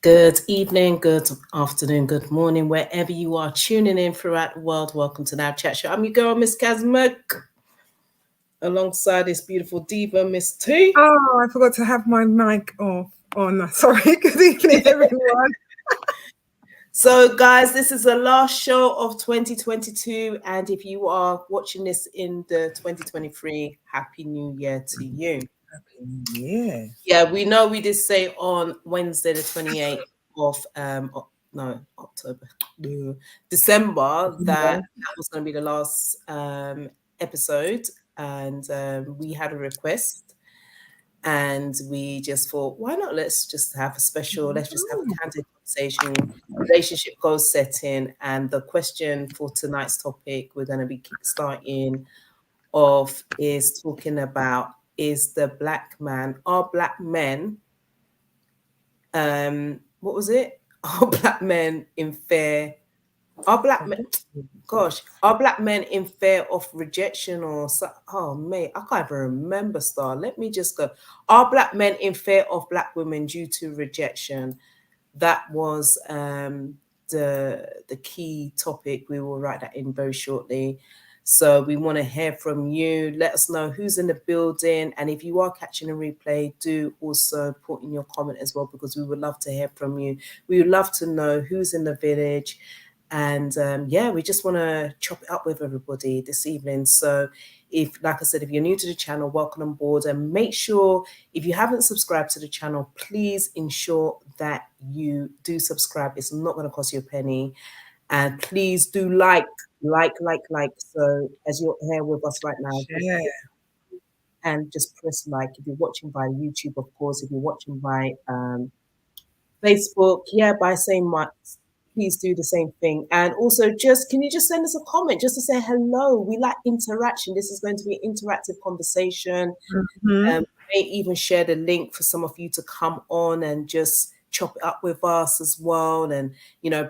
Good evening, good afternoon, good morning, wherever you are tuning in throughout the world. Welcome to Now Chat Show. I'm your girl, Miss Kazmak, alongside this beautiful diva, Miss T. Oh, I forgot to have my mic off on. Sorry. Good evening, everyone. So, guys, this is the last show of 2022. And if you are watching this in the 2023, Happy New Year to you. Happy New Year. Yeah, we know we did say on Wednesday, the 28th of October, December, that was going to be the last episode, and we had a request, and we just thought, why not? Let's just have a special. Let's just have a candid conversation, relationship goal setting, and the question for tonight's topic we're going to be starting off is talking about, is the black man, are black men, what was it? Are black men in fear? Are black men? Gosh, are black men in fear of rejection or oh mate, I can't even remember. Star. Let me just go. Are black men in fear of black women due to rejection? That was the key topic. We will write that in very shortly. So we want to hear from you. Let us know who's in the building. And if you are catching a replay, do also put in your comment as well, because we would love to hear from you. We would love to know who's in the village. And we just want to chop it up with everybody this evening. So if, like I said, if you're new to the channel, welcome on board, and make sure if you haven't subscribed to the channel, please ensure that you do subscribe. It's not going to cost you a penny. And please do like. So as you're here with us right now, and just press like. If you're watching by YouTube, of course, if you're watching by Facebook, by saying much, please do the same thing. And also, can you just send us a comment just to say hello? We like interaction. This is going to be an interactive conversation. May even share the link for some of you to come on and just chop it up with us as well, and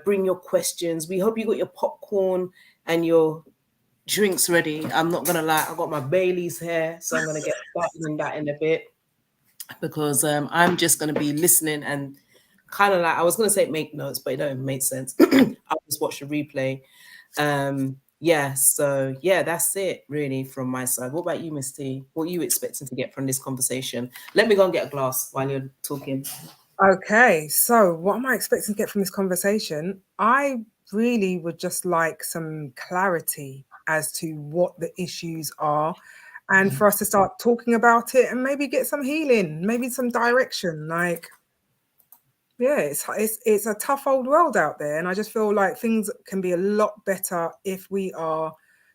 bring your questions. We hope you got your popcorn and your drinks ready. I'm not gonna lie, I got my Baileys here, so I'm gonna get started on that in a bit, because I'm just gonna be listening and kind of like, I was gonna say make notes, but it don't even make sense. I'll just watch the replay. That's it really from my side. What about you, Miss T? What are you expecting to get from this conversation? Let me go and get a glass while you're talking. Okay, so what am I expecting to get from this conversation? I really would just like some clarity as to what the issues are, and for us to start talking about it and maybe get some healing, maybe some direction. It's a tough old world out there, and I just feel like things can be a lot better if we are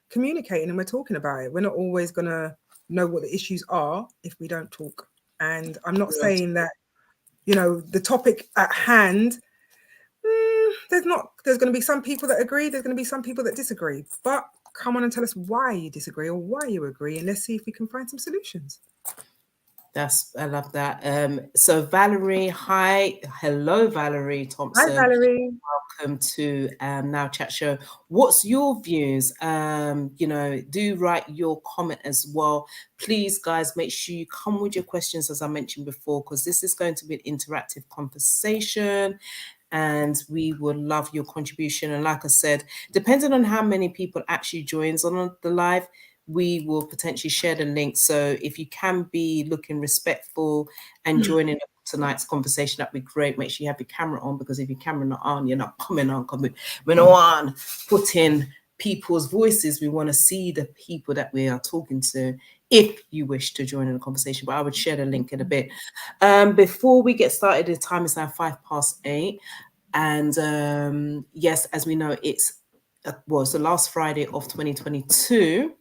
communicating and we're talking about it. We're not always going to know what the issues are if we don't talk. And I'm not saying that, the topic at hand, there's going to be some people that agree, there's going to be some people that disagree. But come on and tell us why you disagree or why you agree, and let's see if we can find some solutions. I love that. So Valerie, hi. Hello, Valerie Thompson. Hi, Valerie. Welcome to Now Chat Show. What's your views? Do write your comment as well. Please, guys, make sure you come with your questions, as I mentioned before, because this is going to be an interactive conversation, and we would love your contribution. And like I said, depending on how many people actually joins on the live, we will potentially share the link. So if you can be looking respectful and joining tonight's conversation, that'd be great. Make sure you have your camera on, because if your camera not on, you're not coming on. We're not on putting people's voices. We want to see the people that we are talking to, if you wish to join in the conversation. But I would share the link in a bit. Before we get started, the time is now 8:05. And yes, as we know, it's the last Friday of 2022.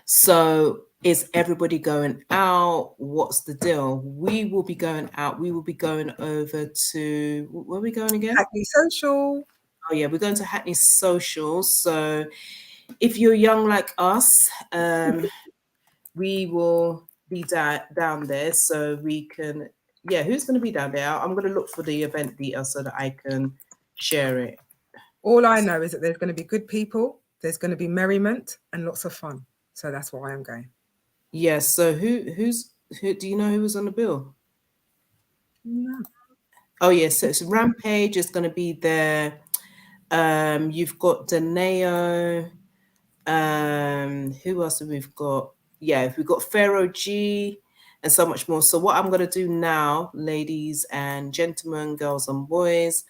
So is everybody going out? What's the deal? We will be going out. We will be going over to, where are we going again? Hackney Social. Oh yeah, we're going to Hackney Social. So if you're young like us, we will be down there, so we can, who's going to be down there? I'm going to look for the event details so that I can share it. All I know is that there's going to be good people, there's going to be merriment and lots of fun. So that's why I'm going. Yes. So who do you know who was on the bill? No. Oh yeah, so it's Rampage is going to be there. You've got Daneo. Who else have we've got? Yeah, we've got Pharaoh G and so much more. So what I'm gonna do now, ladies and gentlemen, girls and boys,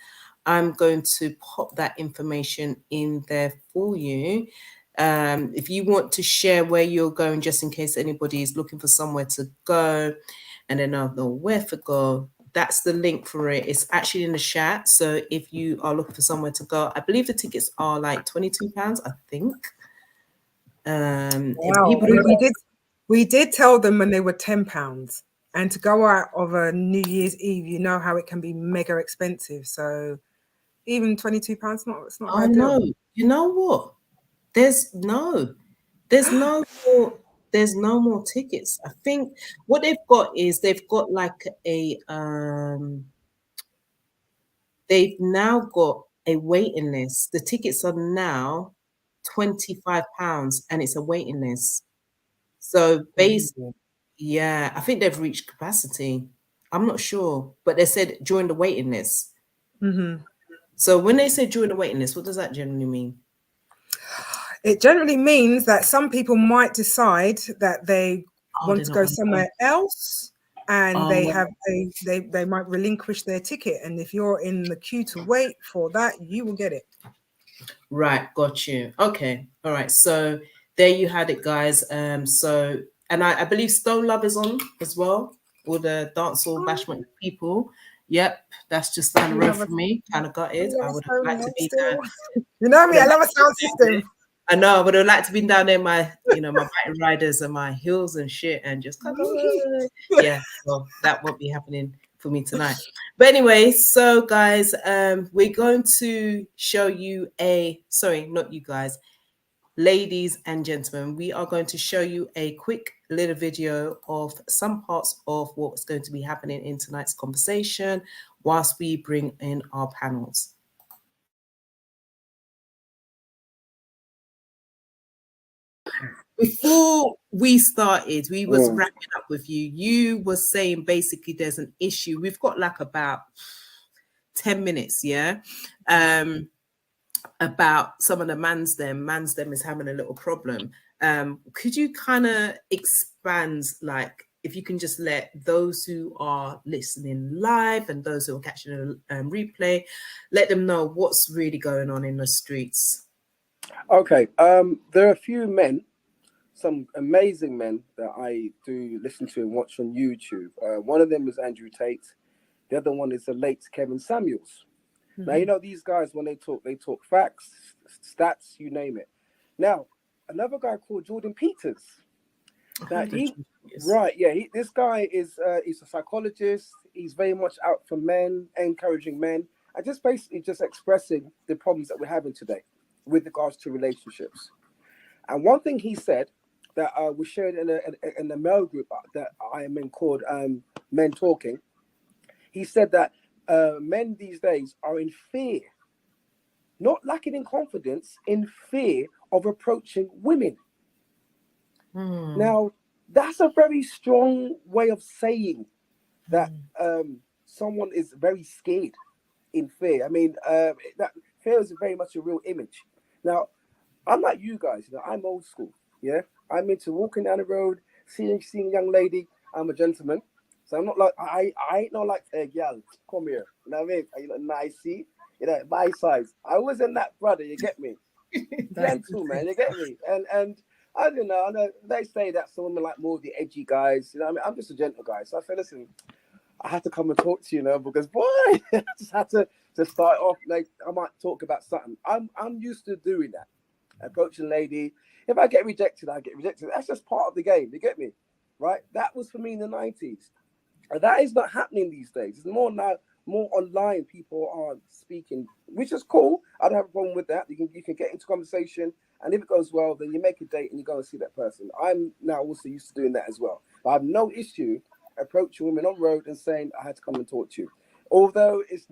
I'm going to pop that information in there for you. If you want to share where you're going, just in case anybody is looking for somewhere to go and they don't know where to go, that's the link for it. It's actually in the chat. So if you are looking for somewhere to go, I believe the tickets are like £22, I think. If Wow. people who We did tell them when they were £10. And to go out of a New Year's Eve, you know how it can be mega expensive. So even £22, it's not a oh bad deal. no, you know what? There's there's no more, there's no more tickets. I think what they've got is they've got like a they've now got a waiting list. The tickets are now £25 and it's a waiting list. So basically, yeah, I think they've reached capacity. I'm not sure, but they said during the waiting list. Mm-hmm. So when they say during the waiting list, what does that generally mean? It generally means that some people might decide that they Oh, want they're to not go going to go. somewhere else, and they Oh, have they might relinquish their ticket. And if you're in the queue to wait for that, you will get it. right, got you. Okay, all right. So there you had it, guys. So and I believe Stone Love is on as well, all the dancehall bashment people. Yep, that's just down the We road love a, from me. Kind of we gutted. love I a would have stone liked to love be still. there. You know Would me, I have love liked a to be sound down there. system. I know, I would have liked to be down there in my, my bike riders and my heels and shit and just kind of, yeah, well, that won't be happening for me tonight. But anyway, so guys, we're going to show you sorry, not you guys, ladies and gentlemen, we are going to show you a quick little video of some parts of what's going to be happening in tonight's conversation whilst we bring in our panels. Before we started, we was wrapping up with you. You were saying basically there's an issue. We've got like about 10 minutes, yeah. About some of the Mansdem is having a little problem. Could you kind of expand, like, if you can just let those who are listening live and those who are catching a replay, let them know what's really going on in the streets. Okay, there are a few men, some amazing men that I do listen to and watch on YouTube. One of them is Andrew Tate. The other one is the late Kevin Samuels. Now, you know, these guys, when they talk facts, stats, you name it. Now, another guy called Jordan Peters. Now, right, yeah, this guy is he's a psychologist. He's very much out for men, encouraging men, and just basically just expressing the problems that we're having today with regards to relationships. And one thing he said that was shared in a mail group that I am in called Men Talking. He said that men these days are in fear, not lacking in confidence, in fear of approaching women. Now, that's a very strong way of saying that someone is very scared, in fear. I mean, that fear is very much a real image. Now, I'm like you guys. You know, I'm old school. Yeah, I'm into walking down the road, seeing a young lady. I'm a gentleman, so I'm not like I ain't not like, hey, girl, come here. You know what I mean? You know, nice, see, you know, my size. I wasn't that brother. You get me? Gentleman, you get me? And I don't know. I know they say that some women like more of the edgy guys. You know, what I mean, I'm just a gentle guy. So I said, listen, I had to come and talk to you, know, because boy, I just had to start off. Like, I might talk about something. I'm used to doing that. Approaching a lady. If I get rejected, I get rejected. That's just part of the game. You get me? Right? That was for me in the 90s. And that is not happening these days. It's more now, more online. People are speaking, which is cool. I don't have a problem with that. You can get into conversation, and if it goes well, then you make a date and you go and see that person. I'm now also used to doing that as well. But I have no issue approaching women on road and saying I had to come and talk to you. Although it's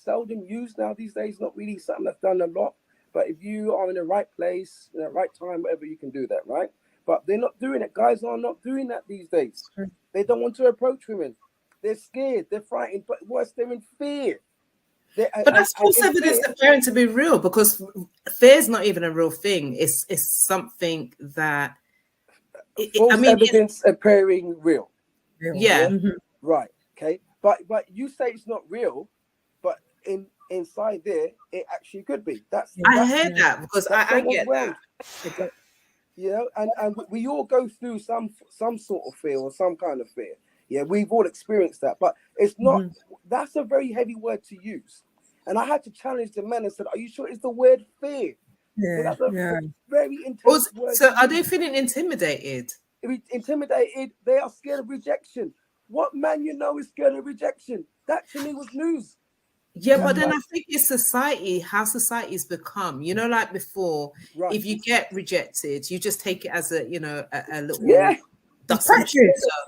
seldom used now these days. Not really something that's done a lot. But if you are in the right place, in the right time, whatever, you can do that, right? But they're not doing it. Guys are not doing that these days. They don't want to approach women. They're scared. They're frightened. But worse, they're in fear. But that's false evidence that parent to be real, because fear's not even a real thing. It's something that false evidence appearing real. Yeah. Right. Okay. But you say it's not real, but inside there it actually could be. I heard that, because I get that. You know, and we all go through some sort of fear or some kind of fear. Yeah, we've all experienced that, but it's not. That's a very heavy word to use, and I had to challenge the men and said, "Are you sure it's the word fear?" Yeah, that's a very intense word. So, are they feeling intimidated? Intimidated. They are scared of rejection. What man you know is scared of rejection? That to me was news. Yeah, but then I think it's society, how society's become. You know, like before, if you get rejected, you just take it as a little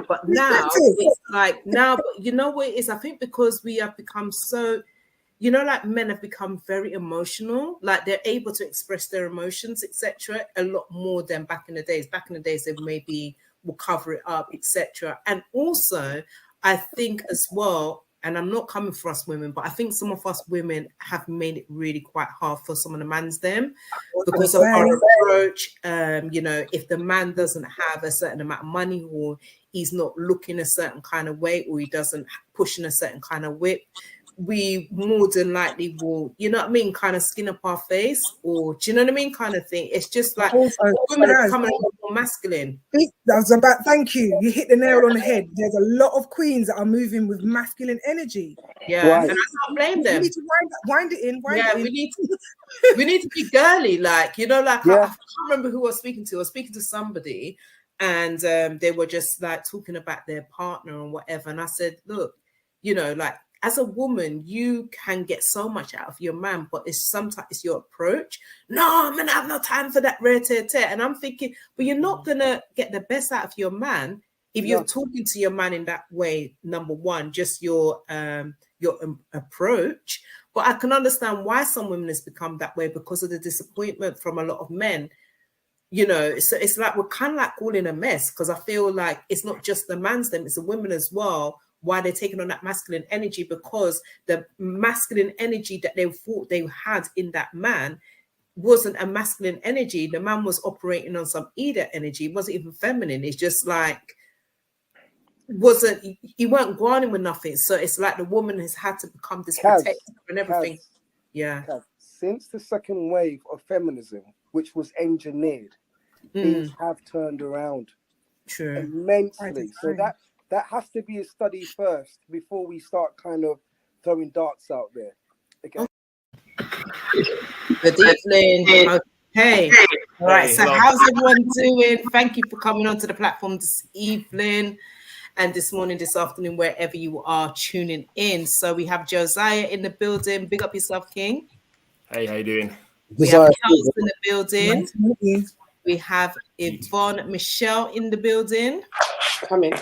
But now it's like but you know what it is? I think because we have become so, like men have become very emotional, like they're able to express their emotions, etc., a lot more than back in the days. Back in the days, they maybe will cover it up, etc. And also, I think as well, and I'm not coming for us women, but I think some of us women have made it really quite hard for some of the mans them because of our approach. If the man doesn't have a certain amount of money, or he's not looking a certain kind of way, or he doesn't push in a certain kind of whip, we more than likely will, kind of skin up our face, or do you know what I mean, kind of thing. It's just like women are becoming more masculine. Thank you. You hit the nail on the head. There's a lot of queens that are moving with masculine energy. Yeah, and I can't blame them. We need to wind it in. We need to be girly, I can't remember who I was speaking to. I was speaking to somebody, and they were just like talking about their partner and whatever. And I said, look, as a woman, you can get so much out of your man, but sometimes it's your approach. No, I'm gonna have no time for that rare-tear. And I'm thinking, but you're not gonna get the best out of your man if you're talking to your man in that way. Number one, just your approach. But I can understand why some women has become that way, because of the disappointment from a lot of men. So it's like we're kind of like all in a mess, because I feel like it's not just the man's them, it's the women as well. Why they're taking on that masculine energy, because the masculine energy that they thought they had in that man wasn't a masculine energy. The man was operating on some Ida energy. It wasn't even feminine. It's just like he weren't going with nothing. So it's like the woman has had to become this protector and everything. Since the second wave of feminism, which was engineered, things have turned around immensely. So that has to be a study first before we start kind of throwing darts out there. Okay. Good evening. Okay. All right. So how's everyone doing? Thank you for coming onto the platform this evening and this morning, this afternoon, wherever you are tuning in. So we have Josiah in the building. Big up yourself, King. Hey, how you doing? We have Charles in the building. Nice. We have Yvonne Michelle in the building. Come in.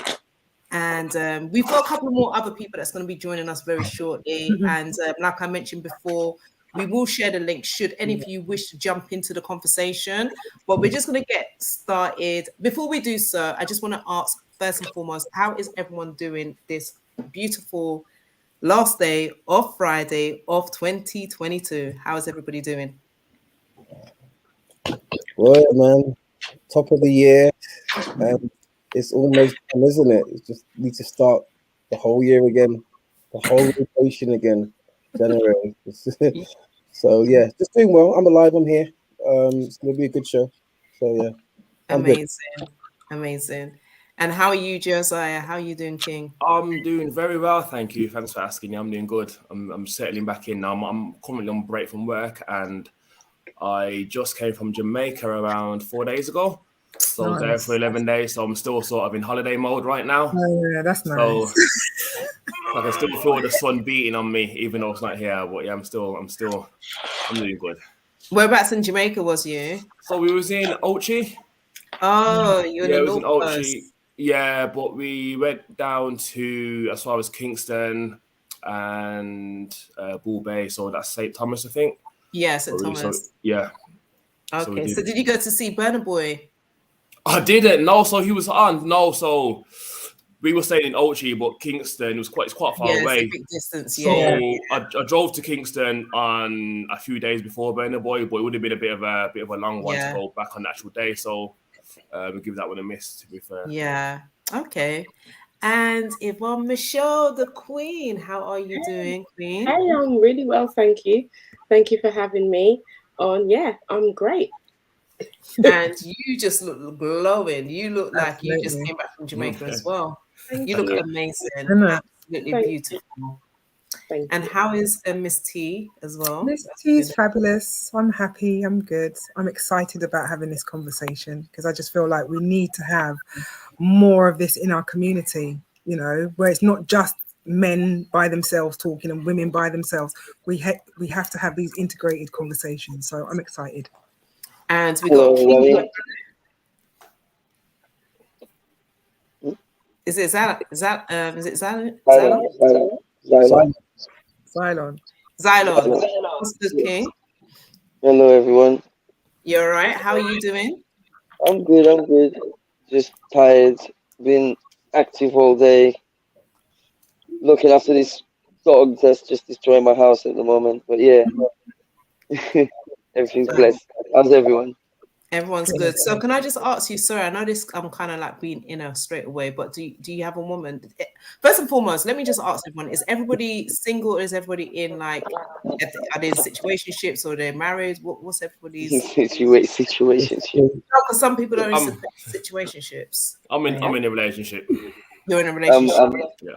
And we've got a couple more other people that's going to be joining us very shortly. And like I mentioned before, we will share the link should any of you wish to jump into the conversation. But we're just going to get started. Before we do so, I just want to ask, first and foremost, how is everyone doing this beautiful last day of Friday of 2022? How is everybody doing? Well, man, top of the year. It's almost done, isn't it? It's just need to start the whole year again, the whole rotation again, January. So yeah, just doing well. I'm alive. I'm here. It's gonna be a good show. So yeah, amazing. And how are you, Josiah? How are you doing, King? I'm doing very well, thank you. Thanks for asking. I'm doing good. I'm settling back in now. I'm currently on break from work, and I just came from Jamaica around 4 days ago. So I was there for 11 days, so I'm still sort of in holiday mode right now. Oh, yeah, that's nice. So I can still feel the sun beating on me, even though it's not here. But yeah, I'm doing good. Whereabouts in Jamaica was you? So we was in Ochi. Oh, you're in the was in North Ochi. Coast. Yeah, but we went down to as far as Kingston and Bull Bay. So that's St. Thomas, I think. Yeah, St. Thomas. So, yeah. Okay, so did you go to see Burna Boy? I didn't. No, so he was on. No, so we were staying in Ochi, but Kingston was it's quite far It's away. a big distance. So Yeah. I drove to Kingston on a few days before Burna Boy, but it would have been a bit of a long one to Yeah. go back on the actual day. So we give that one a miss, to be fair. Yeah. Okay. And Yvonne Michelle, the Queen, how are you doing, Queen? Hey, I'm really well, thank you. Thank you for having me on. Yeah, I'm great. And you just look glowing. You look like you just Absolutely. came back from Jamaica as well. Thank You look you. amazing. Isn't it? Absolutely Thank you. beautiful. Thank And you. how is Miss T as well? Miss T is fabulous. I'm happy. I'm good. I'm excited about having this conversation because I just feel like we need to have more of this in our community, you know, where it's not just men by themselves talking and women by themselves. We have to have these integrated conversations. So I'm excited. And we Hello, got everybody. Is it Zalon? Xylon. Cylon. Xylon. What's good, King? Hello, everyone. You all right? How are you doing? I'm good. I'm good. Just tired. Been active all day. Looking after this dog that's just destroying my house at the moment. But yeah, everything's blessed. How's everyone? Everyone's good. So can I just ask you, sorry, I know this, I'm kind of like being straight away, but do you have a woman? First and foremost, let me just ask everyone, is everybody single or is everybody in like, are they in situationships or they're married? What's everybody's? Situations. Because some people are in situationships. I'm in a relationship. You're in a relationship? Yeah.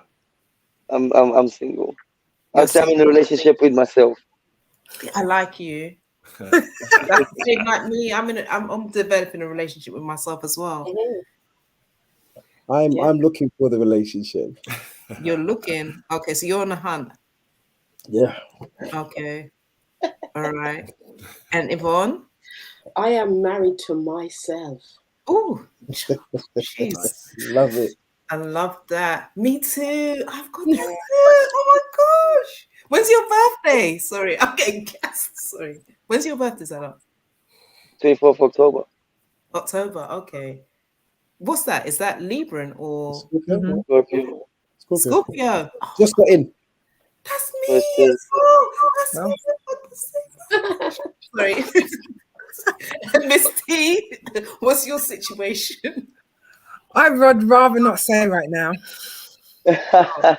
I'm single. I'm in a relationship with myself. I like you. That's the thing, like me. I'm developing a relationship with myself as well. I'm looking for the relationship. You're looking. Okay, so you're on the hunt. Yeah. Okay. All right. And Yvonne? I am married to myself. Oh, jeez. Love it. I love that. Me too. I've got that. Oh my gosh. When's your birthday? Sorry, I'm getting gassed. Sorry. When's your birthday, Zara? 24th October. October. Okay. What's that? Is that Libran or Scorpio? Scorpio? Oh, Just got in. that's me as well. That's me. Sorry. Miss T, what's your situation? I would rather not say right now. Okay.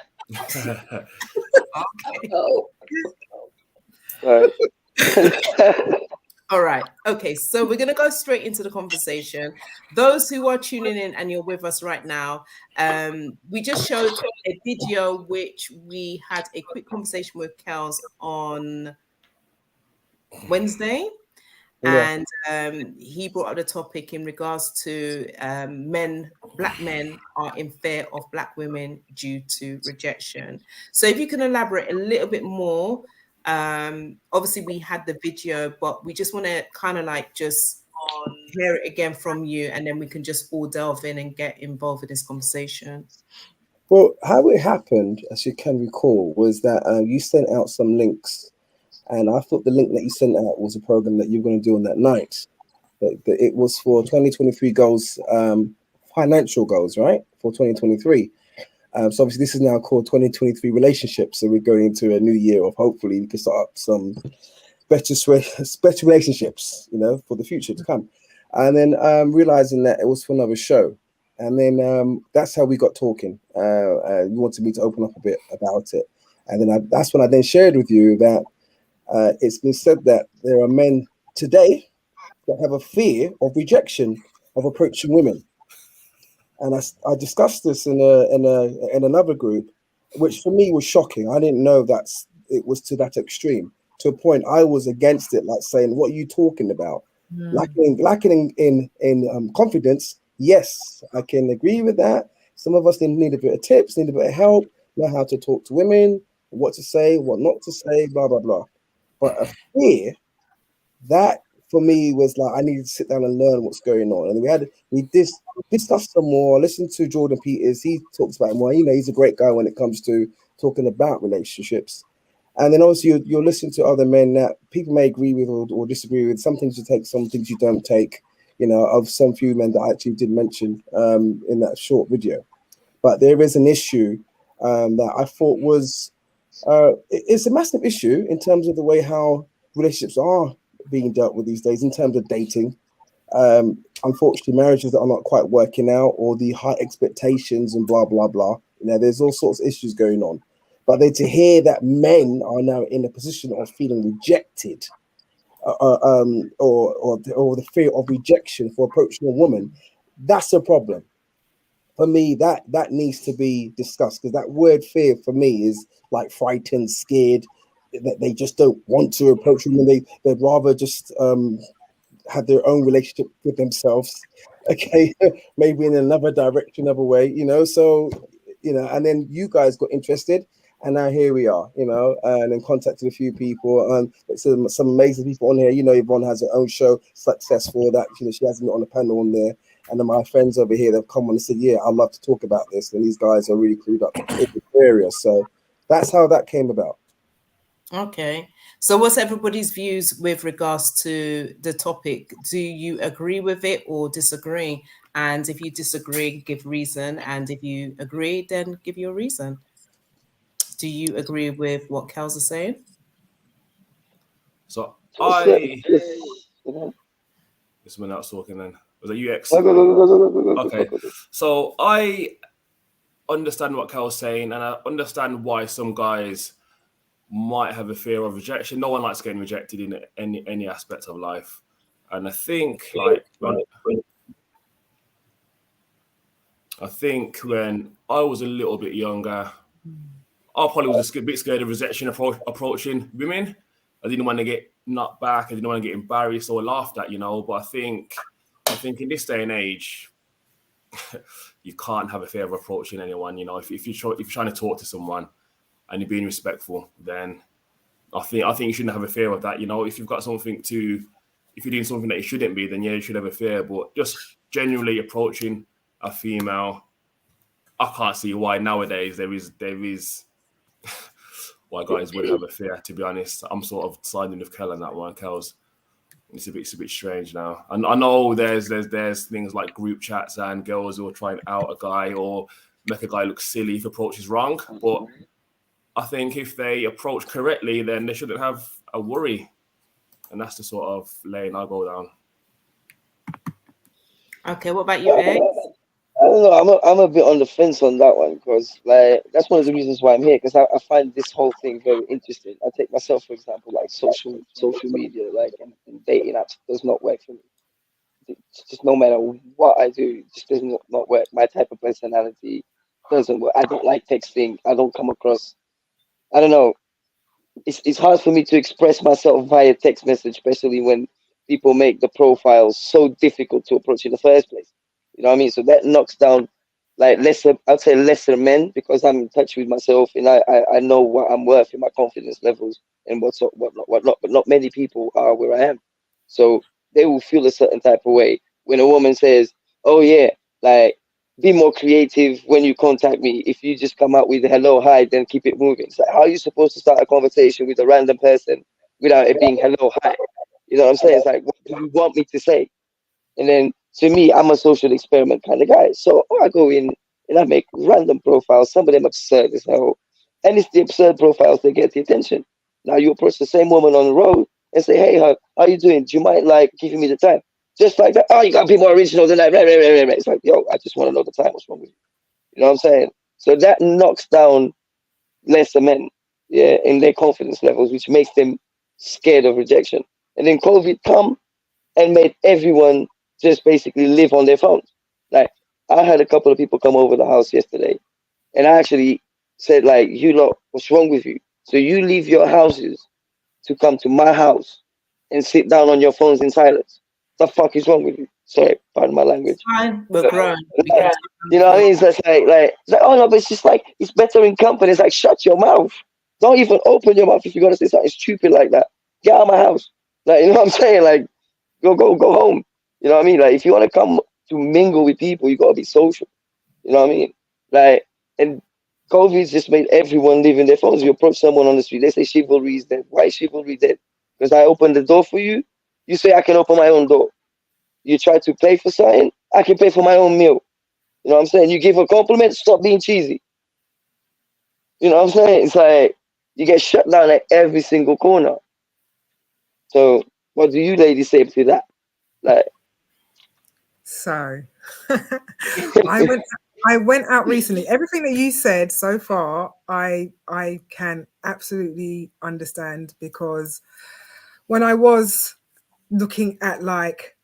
Oh, Right. All right. Okay. So we're going to go straight into the conversation. Those who are tuning in and you're with us right now, we just showed a video which we had a quick conversation with Kels on Wednesday. Yeah. And he brought up the topic in regards to black men are in fear of black women due to rejection. So if you can elaborate a little bit more, obviously we had the video, but we just want to kind of like just hear it again from you, and then we can just all delve in and get involved in this conversation. Well, how it happened, as you can recall, was that you sent out some links. And I thought the link that you sent out was a program that you were going to do on that night. That it was for 2023 goals, financial goals, right? For 2023. So obviously this is now called 2023 relationships. So we're going into a new year of hopefully we can start up some better relationships, you know, for the future to come. And then realizing that it was for another show. And then that's how we got talking. You wanted me to open up a bit about it. And then that's when I then shared with you that it's been said that there are men today that have a fear of rejection of approaching women, and I discussed this in another group, which for me was shocking. I didn't know that it was to that extreme. To a point, I was against it, like saying, "What are you talking about?" Lacking in confidence. Yes, I can agree with that. Some of us need a bit of tips, need a bit of help, know how to talk to women, what to say, what not to say, blah blah blah. But a fear, that for me was like I needed to sit down and learn what's going on. And we discussed some more. Listen to Jordan Peters. He talks about it more. You know, he's a great guy when it comes to talking about relationships. And then also you're listening to other men that people may agree with or disagree with. Some things you take, some things you don't take. You know, of some few men that I actually did mention in that short video. But there is an issue that I thought was it's a massive issue in terms of the way how relationships are being dealt with these days in terms of dating. Unfortunately, marriages that are not quite working out, or the high expectations and blah blah blah. You know, there's all sorts of issues going on. But then to hear that men are now in a position of feeling rejected, or the fear of rejection for approaching a woman, that's a problem. For me, that needs to be discussed, because that word fear for me is like frightened, scared, that they just don't want to approach women. They'd rather just have their own relationship with themselves. Okay, maybe in another direction, another way, you know. So, you know, and then you guys got interested, and now here we are, you know, and then contacted a few people, and some amazing people on here. You know, Yvonne has her own show, successful, that, you know, she hasn't got on a panel on there. And then my friends over here, they've come on and said, yeah, I'd love to talk about this. And these guys are really clued up in the area. So that's how that came about. Okay. So what's everybody's views with regards to the topic? Do you agree with it or disagree? And if you disagree, give reason. And if you agree, then give your reason. Do you agree with what Kels is saying? So Yes. This man else talking then. Was it UX? Go. Okay. So I understand what Kel's saying, and I understand why some guys might have a fear of rejection. No one likes getting rejected in any aspect of life. And I think when I was a little bit younger, I probably was a bit scared of rejection approaching women. I didn't want to get knocked back. I didn't want to get embarrassed or laughed at, you know. But I think in this day and age, you can't have a fear of approaching anyone. You know, if you're trying to talk to someone and you're being respectful, then I think you shouldn't have a fear of that. You know, if you're doing something that you shouldn't be, then yeah, you should have a fear. But just genuinely approaching a female, I can't see why nowadays there is why guys would have a fear. To be honest, I'm sort of siding with Kel on that one. Kel's, it's a bit strange now. And I know there's things like group chats and girls who will try and out a guy or make a guy look silly if approach is wrong. But I think if they approach correctly, then they shouldn't have a worry. And that's the sort of lane I go down. Okay, what about you, Ed? I don't know. I'm a bit on the fence on that one, because like that's one of the reasons why I'm here, because I find this whole thing very interesting. I take myself, for example, like social media, like and dating apps does not work for me. It's just no matter what I do, it just does not work. My type of personality doesn't work. I don't like texting. I don't come across. I don't know. It's hard for me to express myself via text message, especially when people make the profiles so difficult to approach in the first place. You know what I mean? So that knocks down like I'd say lesser men, because I'm in touch with myself and I know what I'm worth in my confidence levels and whatnot. But not many people are where I am. So they will feel a certain type of way when a woman says, oh yeah, like be more creative when you contact me. If you just come out with hello, hi, then keep it moving. It's like, how are you supposed to start a conversation with a random person without it being hello, hi? You know what I'm saying? It's like, what do you want me to say? And then to me, I'm a social experiment kind of guy. So I go in and I make random profiles, some of them absurd as hell. And it's the absurd profiles that get the attention. Now you approach the same woman on the road and say, hey, how you doing? Do you mind like giving me the time? Just like that. Oh, you gotta be more original than that. It's like, yo, I just want to know the time. What's wrong with you? You know what I'm saying? So that knocks down lesser men, yeah, in their confidence levels, which makes them scared of rejection. And then COVID come and made everyone just basically live on their phones. Like I had a couple of people come over the house yesterday, and I actually said, like, you lot, what's wrong with you? So you leave your houses to come to my house and sit down on your phones in silence. The fuck is wrong with you? Sorry, pardon my language. Fine, we're grown. You know what I mean? So it's like, oh no, but it's just like, it's better in company. It's like, shut your mouth. Don't even open your mouth if you're gonna say something stupid like that. Get out of my house. Like, you know what I'm saying? Like, go home. You know what I mean? Like, if you want to come to mingle with people, you gotta be social. You know what I mean? Like, and COVID's just made everyone live in their phones. You approach someone on the street, they say chivalry is dead. Why is chivalry dead? Because I opened the door for you. You say I can open my own door. You try to pay for something, I can pay for my own meal. You know what I'm saying? You give a compliment, stop being cheesy. You know what I'm saying? It's like you get shut down at every single corner. So what do you ladies say to that? Like, So I went I went out recently. Everything that you said so far, I can absolutely understand, because when I was looking at like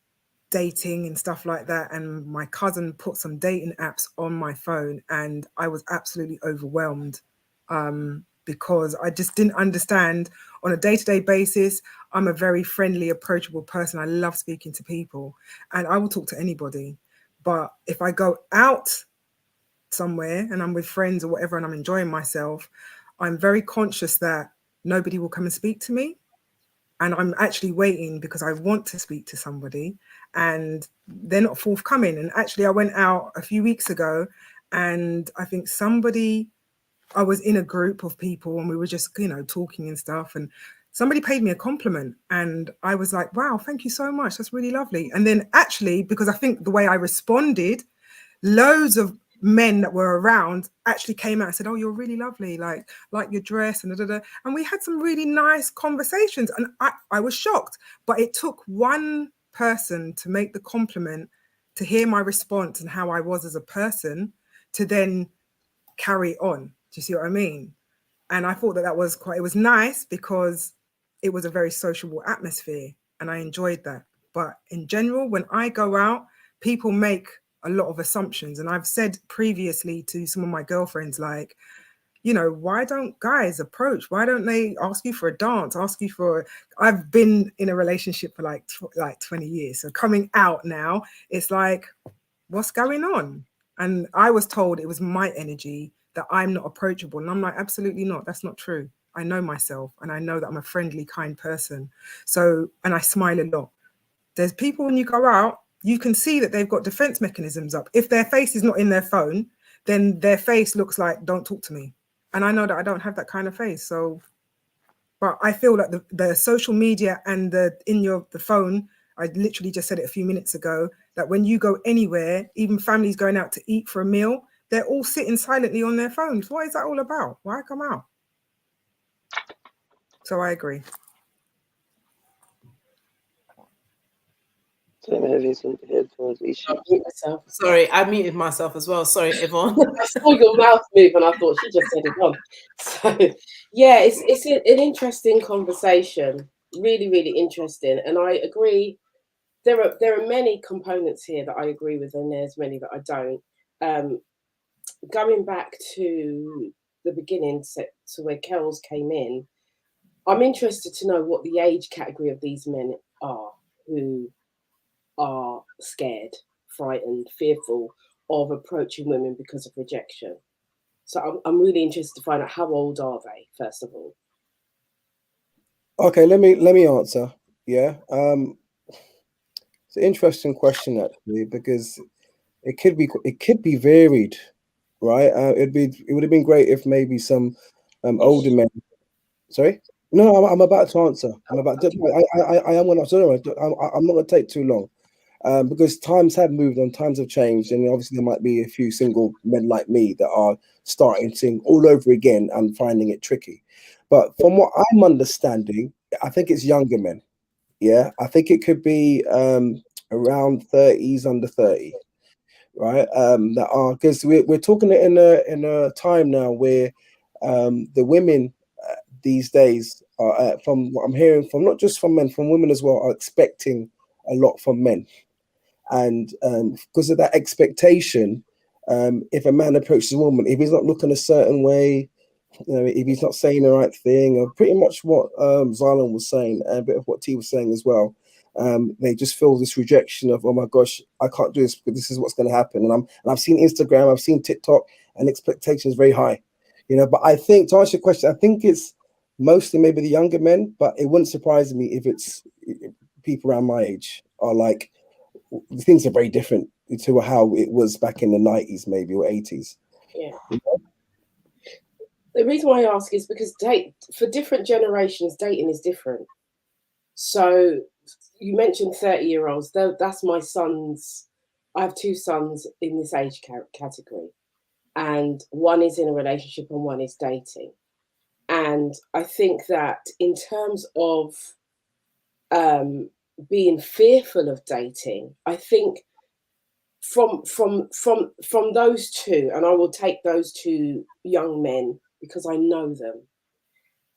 dating and stuff like that, and my cousin put some dating apps on my phone, and I was absolutely overwhelmed, because I just didn't understand on a day-to-day basis. I'm a very friendly, approachable person. I love speaking to people, and I will talk to anybody. But if I go out somewhere and I'm with friends or whatever and I'm enjoying myself, I'm very conscious that nobody will come and speak to me. And I'm actually waiting because I want to speak to somebody and they're not forthcoming. And actually, I went out a few weeks ago and I think I was in a group of people and we were just, talking and stuff. And somebody paid me a compliment and I was like, wow, thank you so much. That's really lovely. And then actually, because I think the way I responded, loads of men that were around actually came out and said, oh, you're really lovely, like your dress and da, da, da. And we had some really nice conversations and I was shocked, but it took one person to make the compliment, to hear my response and how I was as a person, to then carry on. Do you see what I mean? And I thought that it was nice because it was a very sociable atmosphere and I enjoyed that. But in general, when I go out, people make a lot of assumptions. And I've said previously to some of my girlfriends, like, why don't guys approach? Why don't they ask you for a dance? I've been in a relationship for like 20 years. So coming out now, it's like, what's going on? And I was told it was my energy, that I'm not approachable. And I'm like, absolutely not. That's not true. I know myself and I know that I'm a friendly, kind person. So, and I smile a lot. There's people, when you go out, you can see that they've got defense mechanisms up. If their face is not in their phone, then their face looks like, don't talk to me. And I know that I don't have that kind of face. So, but I feel that the social media and the phone, I literally just said it a few minutes ago, that when you go anywhere, even families going out to eat for a meal, they're all sitting silently on their phones. What is that all about? Why come out? So I agree. so I'm having some headphones issues. Myself. Sorry, I muted myself as well. Sorry, Yvonne. I saw your mouth move and I thought she just said it wrong. So yeah, it's an interesting conversation. Really, really interesting. And I agree. There are many components here that I agree with, and there's many that I don't. Going back to the beginning, to where Kells came in, I'm interested to know what the age category of these men are who are scared, frightened, fearful of approaching women because of rejection. So I'm really interested to find out, how old are they, first of all? Okay, let me answer. Yeah. It's an interesting question actually, because it could be varied, right? It would have been great if maybe some older men. Sorry. No, I'm about to answer. I am going to. Sorry, I'm not going to take too long, because times have moved on, times have changed, and obviously there might be a few single men like me that are starting to all over again and finding it tricky. But from what I'm understanding, I think it's younger men. Yeah, I think it could be around 30s, under 30, right? That are, because we're talking in a time now where the women these days are, from what I'm hearing from not just from men, from women as well, are expecting a lot from men, and because of that expectation, if a man approaches a woman, if he's not looking a certain way, if he's not saying the right thing, or pretty much what Zylan was saying, and a bit of what T was saying as well, they just feel this rejection of, oh my gosh, I can't do this because this is what's going to happen. And I've seen Instagram, I've seen TikTok, and expectation is very high, But I think, to answer your question, I think it's mostly maybe the younger men, but it wouldn't surprise me if it's people around my age are like, things are very different to how it was back in the 90s, maybe, or 80s. Yeah. The reason why I ask is because for different generations, dating is different. So you mentioned 30-year-olds. That's my son's I have two sons in this age category, and one is in a relationship and one is dating. And I think that in terms of being fearful of dating, I think from those two, and I will take those two young men because I know them,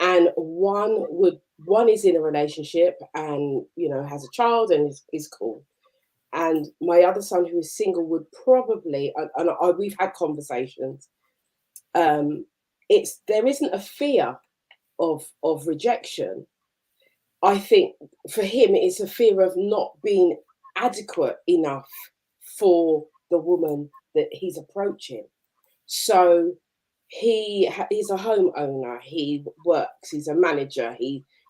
and one is in a relationship and has a child and is cool, and my other son who is single would probably, and we've had conversations, there isn't a fear of rejection. I think for him it's a fear of not being adequate enough for the woman that he's approaching. So he's a homeowner, he works, he's a manager,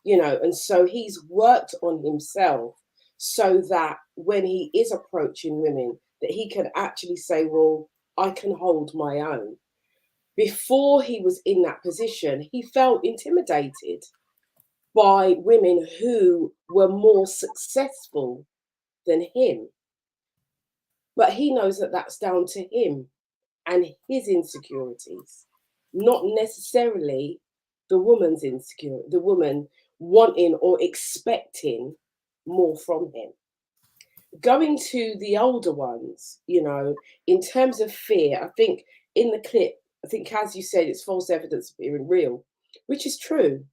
and so he's worked on himself so that when he is approaching women, that he can actually say, well, I can hold my own. Before he was in that position, he felt intimidated by women who were more successful than him. But he knows that that's down to him and his insecurities, not necessarily the woman's insecurity, the woman wanting or expecting more from him. Going to the older ones, in terms of fear, I think in the clip, I think as you said, it's false evidence appearing real, which is true.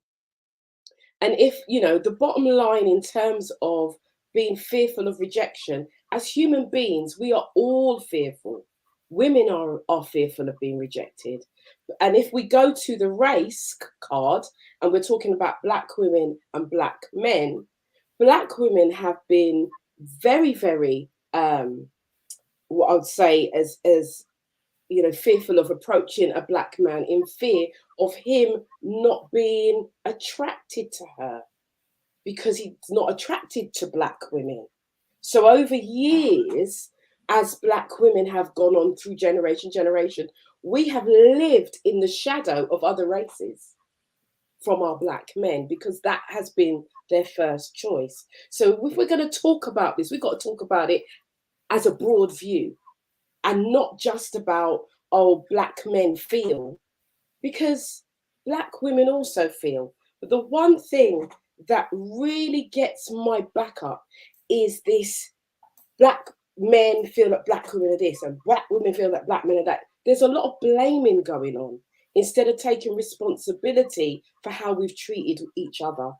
And if, the bottom line in terms of being fearful of rejection, as human beings, we are all fearful. Women are fearful of being rejected. And if we go to the race card, and we're talking about Black women and Black men, Black women have been very, very, what I would say as fearful of approaching a Black man in fear of him not being attracted to her because he's not attracted to Black women. So over years, as Black women have gone on through generation, we have lived in the shadow of other races from our Black men because that has been their first choice. So if we're going to talk about this, we've got to talk about it as a broad view and not just about, Black men feel, because Black women also feel. But the one thing that really gets my back up is this: Black men feel that Black women are this, and Black women feel that Black men are that. There's a lot of blaming going on instead of taking responsibility for how we've treated each other.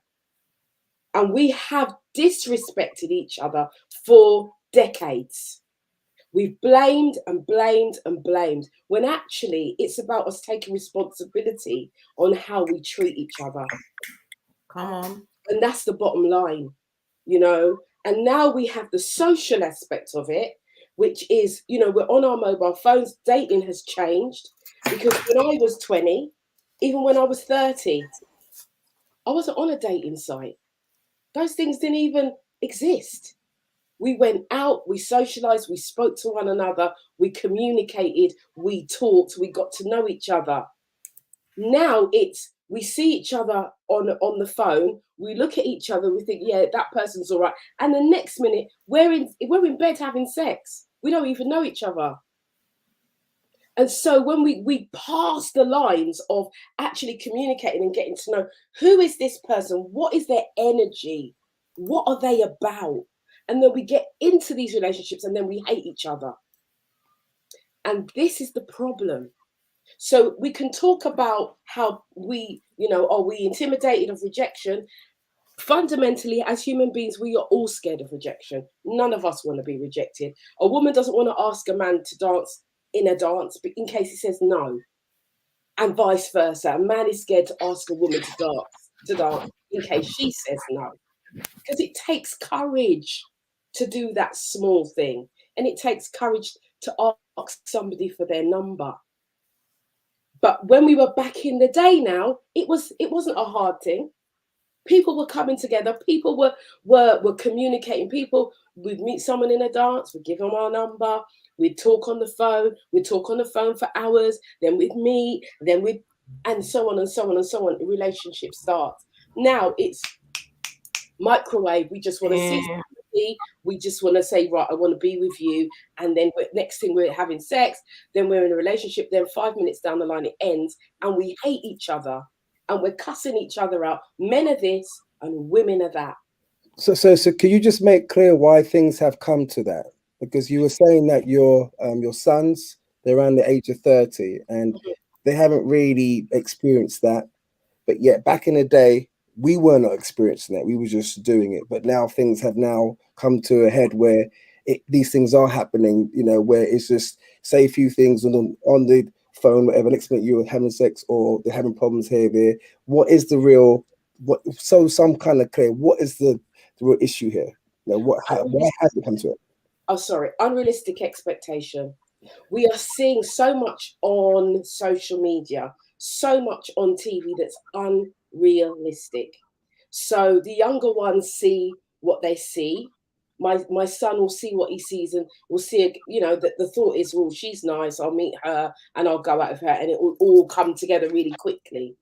And we have disrespected each other for decades. We've blamed and blamed and blamed, when actually it's about us taking responsibility on how we treat each other. Come on. And that's the bottom line, And now we have the social aspect of it, which is, we're on our mobile phones. Dating has changed because when I was 20, even when I was 30, I wasn't on a dating site. Those things didn't even exist. We went out, we socialized, we spoke to one another, we communicated, we talked, we got to know each other. Now it's, we see each other on the phone, we look at each other, we think, yeah, that person's all right. And the next minute, we're in bed having sex. We don't even know each other. And so when we pass the lines of actually communicating and getting to know, who is this person? What is their energy? What are they about? And then we get into these relationships and then we hate each other. And this is the problem. So we can talk about how we, are we intimidated of rejection? Fundamentally, as human beings, we are all scared of rejection. None of us want to be rejected. A woman doesn't want to ask a man to dance in a dance in case he says no. And vice versa. A man is scared to ask a woman to dance in case she says no. Because it takes courage to do that small thing. And it takes courage to ask somebody for their number. But when we were back in the day now, it wasn't a hard thing. People were coming together. People were communicating. People would meet someone in a dance. We'd give them our number. We'd talk on the phone. We'd talk on the phone for hours. Then we'd meet. And so on and so on and so on. The relationship starts. Now it's microwave. We just want to see. We just want to say, right, I want to be with you. And then next thing we're having sex, then we're in a relationship. Then 5 minutes down the line, it ends and we hate each other and we're cussing each other out. Men are this and women are that. So can you just make clear why things have come to that? Because you were saying that your sons, they're around the age of 30 and they haven't really experienced that. But yet back in the day, we were not experiencing that. We were just doing it. But now things have now come to a head where these things are happening, you know, where it's just say a few things on the phone, whatever, next minute you're having sex or they're having problems here, there. What is the real, so some kind of clear, what is the real issue here? You know, why has it come to it? Oh, sorry, unrealistic expectation. We are seeing so much on social media, so much on TV that's unrealistic. So the younger ones see what they see. My son will see what he sees and will see, you know, that the thought is, well, she's nice, I'll meet her and I'll go out with her and it will all come together really quickly.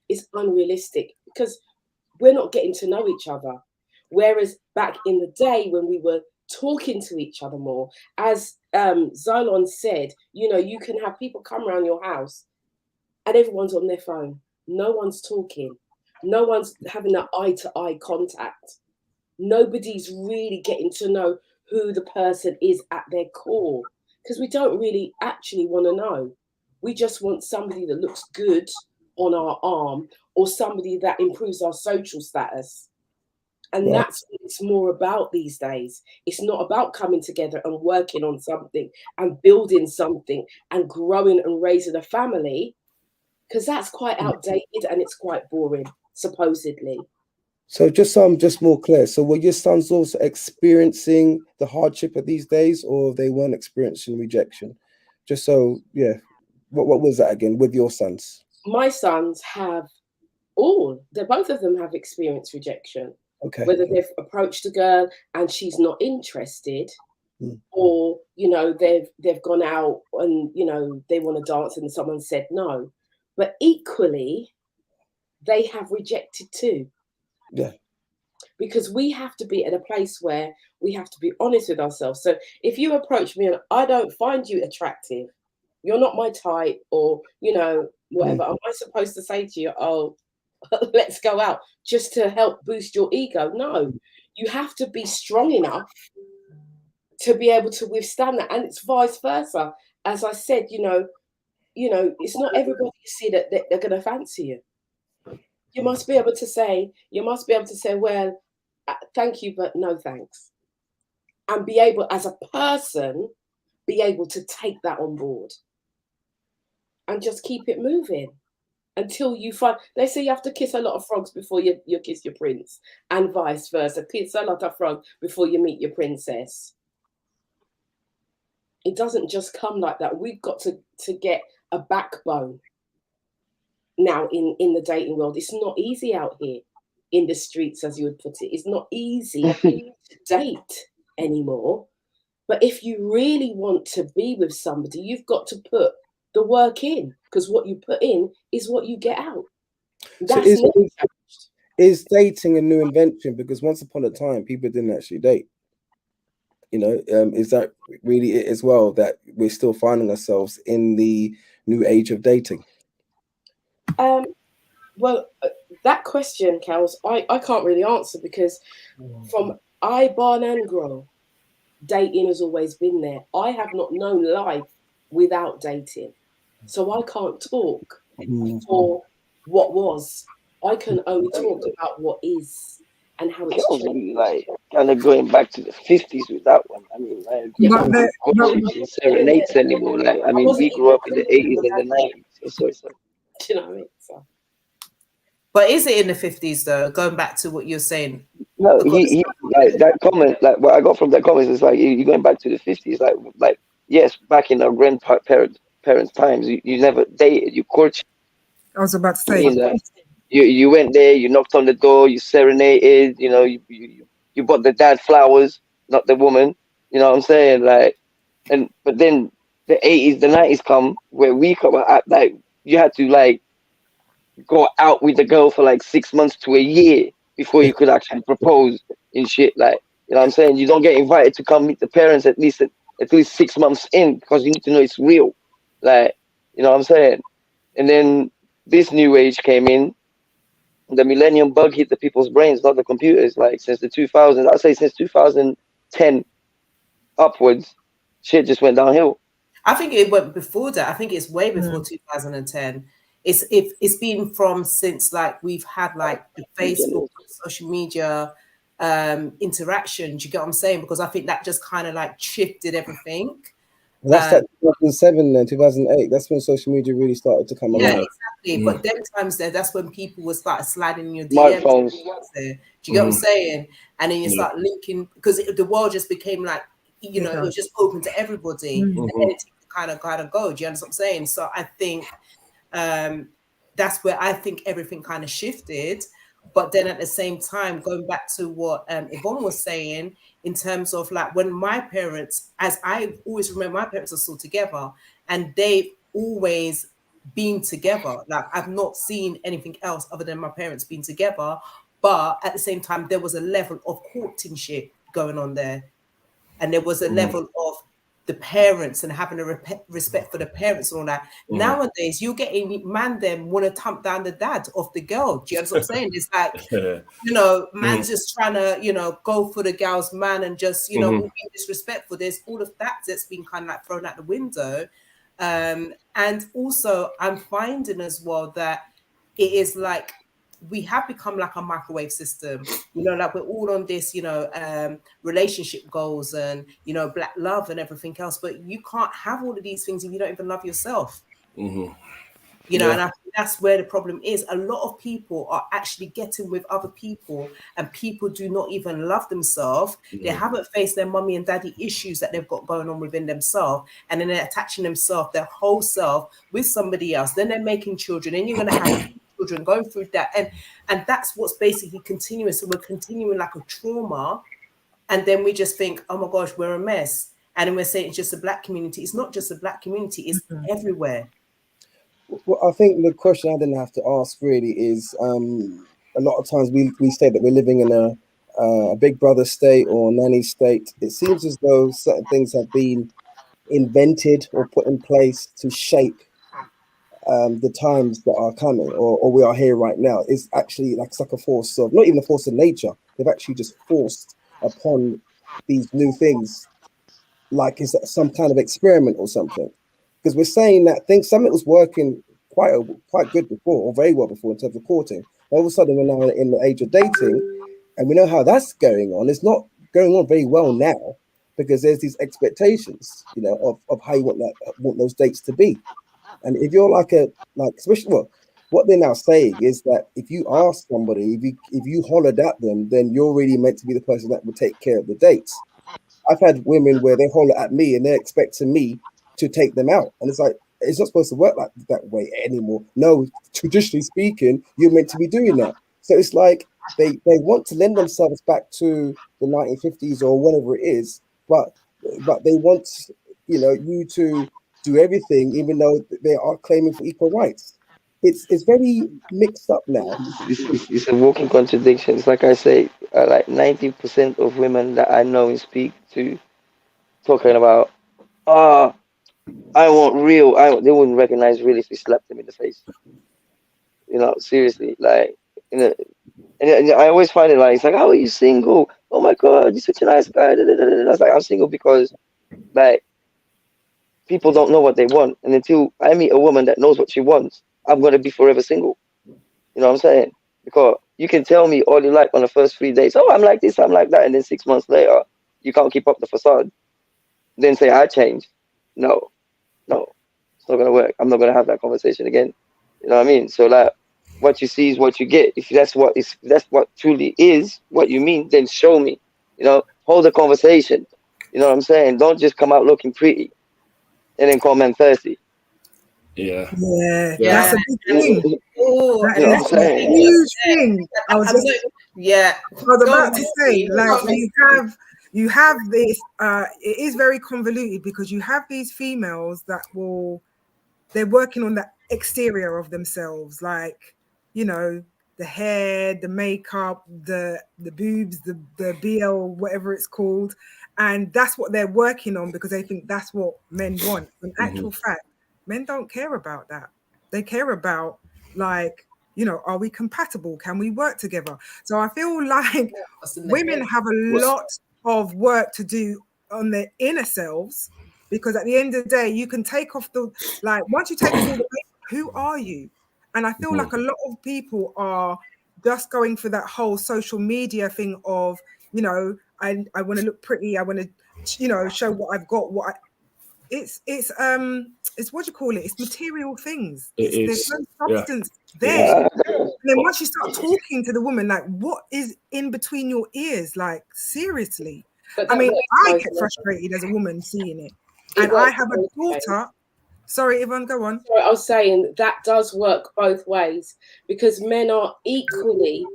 It's unrealistic because we're not getting to know each other. Whereas back in the day when we were talking to each other more, as Xylon said, you know, you can have people come around your house and everyone's on their phone. No one's talking. No one's having that eye-to-eye contact. Nobody's really getting to know who the person is at their core because we don't really actually want to know. We just want somebody that looks good on our arm or somebody that improves our social status. And Right. that's what it's more about these days. It's not about coming together and working on something and building something and growing and raising a family, because that's quite outdated and it's quite boring, supposedly. So just so I'm just more clear. So were your sons also experiencing the hardship of these days, or they weren't experiencing rejection? Just so, yeah. What was that again with your sons? My sons have both of them have experienced rejection. Okay. Whether they've approached a girl and she's not interested, or you know they've gone out and you know they want to dance and someone said no, but equally they have rejected too. Yeah. Because we have to be at a place where we have to be honest with ourselves. So if you approach me and I don't find you attractive, you're not my type, or you know whatever, am I supposed to say to you, oh, let's go out just to help boost your ego? No, you have to be strong enough to be able to withstand that, and it's vice versa. As I said, you know, it's not everybody you see that they're going to fancy you. You must be able to say, well, thank you, but no thanks, and be able, as a person, be able to take that on board and just keep it moving. Until you find, they say you have to kiss a lot of frogs before you kiss your prince, and vice versa. Kiss a lot of frogs before you meet your princess. It doesn't just come like that. We've got to get a backbone now in the dating world. It's not easy out here in the streets, as you would put it. It's not easy to date anymore. But if you really want to be with somebody, you've got to put the work in, because what you put in is what you get out. That's So is dating a new invention? Because once upon a time, people didn't actually date. You know, is that really it as well, that we're still finding ourselves in the new age of dating? Well, that question, Kels, I can't really answer, because from I, Barn and Grow, dating has always been there. I have not known life without dating. So I can't talk for what was. I can only talk about what is and how it's changed. Like kind of going back to the 50s with that one. I mean, like, But serenades anymore. Like, I mean, we grew up in the 80s and the 90s. So. Do you know what I mean? So. But is it in the 50s though? Going back to what you're saying. No, he like that comment, like what I got from that comment is like you're going back to the 50s, like yes, back in our grandparents' times, you never dated, you courted. I was about to say, you went there, you knocked on the door, you serenaded, you know, you bought the dad flowers, not the woman. You know what I'm saying? Like, but then the 80s, the 90s come where we come out, like you had to like go out with the girl for like 6 months to a year before you could actually propose and shit. Like, You know what I'm saying? You don't get invited to come meet the parents at least 6 months in, because you need to know it's real. Like, you know what I'm saying? And then this new age came in. The millennium bug hit the people's brains, not the computers. Like since the 2000s, I'd say since 2010 upwards, shit just went downhill. I think it went before that. I think it's way before Mm. 2010. It's been from since like we've had like the Facebook, social media interaction. Do you get what I'm saying? Because I think that just kind of like shifted everything. That's like 2007 then 2008. That's when social media really started to come Yeah, alive. exactly. But them times there, that's when people would start sliding in your DMs. Smartphones. There. Do you get what I'm saying? And then you start linking, because the world just became like, you know, it was just open to everybody. And then it kind of go. Do you understand what I'm saying? So I think that's where I think everything kind of shifted. But then at the same time, going back to what Yvonne was saying, in terms of like when my parents, as I always remember, my parents are still together, and they've always been together. Like I've not seen anything else other than my parents being together. But at the same time, there was a level of courtship going on there, and there was a level of the parents and having a respect for the parents and all that. Nowadays, you're getting man them want to thump down the dad of the girl. Do you understand what I'm saying? It's like, you know, man's just trying to, you know, go for the girl's man and just, you know, all being disrespectful. There's all of that that's been kind of like thrown out the window. And also, I'm finding as well that it is like we have become like a microwave system, you know, like we're all on this, you know, relationship goals and, you know, black love and everything else, but you can't have all of these things if you don't even love yourself. You know, and I think that's where the problem is. A lot of people are actually getting with other people, and people do not even love themselves. They haven't faced their mummy and daddy issues that they've got going on within themselves, and then they're attaching themselves, their whole self, with somebody else. Then they're making children, and you're going to have children going through that, and that's what's basically continuous. So we're continuing like a trauma, and then we just think, oh my gosh, we're a mess, and then we're saying it's just a black community. It's not just a black community; it's everywhere. Well, I think the question I didn't have to ask really is a lot of times we say that we're living in a big brother state or nanny state. It seems as though certain things have been invented or put in place to shape the times that are coming, or we are here right now. It's actually like it's like a force of, not even a force of nature. They've actually just forced upon these new things, like it's some kind of experiment or something. Because we're saying that something was working quite good before, or very well before in terms of courting. All of a sudden, we're now in the age of dating, and we know how that's going on. It's not going on very well now because there's these expectations, you know, of how you want those dates to be. And if you're like especially what they're now saying is that if you ask somebody, if you hollered at them, then you're really meant to be the person that will take care of the dates. I've had women where they holler at me and they're expecting me to take them out. And it's like, it's not supposed to work like that way anymore. No, traditionally speaking, you're meant to be doing that. So it's like they want to lend themselves back to the 1950s or whatever it is, but they want, you know, you to do everything, even though they are claiming for equal rights. It's very mixed up now. It's a walking contradiction. It's like I say, like 90% of women that I know and speak to talking about, ah, I want real. They wouldn't recognize real if we slapped them in the face. You know, seriously, like, you know, and I always find it like, it's like, how are you single? Oh my God, you're such a nice guy. Da, da, da, da. I was like, I'm single because, like, people don't know what they want, and until I meet a woman that knows what she wants, I'm gonna be forever single. You know what I'm saying? Because you can tell me all you like on the first 3 days. Oh, I'm like this, I'm like that, and then 6 months later, you can't keep up the facade. Then say I changed. No, no, it's not gonna work. I'm not gonna have that conversation again. You know what I mean? So like, what you see is what you get. If that's what truly is what you mean, then show me. You know, hold a conversation. You know what I'm saying? Don't just come out looking pretty and then call men thirsty. Yeah, Yeah. that's a big thing. Oh, That You know what I'm is a saying? huge thing. I was Go about on, to say, go like, on. you have this. It is very convoluted because you have these females that they're working on the exterior of themselves, like, you know, the hair, the makeup, the boobs, the BL, whatever it's called. And that's what they're working on because they think that's what men want. In actual fact, men don't care about that. They care about, like, you know, are we compatible? Can we work together? So I feel like women have a lot of work to do on their inner selves, because at the end of the day, you can take off the, like, once you take off all the makeup, who are you? And I feel like a lot of people are just going for that whole social media thing of, you know, I want to look pretty. I want to, you know, show what I've got. It's what do you call it? It's material things. There's no substance there. And then once you start talking to the woman, like, what is in between your ears? Like, seriously. I mean, I get frustrated as a woman seeing it. And I have a daughter. Sorry, Yvonne, go on. I was saying that does work both ways, because men are equally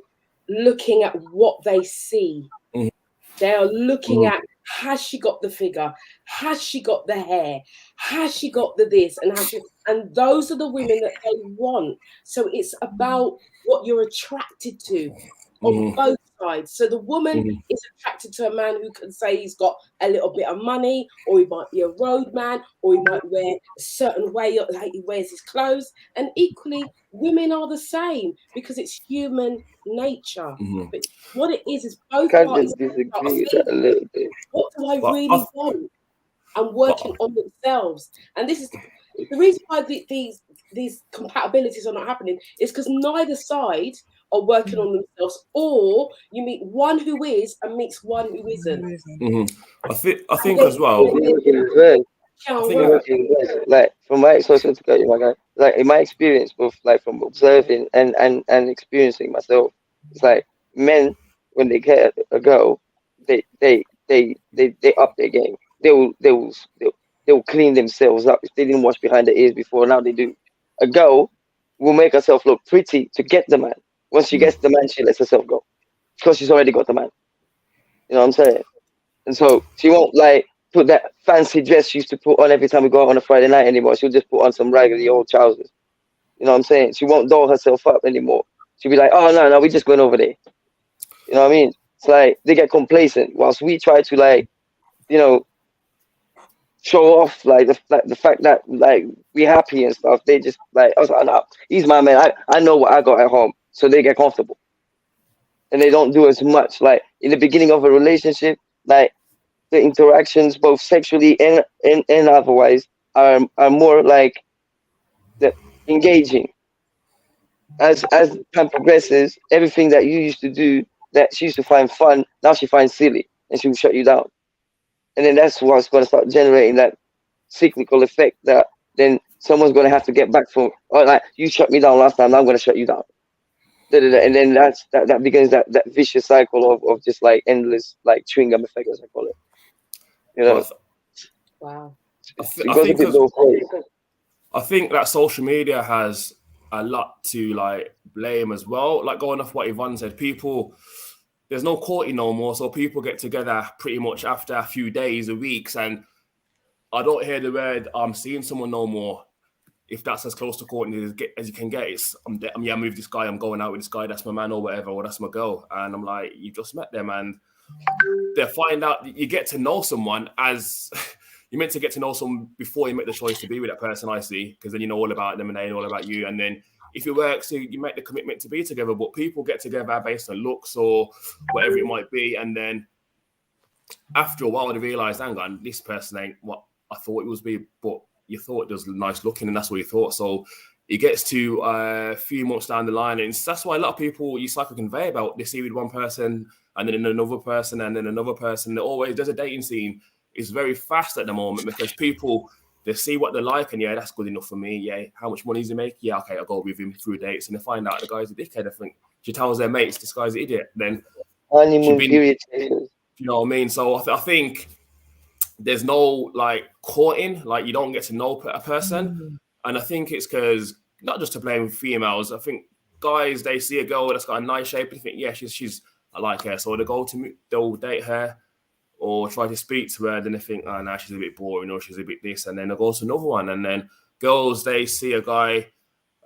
looking at what they see. They are looking at, has she got the figure? Has she got the hair? Has she got the this? And those are the women that they want. So it's about what you're attracted to on both sides. So the woman is attracted to a man who can say he's got a little bit of money, or he might be a road man, or he might wear a certain way, like he wears his clothes. And equally, women are the same, because it's human nature. But what it is both parties disagree with that a little bit. what do I really want? And working on themselves. And this is the reason why these compatibilities are not happening, is because neither side are working on themselves, or you meet one who is and meets one who isn't. I think as well. Like from my like in my experience, both like from observing and experiencing myself, it's like men, when they get a girl, they up their game. They'll clean themselves up. If they didn't wash behind their ears before, now they do. A girl will make herself look pretty to get the man. Once she gets the man, she lets herself go, because she's already got the man. You know what I'm saying? And so she won't like put that fancy dress she used to put on every time we go out on a Friday night anymore. She'll just put on some raggedy old trousers. You know what I'm saying? She won't doll herself up anymore. She'll be like, oh no, we're just going over there. You know what I mean? It's like they get complacent, whilst we try to, like, you know, show off like the fact that like we're happy and stuff. They just like, I was like, no, he's my man. I know what I got at home, so they get comfortable, and they don't do as much. Like in the beginning of a relationship, like the interactions, both sexually and otherwise, are more like the engaging. As time progresses, everything that you used to do that she used to find fun, now she finds silly, and she will shut you down. And then that's what's going to start generating that cyclical effect that then someone's going to have to get back from, oh, like, you shut me down last time, now I'm going to shut you down. And then that begins that vicious cycle of just like endless, like, chewing gum effect, as I call it. You know? Wow. I think that social media has a lot to like blame as well. Like going off what Yvonne said, people, there's no courting no more, so people get together pretty much after a few days or weeks, and I don't hear the word I'm seeing someone no more. If that's as close to courting as you can get, it's I'm with this guy, I'm going out with this guy, that's my man or whatever, or that's my girl, and I'm like, you just met them, and they find out you get to know someone as you're meant to get to know someone before you make the choice to be with that person, I see, because then you know all about them and they know all about you. And then if it works, you make the commitment to be together. But people get together based on looks or whatever it might be. And then after a while, they realize, hang on, this person ain't what I thought it was be, but you thought it was nice looking and that's what you thought. So it gets to a few months down the line. And that's why a lot of people, you cycle conveyor belt, they see with one person and then another person and then another person. There's a dating scene. It's very fast at the moment because people, they see what they like and yeah, that's good enough for me. Yeah, how much money does he make? Yeah, okay, I'll go with him through dates. And they find out the guy's a dickhead. I think she tells their mates, this guy's an idiot. Then honeymoon period. You know what I mean? So I think there's no like courting, like you don't get to know a person. And I think it's because, not just to blame females, I think guys, they see a girl that's got a nice shape and think, yeah, I like her. So they'll date her or try to speak to her, then they think, oh, now she's a bit boring or she's a bit this, and then they'll go to another one. And then girls, they see a guy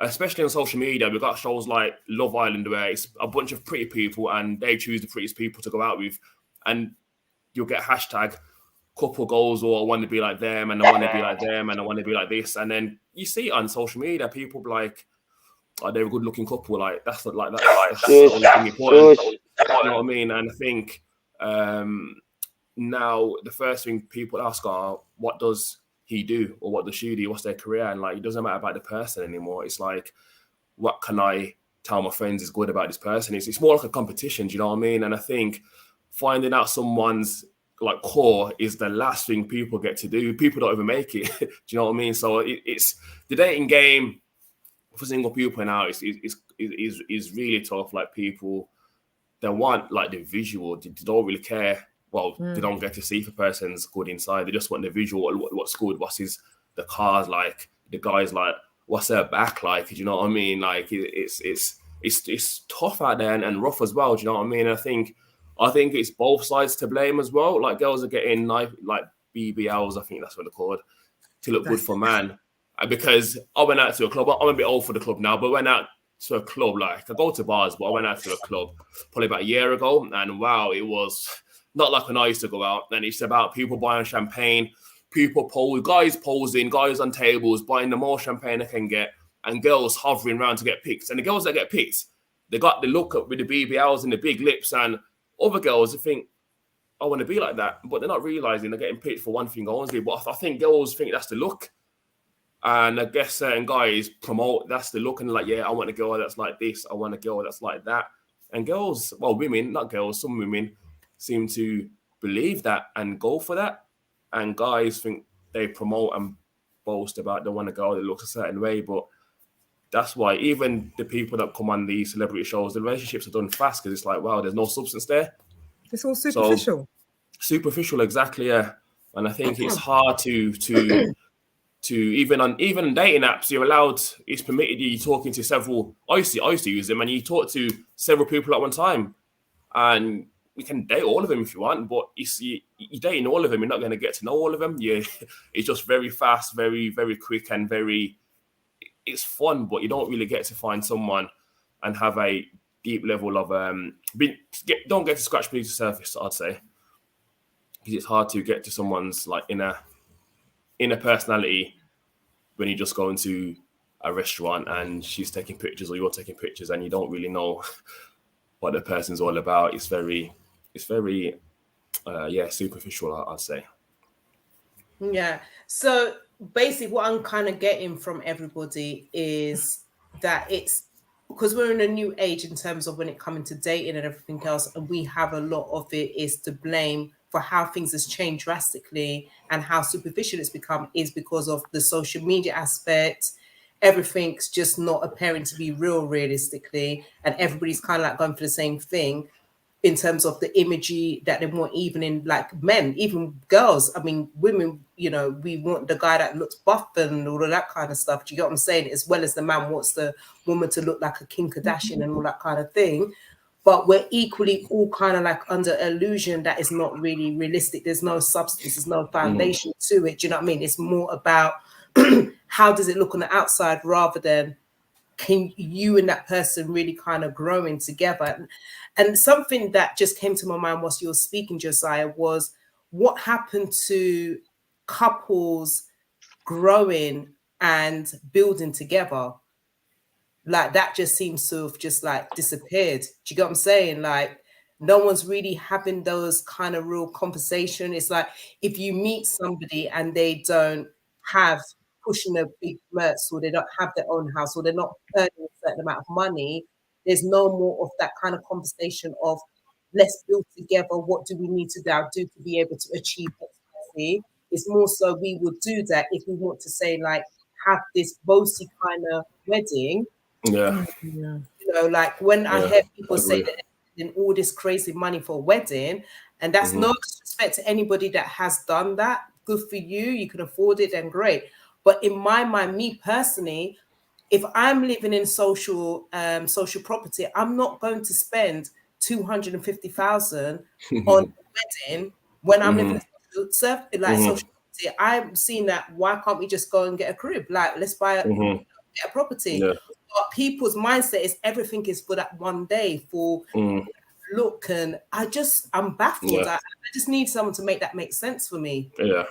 especially on social media, we've got shows like Love Island where it's a bunch of pretty people and they choose the prettiest people to go out with, and you'll get hashtag couple goals, or I want to be like them, and I want to be like them, and I want to be like this, and then you see it on social media, people be like, "Oh, they're a good-looking couple." Like that's the only thing important. You know what I mean? And I think now the first thing people ask are, "What does he do, or what does she do? What's their career?" And like, it doesn't matter about the person anymore. It's like, what can I tell my friends is good about this person? It's more like a competition. Do you know what I mean? And I think finding out someone's like core is the last thing people get to do. People don't even make it. Do you know what I mean? So it's the dating game for single people now is really tough. Like, people, they want like the visual. They don't really care. Well, they don't get to see if a person's good inside. They just want the visual. What's good? The cars like? The guys like? What's their back like? Do you know what I mean? Like, it's tough out there and rough as well. Do you know what I mean? And I think it's both sides to blame as well. Like, girls are getting like BBLs, I think that's what they're called, to look good for man. Because I went out to a club. I'm a bit old for the club now, but I went out to a club. Like, I go to bars, but I went out to a club probably about a year ago, and wow, it was not like when I used to go out. And it's about people buying champagne, guys posing, guys on tables buying the more champagne they can get, and girls hovering around to get pics. And the girls that get pics, they got the look up with the BBLs and the big lips, and other girls think, I want to be like that, but they're not realizing they're getting picked for one thing only. But I think girls think that's the look. And I guess certain guys promote that's the look, and like, yeah, I want a girl that's like this, I want a girl that's like that. And girls, well, women, not girls, some women seem to believe that and go for that. And guys think they promote and boast about they want a girl that looks a certain way. But that's why even the people that come on these celebrity shows, the relationships are done fast, because it's like, wow, there's no substance there. It's all superficial. So, superficial, exactly, yeah. And I think it's hard to even on dating apps, you're allowed, it's permitted you talking to several. I used to use them, and you talk to several people at one time, and you can date all of them if you want. But you're dating all of them, you're not going to get to know all of them. Yeah, it's just very fast, very very quick, and it's fun, but you don't really get to find someone and have a deep level of don't get to scratch beneath the surface, I'd say, because it's hard to get to someone's like inner personality when you just go into a restaurant and she's taking pictures or you're taking pictures and you don't really know what the person's all about. It's very superficial, I'd say. Yeah. So basically what I'm kind of getting from everybody is that it's because we're in a new age in terms of when it comes to dating and everything else, and we have a lot of it is to blame for how things has changed drastically and how superficial it's become is because of the social media aspect. Everything's just not appearing to be real realistically, and everybody's kind of like going for the same thing in terms of the imagery that they want, even in like men, even girls. I mean, women, you know, we want the guy that looks buff and all of that kind of stuff. Do you get what I'm saying? As well as the man wants the woman to look like a Kim Kardashian and all that kind of thing. But we're equally all kind of like under illusion that is not really realistic. There's no substance, there's no foundation to it. Do you know what I mean? It's more about how does it look on the outside rather than can you and that person really kind of growing together. And something that just came to my mind whilst you were speaking, Josiah, was what happened to couples growing and building together? Like that just seems to have just like disappeared. Do you get what I'm saying? Like no one's really having those kind of real conversation. It's like if you meet somebody and they don't have pushing a big merch, or they don't have their own house, or they're not earning a certain amount of money, there's no more of that kind of conversation of let's build together. What do we need to now do to be able to achieve X? It's more so we would do that if we want to say like have this bossy kind of wedding. Yeah. You know, like when I hear people say that they're spending all this crazy money for a wedding, and that's no disrespect to anybody that has done that. Good for you. You can afford it, then great. But in my mind, me personally, if I'm living in social property, I'm not going to spend 250,000 on a wedding when I'm living in social property. I'm seeing that. Why can't we just go and get a crib? Like, let's buy a get a property. Yeah. But people's mindset is everything is for that one day, for look, and I'm baffled. Yeah. I just need someone to make that make sense for me. Yeah.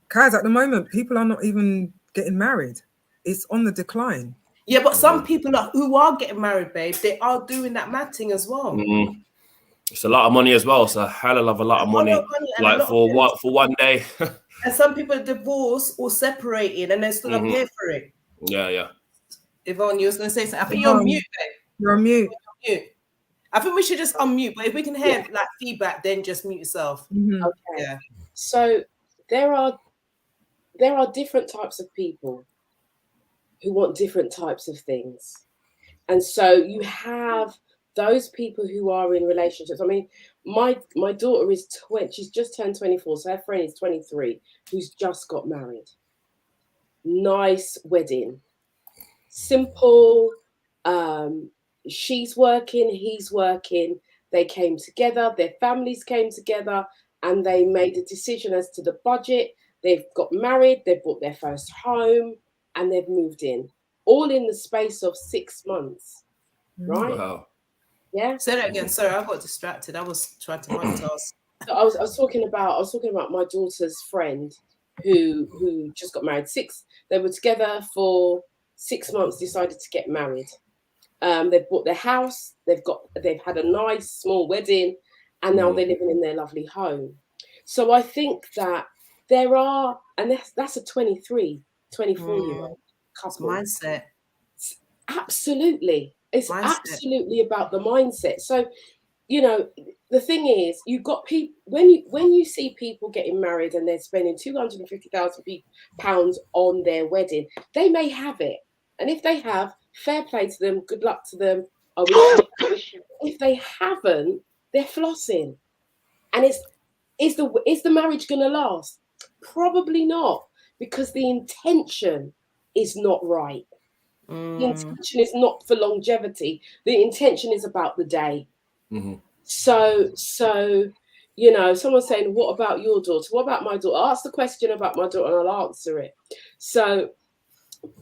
Guys, at the moment, people are not even getting married. It's on the decline. Yeah, but some people who are getting married, babe, they are doing that mad thing as well. It's a lot of money as well. It's a hell of a lot of money. Like for one day. And some people are divorced or separated, and they're still up here for it. Yeah. Yvonne, you was going to say something. I think you're on mute, babe. You're on mute. I think we should just unmute, but if we can hear like feedback, then just mute yourself. Okay. Yeah. So there are different types of people who want different types of things. And so you have those people who are in relationships. I mean, my daughter is 20, she's just turned 24, so her friend is 23, who's just got married. Nice wedding. Simple. She's working, he's working. They came together, their families came together, and they made a decision as to the budget. They've got married, they've bought their first home, and they've moved in. All in the space of 6 months. Right? Wow. Yeah. Say that again. Sorry, I got distracted. I was trying to multitask. So I was talking about my daughter's friend who just got married. They were together for 6 months, decided to get married. They've bought their house, they've had a nice small wedding, and now they're living in their lovely home. So I think that there are, and that's a 23, 24-year-old couple. Mindset. Absolutely. It's Mindset. Absolutely about the mindset. So, you know, the thing is, you've got people, when you see people getting married and they're spending £250,000 on their wedding, they may have it. And if they have, fair play to them, good luck to them. If they haven't, they're flossing. And is the marriage going to last? Probably not, because the intention is not right. The intention is not for longevity. The intention is about the day. So you know, someone's saying, what about your daughter? What about my daughter? Ask the question about my daughter and I'll answer it. So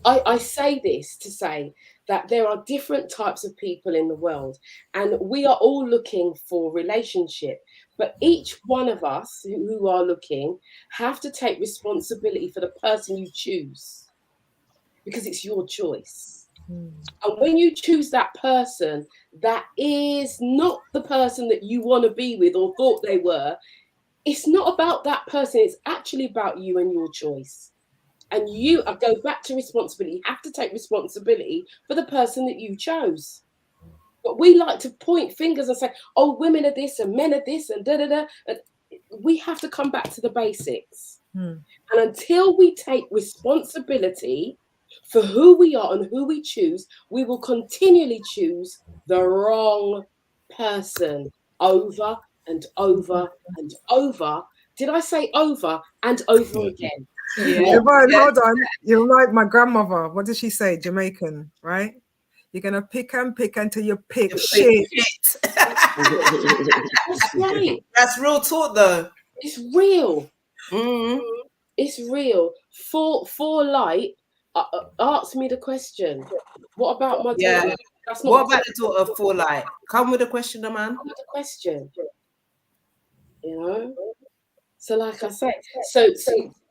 I say this to say that there are different types of people in the world, and we are all looking for relationship. But each one of us who are looking have to take responsibility for the person you choose, because it's your choice. And when you choose that person that is not the person that you want to be with or thought they were, it's not about that person. It's actually about you and your choice. And I go back to responsibility. You have to take responsibility for the person that you chose. But we like to point fingers and say, oh, women are this and men are this and da-da-da. And we have to come back to the basics. And until we take responsibility for who we are and who we choose, we will continually choose the wrong person over and over and over. Did I say over and over again? Yvonne, hold on. You're like my grandmother. What did she say? Jamaican, right? You're gonna pick and pick until you pick shit. That's right. That's real talk, though. It's real. It's real. For light, ask me the question. What about my daughter? That's not what about the daughter for light? Come with a question, man. Come with a question. You know. So, like I say, so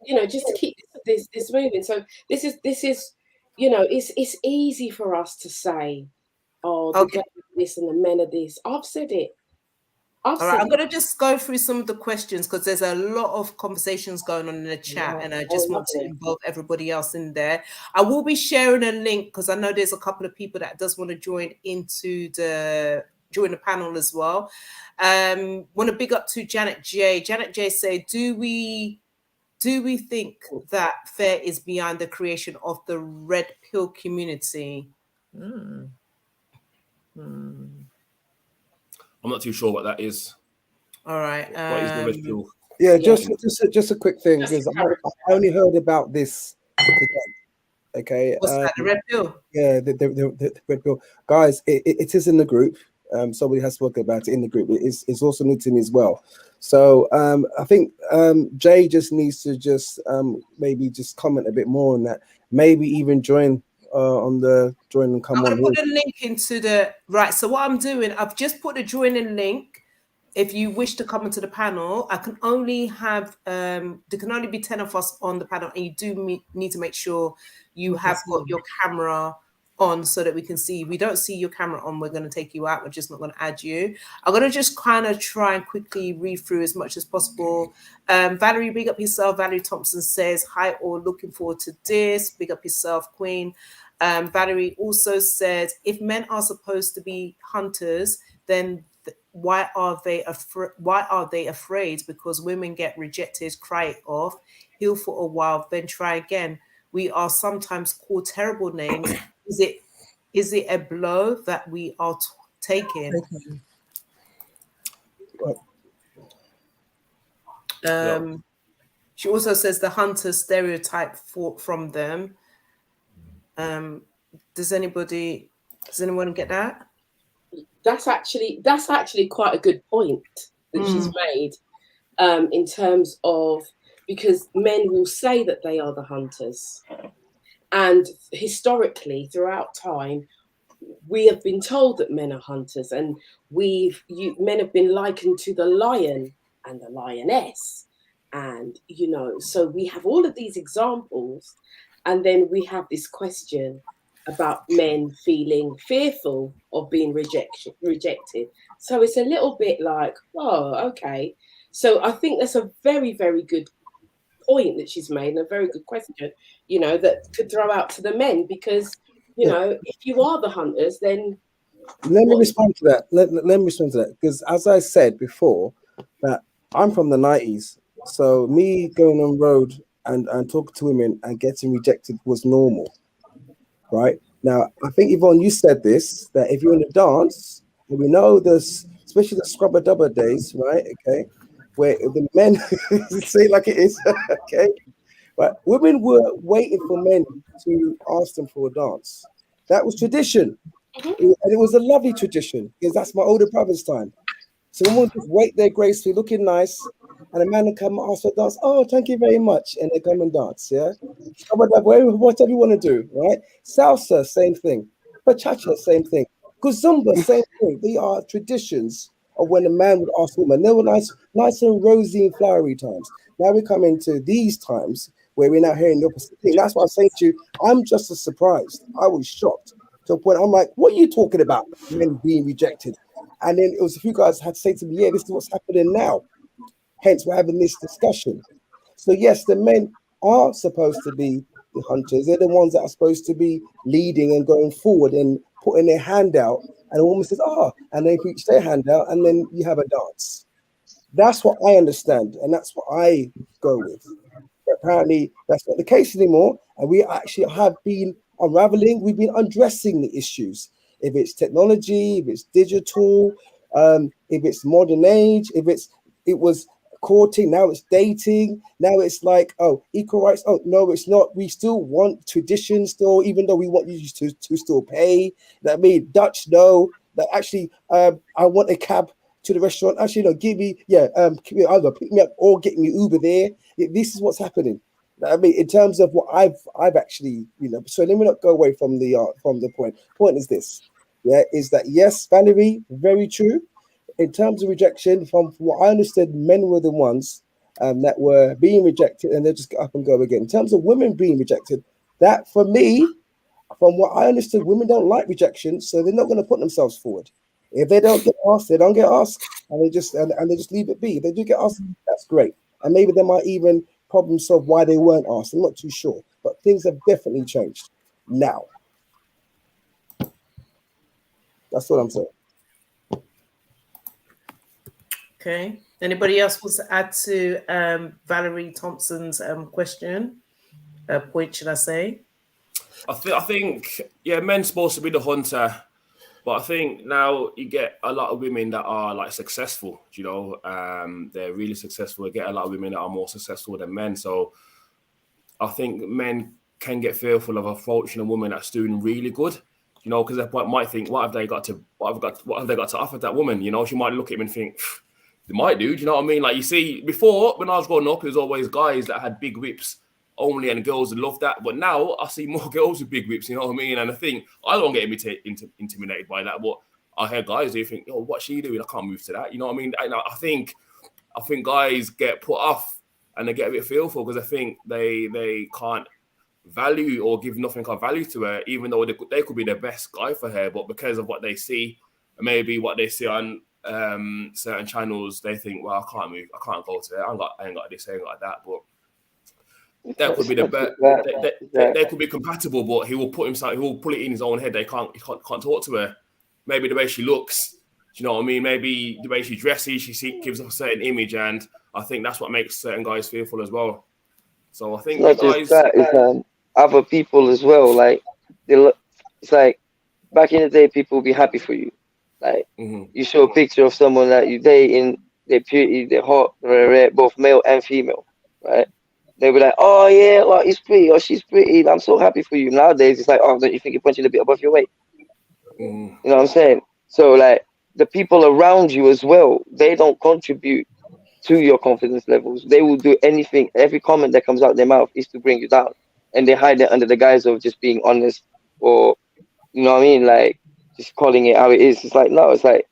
you know, just to keep this moving. So this is, you know, it's easy for us to say, oh, the girls are this and the men are this. I've said it. All right, I'm going to just go through some of the questions because there's a lot of conversations going on in the chat, and I just want to involve everybody else in there. I will be sharing a link because I know there's a couple of people that does want to join the panel as well. Want to big up to Janet J. Janet J say, do we think that FAIR is beyond the creation of the red pill community? I'm not too sure what that is. All right. What is the red pill? Yeah, just a quick thing, because I only heard about this today. Okay. What's that? The red pill? Yeah, the red pill. Guys, it is in the group. Somebody has spoken about it in the group. It's also new to me as well. So I think Jay just needs to maybe just comment a bit more on that. Maybe even join on the join and come I'm on. going to put a link into the right. So what I'm doing, I've just put a joining link. If you wish to come into the panel, I can only have there can only be 10 of us on the panel, and you do need to make sure you have got your camera on so that we can see. If we don't see your camera on, we're going to take you out. We're just not going to add you. I'm going to just kind of try and quickly read through as much as possible. Valerie, big up yourself. Valerie Thompson says, hi, all, looking forward to this. Big up yourself, Queen. Valerie also says, if men are supposed to be hunters, then why are they afraid? Because women get rejected, cry it off, heal for a while, then try again. We are sometimes called terrible names. Is it a blow that we are taking? She also says the hunter stereotype from them. Does anyone get that? That's actually quite a good point that she's made, in terms of, because men will say that they are the hunters, and historically throughout time we have been told that men are hunters, and men have been likened to the lion and the lioness, and so we have all of these examples, and then we have this question about men feeling fearful of being rejected. So it's a little bit like, oh, okay. So I think that's a very, very good point that she's made, and a very good question, that could throw out to the men, because, if you are the hunters, then... Let me respond to that. Let me respond to that, because as I said before, that I'm from the 90s. So me going on road and talking to women and getting rejected was normal. Right now, I think Yvonne, you said this, that if you're in a dance, and we know this, especially the scrubber dubber days, right? Okay, where the men say it like it is, okay, but women were waiting for men to ask them for a dance. That was tradition, and it was a lovely tradition, because that's my older brother's time. So women would just wait there gracefully, looking nice, and a man would come and ask for a dance. Oh, thank you very much, and they come and dance. Yeah, whatever you want to do, right? Salsa, same thing. Bachata, same thing. Kuzumba, same thing. They are traditions of when a man would ask a woman. They were nice and rosy and flowery times. Now we come into these times where we're now hearing the opposite thing. That's why I'm saying to you, I'm just as surprised. I was shocked to a point. I'm like, what are you talking about? Men being rejected. And then it was a few guys had to say to me, yeah, this is what's happening now. Hence, we're having this discussion. So yes, the men are supposed to be the hunters. They're the ones that are supposed to be leading and going forward and putting their hand out. And a woman says, and they reach their hand out, and then you have a dance. That's what I understand, and that's what I go with. But apparently, that's not the case anymore. And we actually have been unraveling. We've been undressing the issues. If it's technology, if it's digital, if it's modern age, if it was courting, now it's dating, now it's like, equal rights. Oh no, it's not. We still want tradition still, even though we want you to still pay. That mean Dutch, no. That actually, I want a cab to the restaurant. Actually, no, give me, either pick me up or get me Uber there. This is what's happening. I mean, in terms of what I've actually, so let me not go away from the point. Point is this, is that yes, Valerie, very true. In terms of rejection, from what I understood, men were the ones that were being rejected, and they just get up and go again. In terms of women being rejected, that for me, from what I understood, women don't like rejection, so they're not going to put themselves forward. If they don't get asked, they don't get asked, and they just leave it be. If they do get asked, that's great, and maybe they might even problem solve why they weren't asked. I'm not too sure, but things have definitely changed now. That's what I'm saying. Okay. Anybody else wants to add to Valerie Thompson's question? Point, should I say? I think, men's supposed to be the hunter, but I think now you get a lot of women that are like successful. They're really successful. You get a lot of women that are more successful than men. So I think men can get fearful of approaching a woman that's doing really good. Because they might think, what have they got to offer that woman? She might look at him and think, they might do. Do you know what I mean? Like, you see, before when I was growing up, it was always guys that had big whips only, and girls love that. But now I see more girls with big whips, you know what I mean? And I think I don't get intimidated by that, but I hear guys who think, "Oh, what's she doing? I can't move to that." You know what I mean? I think guys get put off and they get a bit fearful because I think they can't value or give nothing of value to her, even though they could be the best guy for her, but because of what they see, maybe what they see on certain channels, they think, well, I can't move, I can't go to it. I ain't got this, I ain't got that. But that could be the best. They could be compatible, but he will put it in his own head. He can't talk to her. Maybe the way she looks, do you know what I mean? Maybe the way she dresses, gives off a certain image, and I think that's what makes certain guys fearful as well. So I think Not just that, it's other people as well. Like it's like back in the day, people would be happy for you. Like you show a picture of someone that you date in, they're pretty, they're hot, they're both male and female, right? They'll be like, oh yeah, well he's pretty or she's pretty. I'm so happy for you. Nowadays, it's like, oh, don't you think you're punching a bit above your weight? You know what I'm saying? So like the people around you as well, they don't contribute to your confidence levels. They will do anything. Every comment that comes out their mouth is to bring you down, and they hide it under the guise of just being honest, or you know what I mean, like just calling it how it is. It's like no, it's like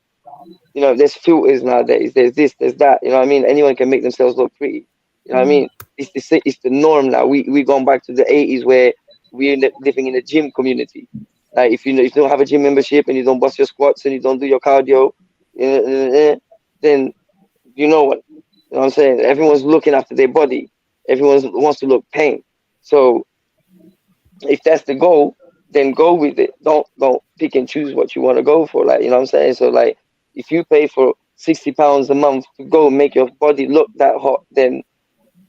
there's filters nowadays. There's this, there's that. You know what I mean? Anyone can make themselves look pretty. You know what I mean? It's the norm now. We gone back to the 80s where we're living in a gym community. Like if you don't have a gym membership and you don't bust your squats and you don't do your cardio, then you know what? You know what I'm saying? Everyone's looking after their body. Everyone wants to look pain. So if that's the goal, then go with it. Don't pick and choose what you want to go for. Like, you know what I'm saying? So like if you pay for £60 a month to go make your body look that hot, then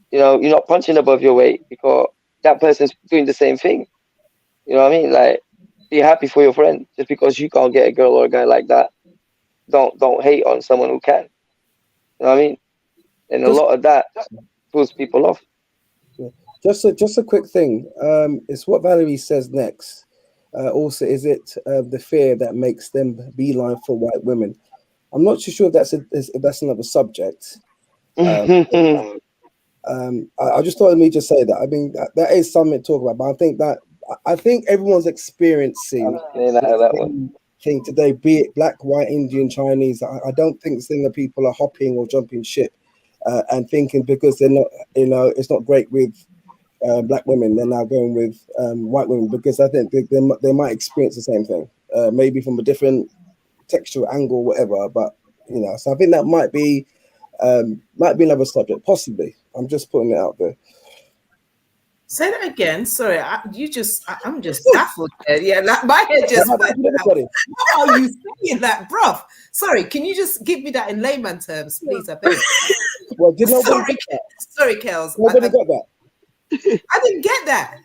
you're not punching above your weight because that person's doing the same thing. You know what I mean? Like be happy for your friend. Just because you can't get a girl or a guy like that, don't hate on someone who can. You know what I mean? And a lot of that pulls people off. Yeah. Just a quick thing. It's what Valerie says next. Also, is it the fear that makes them beeline for white women? I'm not too sure if that's another subject. I just thought let me just say that. I mean, that is something to talk about, but I think everyone's experiencing that thing today, be it black, white, Indian, Chinese. I don't think people are hopping or jumping ship and thinking because they're not, it's not great with black women, they're now going with white women, because I think they might experience the same thing, maybe from a different textual angle, whatever. But so I think that might be another subject, possibly. I'm just putting it out there. Say that again. Sorry, I'm just baffled. Yeah, like my head just went. How are you saying that, bruv? Sorry, can you just give me that in layman terms, please? I beg. Well, did nobody sorry, Kels. Nobody got that. I didn't get that.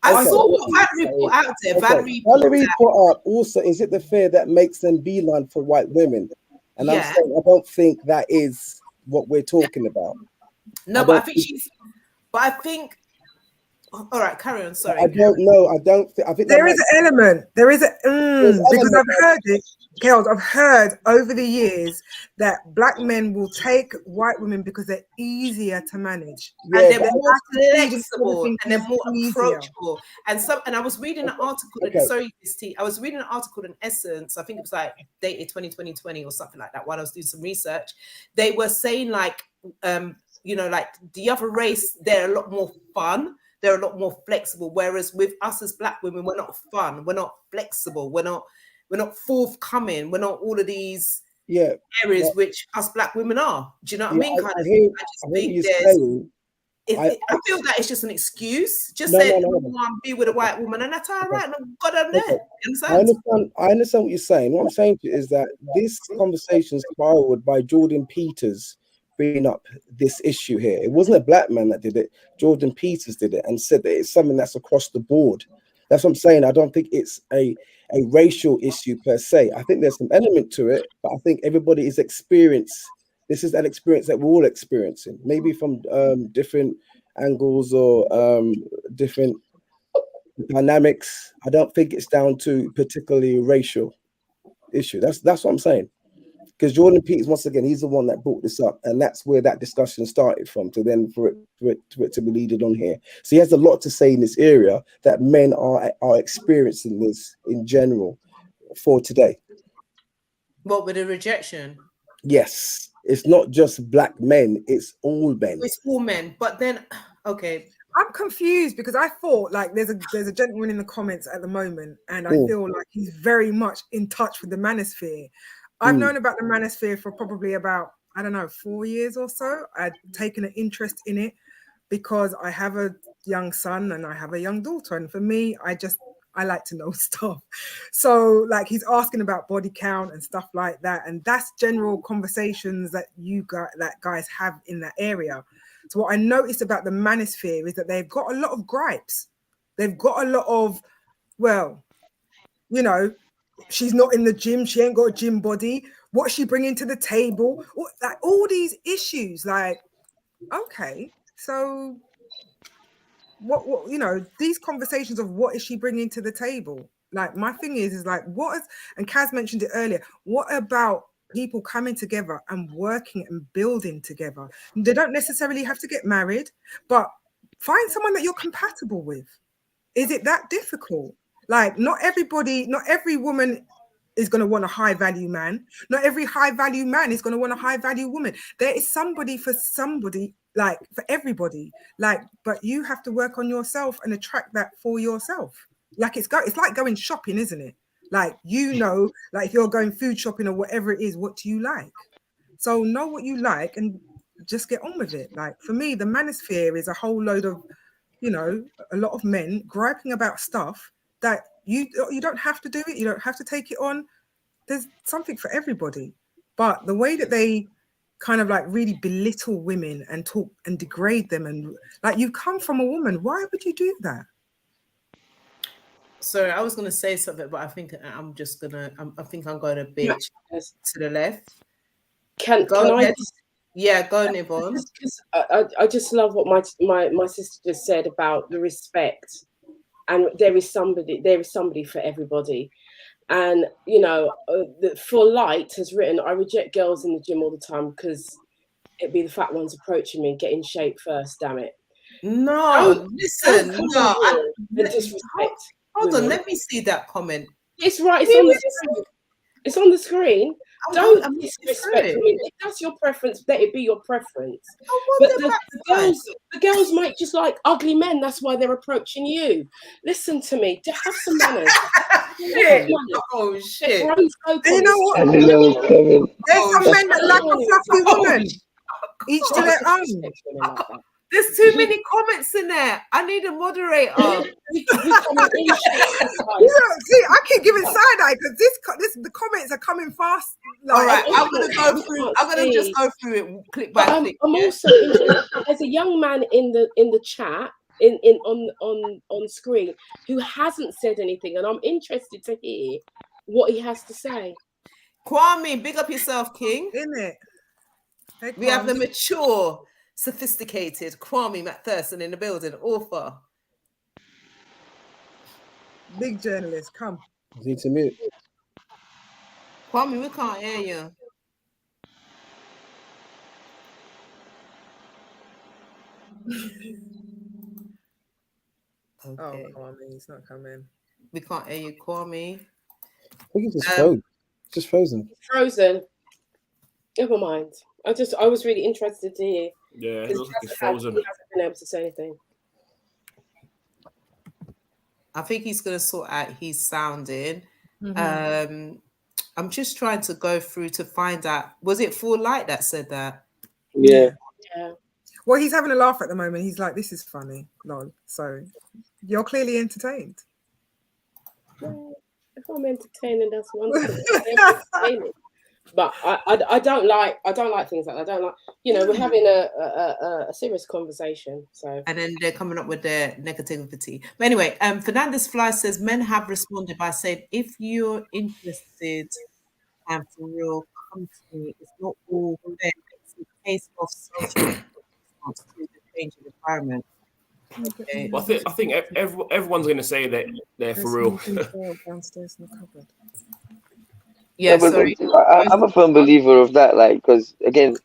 I saw what Valerie put out there. Valerie put up also, is it the fear that makes them beeline for white women? And I'm saying I don't think that is what we're talking about. No, but I think all right, carry on. Sorry. I don't know. I think there is an element. There is because I've heard it, Kels. I've heard over the years that black men will take white women because they're easier to manage, and they're more flexible and they're more approachable. And I was reading an article. Sorry, I was reading an article in Essence. I think it was like dated 2020 or something like that. While I was doing some research, they were saying like like the other race, they're a lot more fun. They're a lot more flexible. Whereas with us as black women, we're not fun. We're not flexible. We're not forthcoming. We're not all of these areas which us black women are. Do you know what I mean? I feel that it's just an excuse. Just say be with a white woman, and that's all right. No, God, I'm there. I understand what you're saying. What I'm saying to you is that this conversation spiraled by Jordan Peters bringing up this issue here. It wasn't a black man that did it. Jordan Peters did it and said that it's something that's across the board. That's what I'm saying. I don't think it's a racial issue per se. I think there's some element to it, but I think everybody is this is an experience that we're all experiencing, maybe from different angles or different dynamics. I don't think it's down to particularly racial issue. That's what I'm saying. because Jordan Peters, once again, he's the one that brought this up, and that's where that discussion started from. To then for it to be leaded on here, so he has a lot to say in this area that men are experiencing this in general for today. What with the rejection? Yes, it's not just black men; it's all men. It's all men. But then, okay, I'm confused because I thought like there's a gentleman in the comments at the moment, and I feel like he's very much in touch with the manosphere. I've known about the manosphere for probably about, I don't know, 4 years or so. I'd taken an interest in it because I have a young son and I have a young daughter, and for me, I like to know stuff. So like he's asking about body count and stuff like that, and that's general conversations that guys have in that area. So what I noticed about the manosphere is that they've got a lot of gripes. They've got a lot of, well, you know, she's not in the gym. She ain't got a gym body. What's she bringing to the table? Like all these issues. Like, okay, so what you know, these conversations of what is she bringing to the table? Like my thing is like and Kaz mentioned it earlier. What about people coming together and working and building together? They don't necessarily have to get married, but find someone that you're compatible with. Is it that difficult? Like not every woman is going to want a high value man. Not every high value man is going to want a high value woman. There is somebody for somebody, like for everybody. Like, but you have to work on yourself and attract that for yourself. Like it's like going shopping, isn't it? Like, you know, like if you're going food shopping or whatever it is, what do you like? So know what you like and just get on with it. Like for me, the manosphere is a whole load of, you know, a lot of men griping about stuff that you don't have to do it. You don't have to take it on. There's something for everybody. But the way that they kind of like really belittle women and talk and degrade them, and like, you come from a woman, why would you do that? Sorry, I was going to say something, but I think I'm just gonna. I think I'm going a bit to the left. Can I? Yeah, go on, Yvonne. I just love what my sister just said about the respect, and there is somebody for everybody. And you know, For Light has written, I reject girls in the gym all the time because it'd be the fat ones approaching me and get in shape first. Damn it! No, listen, no. Disrespect. Hold on, let me see that comment. It's right. It's on the screen. It's on the screen. Don't disrespect me. If that's your preference, let it be your preference. But the girls might just like ugly men. That's why they're approaching you. Listen to me. To have some manners. Oh shit! You know what? There's some men that like a fluffy woman. Each to their own. There's too many comments in there. I need a moderator. See, I keep giving side eye because the comments are coming fast. Like, all right, I'm gonna just go through it click by click. I'm also interested, as a young man in the chat on screen who hasn't said anything, and I'm interested to hear what he has to say. Kwame, big up yourself, King. Isn't it? Hey, we have the mature, sophisticated Kwame McPherson in the building, author. Big journalist, come. Need to mute. Kwame, we can't hear you. Okay. Oh, Kwame, he's not coming. We can't hear you, Kwame. I think he's just frozen. Just frozen. Frozen. Never mind. I was really interested to hear. Yeah, he looks like he's frozen. He hasn't been able to say anything. I think he's going to sort out his sounding. Mm-hmm. I'm just trying to go through to find out. Was it For Light that said that? Yeah. Well, he's having a laugh at the moment. He's like, "This is funny." No, so you're clearly entertained. Well, if I'm entertaining, that's wonderful. But I don't like things like that. I don't like, you know, we're having a serious conversation. So, and then they're coming up with their negativity. But anyway, Fernandez Fly says men have responded by saying, if you're interested and for real, come to me. It's not all fair. It's a case of social response to the changing environment. Okay. Well, I think everyone's going to say that they're for real. Downstairs in the cupboard. Yeah, but sorry. I'm a firm believer of that, like, because again,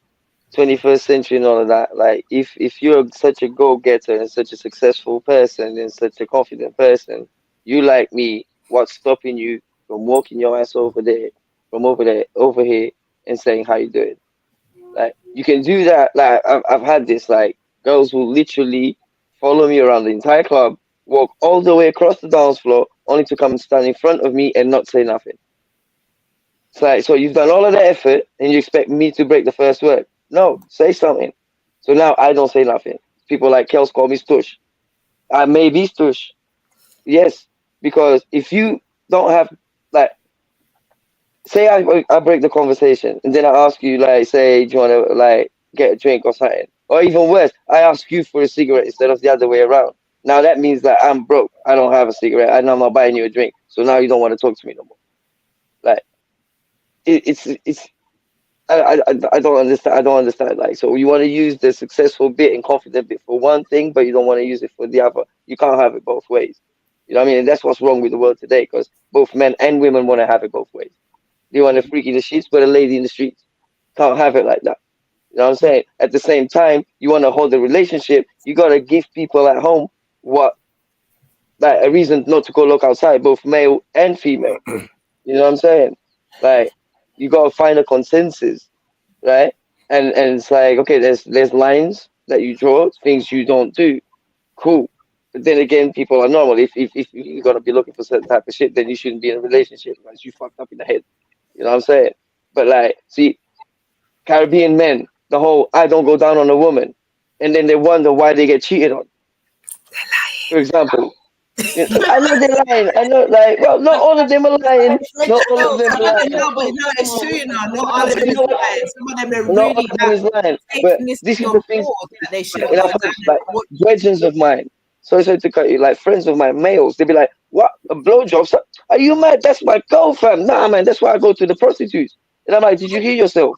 21st century and all of that, like, if you're such a go-getter and such a successful person and such a confident person, you like me, what's stopping you from walking your ass over there, from over there, over here, and saying how you doing? Like, you can do that. Like, I've had this, like, girls will literally follow me around the entire club, walk all the way across the dance floor, only to come and stand in front of me and not say nothing. It's like, so you've done all of that effort and you expect me to break the first word. No, say something. So now I don't say nothing. People like Kels call me Stush. I may be Stush. Yes, because if you don't have, like, say I break the conversation and then I ask you, like, say, do you want to, like, get a drink or something? Or even worse, I ask you for a cigarette instead of the other way around. Now that means that I'm broke. I don't have a cigarette and I'm not buying you a drink. So now you don't want to talk to me no more. Like, it's I don't understand. I don't understand. Like, so you want to use the successful bit and confident bit for one thing, but you don't want to use it for the other. You can't have it both ways. You know what I mean? And that's what's wrong with the world today, because both men and women want to have it both ways. They want a freak in the sheets, but a lady in the streets. Can't have it like that. You know what I'm saying? At the same time, you want to hold a relationship. You gotta give people at home what, like, a reason not to go look outside, both male and female. You know what I'm saying? Like, you gotta find a consensus, right? And it's like, okay, there's lines that you draw, things you don't do. Cool. But then again, people are normal. If you're gonna be looking for certain type of shit, then you shouldn't be in a relationship unless you fucked up in the head. You know what I'm saying? But like, see, Caribbean men, the whole I don't go down on a woman, and then they wonder why they get cheated on. For example, you know, I know they're lying. I know, like, well, not all of them are lying. Not all of No, them some are of them lying. no, but no, it's true, you know. Not all No, of but them you is know what? lying. Some of them are Not all really of them is lying. But taking this this thing is on the thing. board that they shouldn't In go our down. house, like, brethren of mine, sorry to cut you, like, friends of mine, males, they be like, what, a blowjob? Are you mad? That's my girl, fam. Nah, man, that's why I go to the prostitutes. And I'm like, did you hear yourself?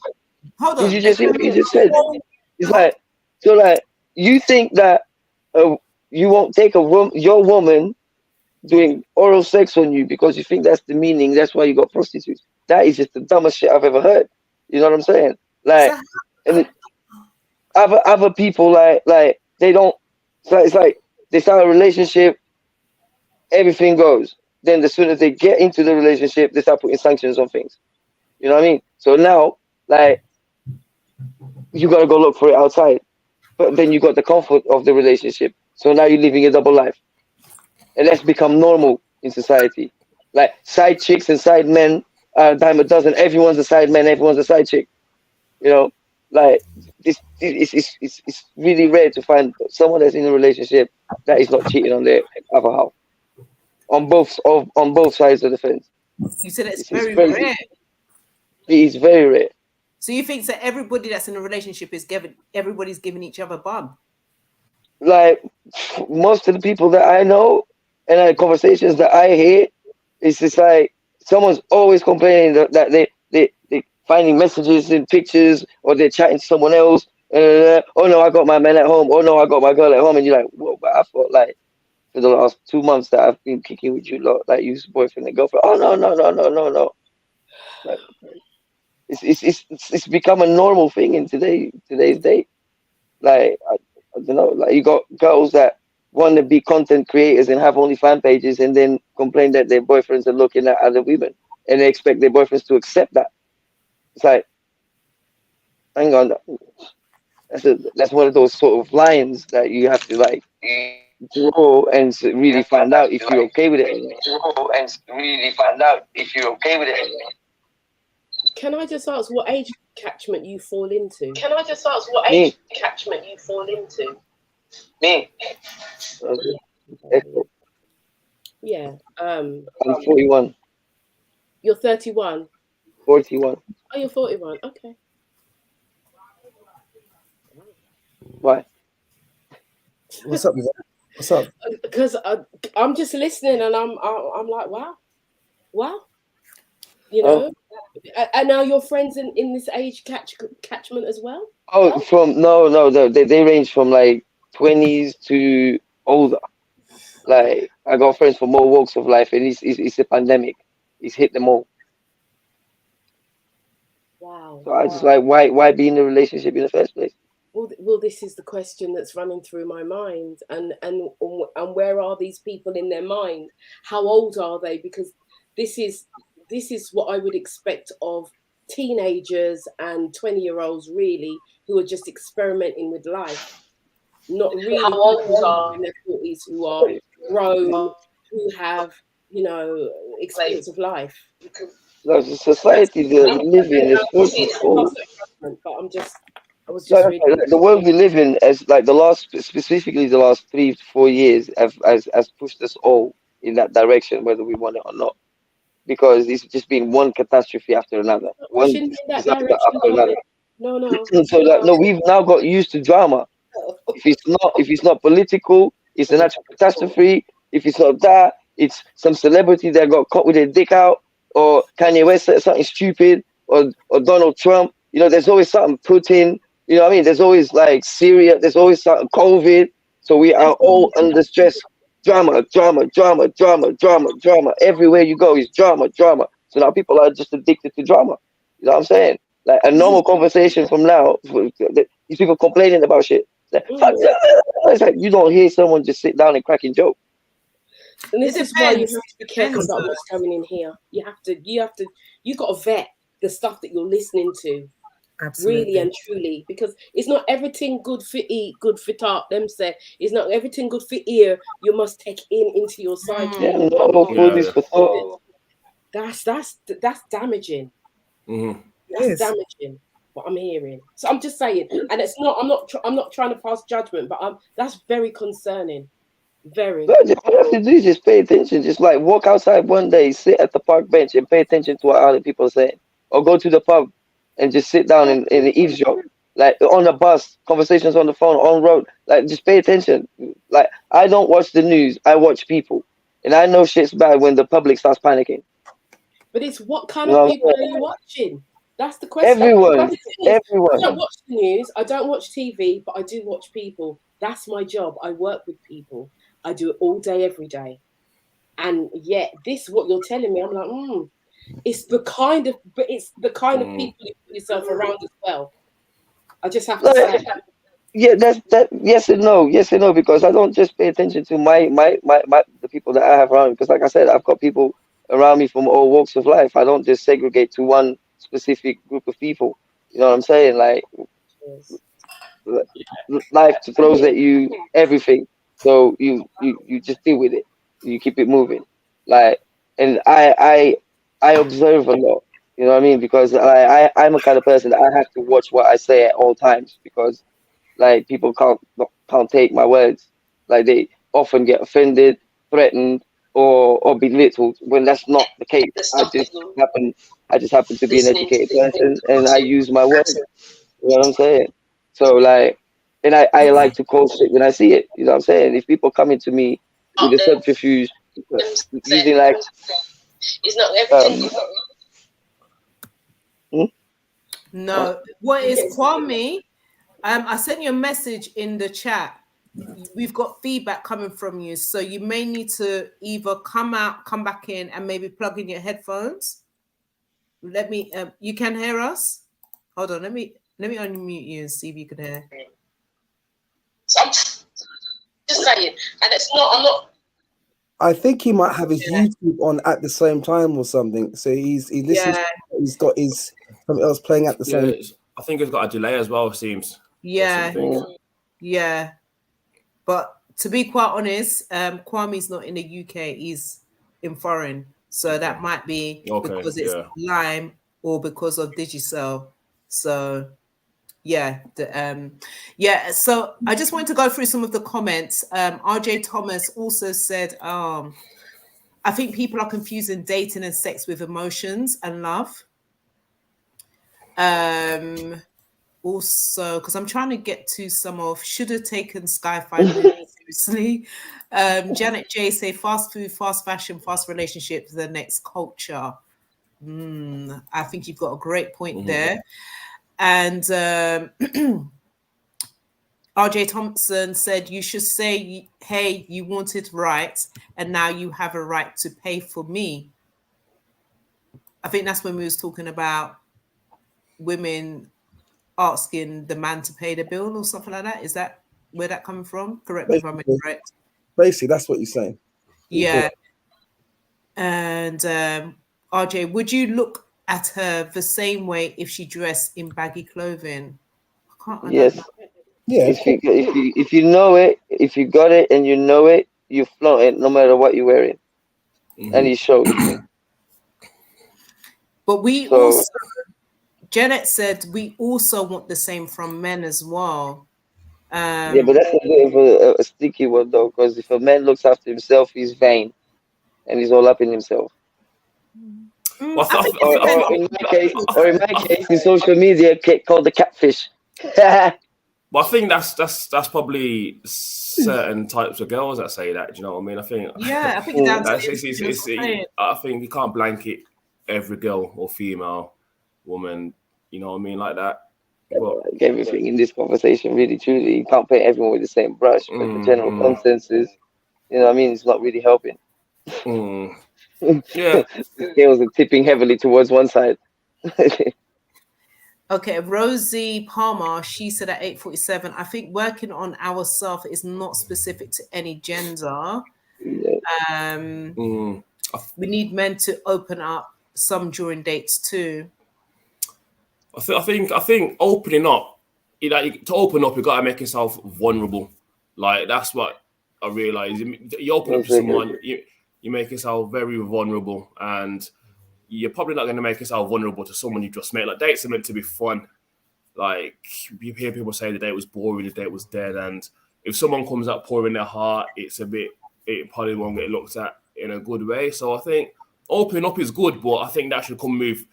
Hold Did you on. They just hear can what you just said? It's hold like, so, like, you think that you won't take your woman doing oral sex on you because you think that's the meaning, that's why you got prostitutes. That is just the dumbest shit I've ever heard. You know what I'm saying? Like, so and other people, like they don't. It's like they start a relationship, everything goes. Then as soon as they get into the relationship, they start putting sanctions on things. You know what I mean? So now, like, you gotta go look for it outside, but then you got the comfort of the relationship. So now you're living a double life, and that's become normal in society. Like, side chicks and side men are a dime a dozen. Everyone's a side man. Everyone's a side chick. You know, like, this it's really rare to find someone that's in a relationship that is not cheating on their other half on both sides of the fence. you said it's It's very crazy. rare. It is very rare. So you think that everybody that's in a relationship is giving everybody's giving each other bum? Like, most of the people that I know and conversations that I hear, it's just like someone's always complaining that they finding messages and pictures, or they're chatting to someone else. Oh no, I got my man at home. Oh no, I got my girl at home. And you're like, whoa, but I thought, like, for the last 2 months that I've been kicking with you lot, like, you boyfriend and girlfriend. Oh no, no, no, no, no, no. Like, it's become a normal thing in today's day. Like, I don't know, like, you got girls that want to be content creators and have only fan pages, and then complain that their boyfriends are looking at other women, and they expect their boyfriends to accept that. It's like, hang on, that's one of those sort of lines that you have to, like, draw and really find out if you're okay with it. Can I just ask what age catchment you fall into? Me, Echo, Yeah. I'm 41, You're 31. 41. Oh, you're 41. Okay. Why? What's up with that? What's up? Because I'm just listening, and I'm like, wow. You Oh, know. And now you're friends in this age catchment as well. oh, from no, they range from, like, 20s to older. Like, I got friends from all walks of life, and it's a pandemic. It's hit them all. Wow. So I just like, why be in a relationship in the first place? Well, this is the question that's running through my mind, and where are these people in their mind? How old are they? Because this is what I would expect of teenagers and 20-year-olds, really, who are just experimenting with life, not really people who are in their 40s, who are grown, who have, experience of life. Like the society that we live in is full of. But I was just Like, really the world we live in, as like specifically the last 3 to 4 years, has pushed us all in that direction, whether we want it or not. Because it's just been one catastrophe after another, one pushing in that disaster direction. after another. No. So that no, we've now got used to drama. If it's not political, it's a natural catastrophe. If it's not that, it's some celebrity that got caught with their dick out, or Kanye West said something stupid, or Donald Trump. There's always something Putin. What I mean? There's always like Syria. There's always something COVID. So we are all under stress. Drama, drama, drama, drama, drama, drama. Everywhere you go is drama, drama. So now people are just addicted to drama. You know what I'm saying? Like a normal conversation from now, these people complaining about shit. It's like you don't hear someone just sit down and cracking joke. And this It is why you have depends. to be careful about what's going in here. You got to vet the stuff that you're listening to, Absolutely. really and truly, because it's not everything good for eat, good for talk. Them say it's not everything good for ear. You must take into your psyche. Yeah, no food is for thought. That's damaging. Mm-hmm. That's damaging. What I'm hearing. So I'm just saying, and it's not. I'm not trying to pass judgment, but that's very concerning. Very. No, just all you have to do is just pay attention. Just like walk outside one day, sit at the park bench, and pay attention to what other people are saying, or go to the pub and just sit down and eavesdrop. Like on the bus, conversations on the phone, on road. Like just pay attention. Like I don't watch the news. I watch people, and I know shit's bad when the public starts panicking. But it's what kind You of know what people I'm are saying? you watching? That's the question. Everyone, The thing is, I don't everyone. watch the news. I don't watch TV, but I do watch people. That's my job. I work with people. I do it all day, every day. And yet, what you're telling me, I'm like, it's the kind of people you put yourself around as well. I just have to Like, say, yeah, that's that. Yes and no, because I don't just pay attention to my the people that I have around me. Because, like I said, I've got people around me from all walks of life. I don't just segregate to one specific group of people. You know what I'm saying? Like, life throws at you everything, so you just deal with it. You keep it moving. Like, and I observe a lot. You know what I mean? Because I'm a kind of person that I have to watch what I say at all times, because like people can't take my words. Like they often get offended, threatened, or belittled when that's not the case. I just happen to be an educated person, and I use my words. You know what I'm saying? So like, and I like to call shit when I see it. You know what I'm saying? If people coming to me with a subterfuge, using like, um, hmm? What? No, what is Kwame? I sent you a message in the chat. We've got feedback coming from you, so you may need to either come out, come back in, and maybe plug in your headphones. Let me. You can hear us. Hold on. Let me unmute you and see if you can hear. so I'm just saying, and it's not. I'm not. I think he might have his YouTube on at the same time or something. So he listens. Yeah. He's got his something else playing at the same. I think it's got a delay as well. It seems. Yeah. Yeah. But to be quite honest, Kwame's not in the UK. He's in foreign, so that might be because it's Lime or because of Digicel. So yeah, so I just wanted to go through some of the comments. RJ Thomas also said, I think people are confusing dating and sex with emotions and love. Also, because I'm trying to get to some of should have taken Sky 5 minutes seriously. Janet J say fast food, fast fashion, fast relationships, the next culture. I think you've got a great point there. And RJ Thompson said you should say, hey, you wanted right, and now you have a right to pay for me. I think that's when we was talking about women asking the man to pay the bill or something like that. Is that where that coming from? Correct me if I'm Basically, incorrect. basically, that's what you're saying. Yeah. And RJ, would you look at her the same way if she dressed in baggy clothing? I don't Yes. know. Yeah, If you know it, if you got it and you know it, you flaunt it no matter what you're wearing, and you show it. But we So also, Janet said, we also want the same from men as well. yeah, but that's a bit of a sticky one though, because if a man looks after himself, he's vain and he's all up in himself. Well, I think it depends Or on in what my case, you or in do. my case, in social media, called the catfish. But I think that's probably certain types of girls that say that. Do you know what I mean? I think Yeah, I think it's down to that's the individuals playing. I think you can't blanket every girl or female woman. You know what I mean, like that. But Like everything in this conversation, really, truly, you can't paint everyone with the same brush. But the general consensus, you know what I mean, it's not really helping. yeah, The scales are tipping heavily towards one side. Okay, Rosie Palmer, she said at 8:47, I think working on ourselves is not specific to any gender. Um, we need men to open up some during dates too. I think opening up, to open up, you got to make yourself vulnerable. Like that's what I realize. You open up to someone, you make yourself very vulnerable, and you're probably not going to make yourself vulnerable to someone you just met. Like dates are meant to be fun. Like you hear people say the date was boring, the date was dead, and if someone comes out pouring their heart, it probably won't get looked at in a good way. So I think opening up is good, but I think that should come with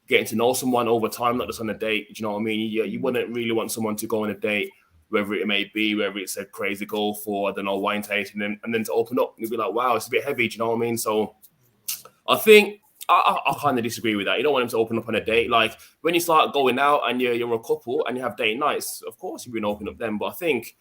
getting to know someone over time, not just on a date. Do you know what I mean? You wouldn't really want someone to go on a date, whether it may be, whether it's a crazy goal for, I don't know, wine tasting, and then to open up, you'd be like, wow, it's a bit heavy. Do you know what I mean? So I think I kind of disagree with that. You don't want them to open up on a date. Like when you start going out and you're a couple and you have date nights, of course you're going to open up them. But I think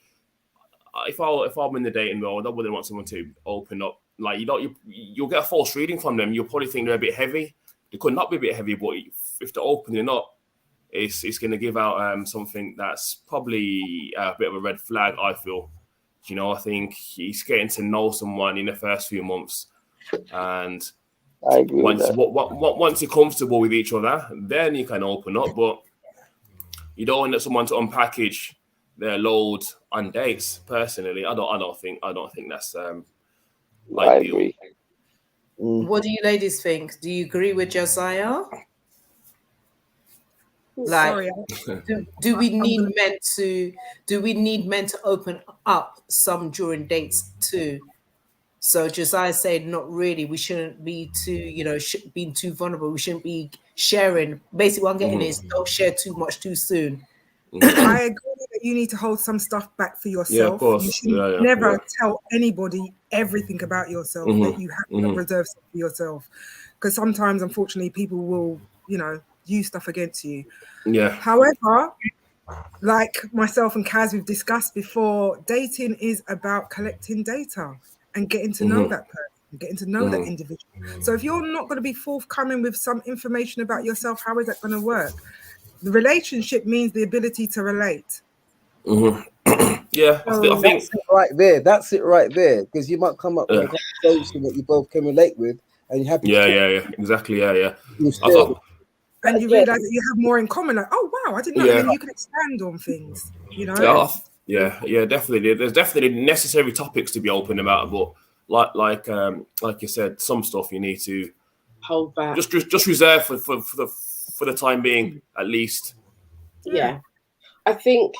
if I'm in the dating world, I wouldn't want someone to open up. Like you'll get a false reading from them. You'll probably think they're a bit heavy. They could not be a bit heavy, but if they're opening up, it's going to give out something that's probably a bit of a red flag, I feel. You know, I think he's getting to know someone in the first few months, and I agree with that. once you're comfortable with each other, then you can open up. But you don't want someone to unpackage their load on dates. Personally, I don't think that's I ideal. agree. What do you ladies think? Do you agree with Josiah? Like, Sorry, do we need men to open up some during dates too? So Josiah said, not really. We shouldn't be too, being too vulnerable. We shouldn't be sharing. Basically, what I'm getting is don't share too much too soon. I agree that you need to hold some stuff back for yourself. Yeah, of course. You should never tell anybody everything about yourself, that you have to reserve stuff for yourself. Because sometimes, unfortunately, people will, use stuff against you. Yeah. However, like myself and Kaz, we've discussed before, dating is about collecting data and getting to know that person, getting to know that individual. So if you're not going to be forthcoming with some information about yourself, how is that going to work? The relationship means the ability to relate. Yeah, I think that's it right there. That's it right there. Because you might come up with a conversation that you both can relate with, and you have to yeah, exactly, yeah. And you realize that you have more in common. Like, oh wow, I didn't know. And then you can expand on things. Yeah, definitely. There's definitely necessary topics to be open about, but like you said, some stuff you need to hold back. Just reserve for the time being, at least. Yeah, I think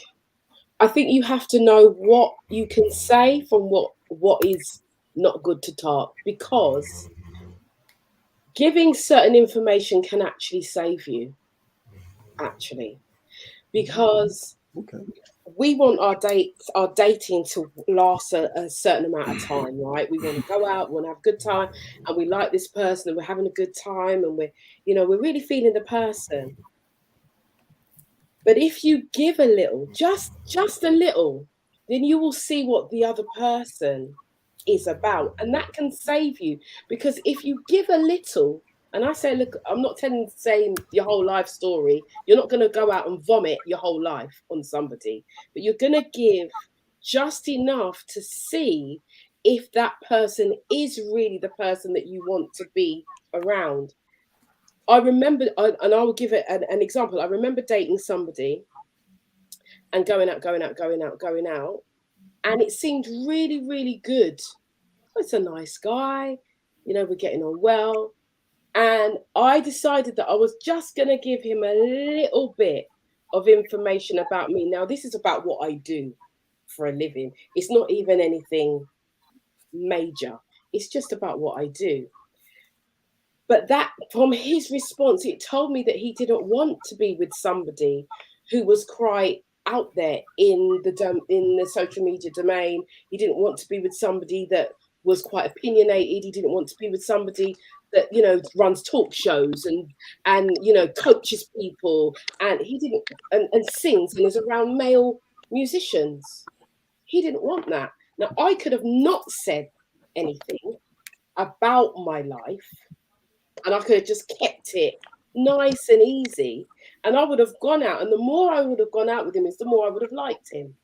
you have to know what you can say from what is not good to talk, because giving certain information can actually save you. Because we want our dating to last a certain amount of time, right? We want to go out, we want to have a good time, and we like this person, and we're having a good time, and we're really feeling the person. But if you give a little, just a little, then you will see what the other person is about, and that can save you. Because if you give a little And I say, look, I'm not saying your whole life story. You're not going to go out and vomit your whole life on somebody, but you're going to give just enough to see if that person is really the person that you want to be around. I remember, and I will give it an example. I remember dating somebody and going out. And it seemed really, really good. It's a nice guy. You know, we're getting on well. And I decided that I was just going to give him a little bit of information about me. Now, this is about what I do for a living. It's not even anything major. It's just about what I do. But that, from his response, it told me that he didn't want to be with somebody who was quite out there in the social media domain. He didn't want to be with somebody that was quite opinionated. He didn't want to be with somebody that, you know, runs talk shows and you know, coaches people, and he didn't and sings and is around male musicians. He didn't want that. Now, I could have not said anything about my life, and I could have just kept it nice and easy, and I would have gone out, and the more I would have gone out with him is the more I would have liked him.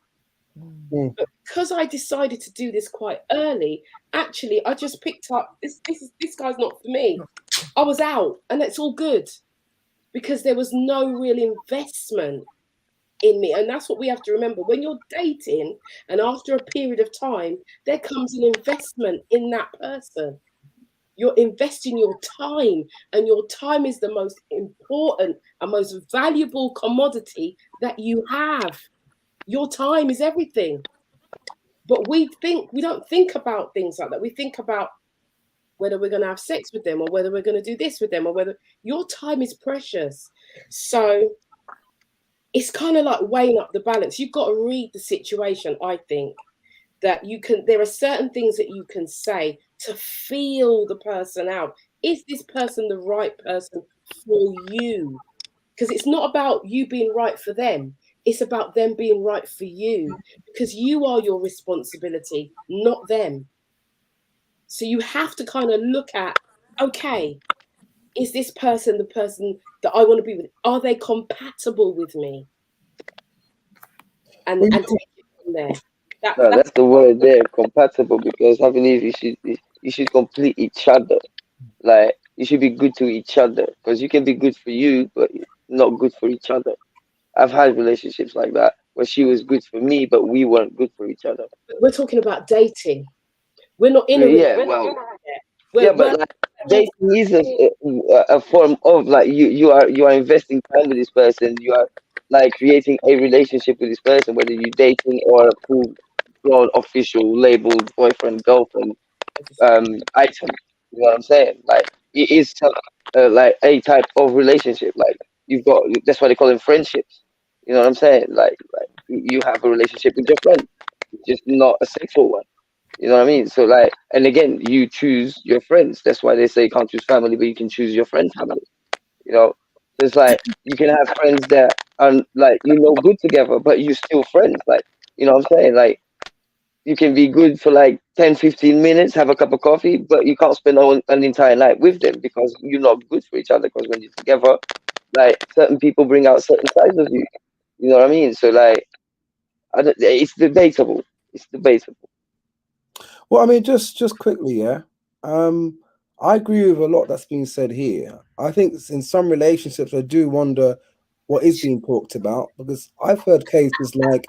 Mm. But because I decided to do this quite early, actually I just picked up this guy's not for me. I was out, and it's all good, because there was no real investment in me. And that's what we have to remember when you're dating, and after a period of time there comes an investment in that person. You're investing your time, and your time is the most important and most valuable commodity that you have. Your time is everything. But we don't think about things like that. We think about whether we're going to have sex with them, or whether we're going to do this with them, or whether your time is precious. So it's kind of like weighing up the balance. You've got to read the situation, I think, that there are certain things that you can say to feel the person out. Is this person the right person for you? Because it's not about you being right for them. It's about them being right for you, because you are your responsibility, not them. So you have to kind of look at, okay, is this person the person that I want to be with? Are they compatible with me? And take it from there. No, that's the word there, compatible. Because having these, you should complete each other. Like, you should be good to each other, because you can be good for you, but not good for each other. I've had relationships like that where she was good for me, but we weren't good for each other. We're talking about dating. We're not in a Yeah, well, we're, but like, dating is a form of, like, you are investing time with this person. You are like creating a relationship with this person, whether you're dating or a full blown official labeled boyfriend girlfriend item. You know what I'm saying? Like, it is like a type of relationship. Like, you've got, that's why they call them friendships. You know what I'm saying? Like you have a relationship with your friend, just not a sexual one. You know what I mean? So, like, and again, you choose your friends. That's why they say you can't choose family, but you can choose your friend's family. You know, so it's like you can have friends that are, like, you know, good together, but you're still friends. Like, you know what I'm saying? Like, you can be good for like 10, 15 minutes, have a cup of coffee, but you can't spend an entire night with them, because you're not good for each other. Because when you're together, like, certain people bring out certain sides of you. You know what I mean? So, like, it's debatable. It's debatable. Well, I mean, just quickly, yeah. I agree with a lot that's being said here. I think in some relationships, I do wonder what is being talked about, because I've heard cases like.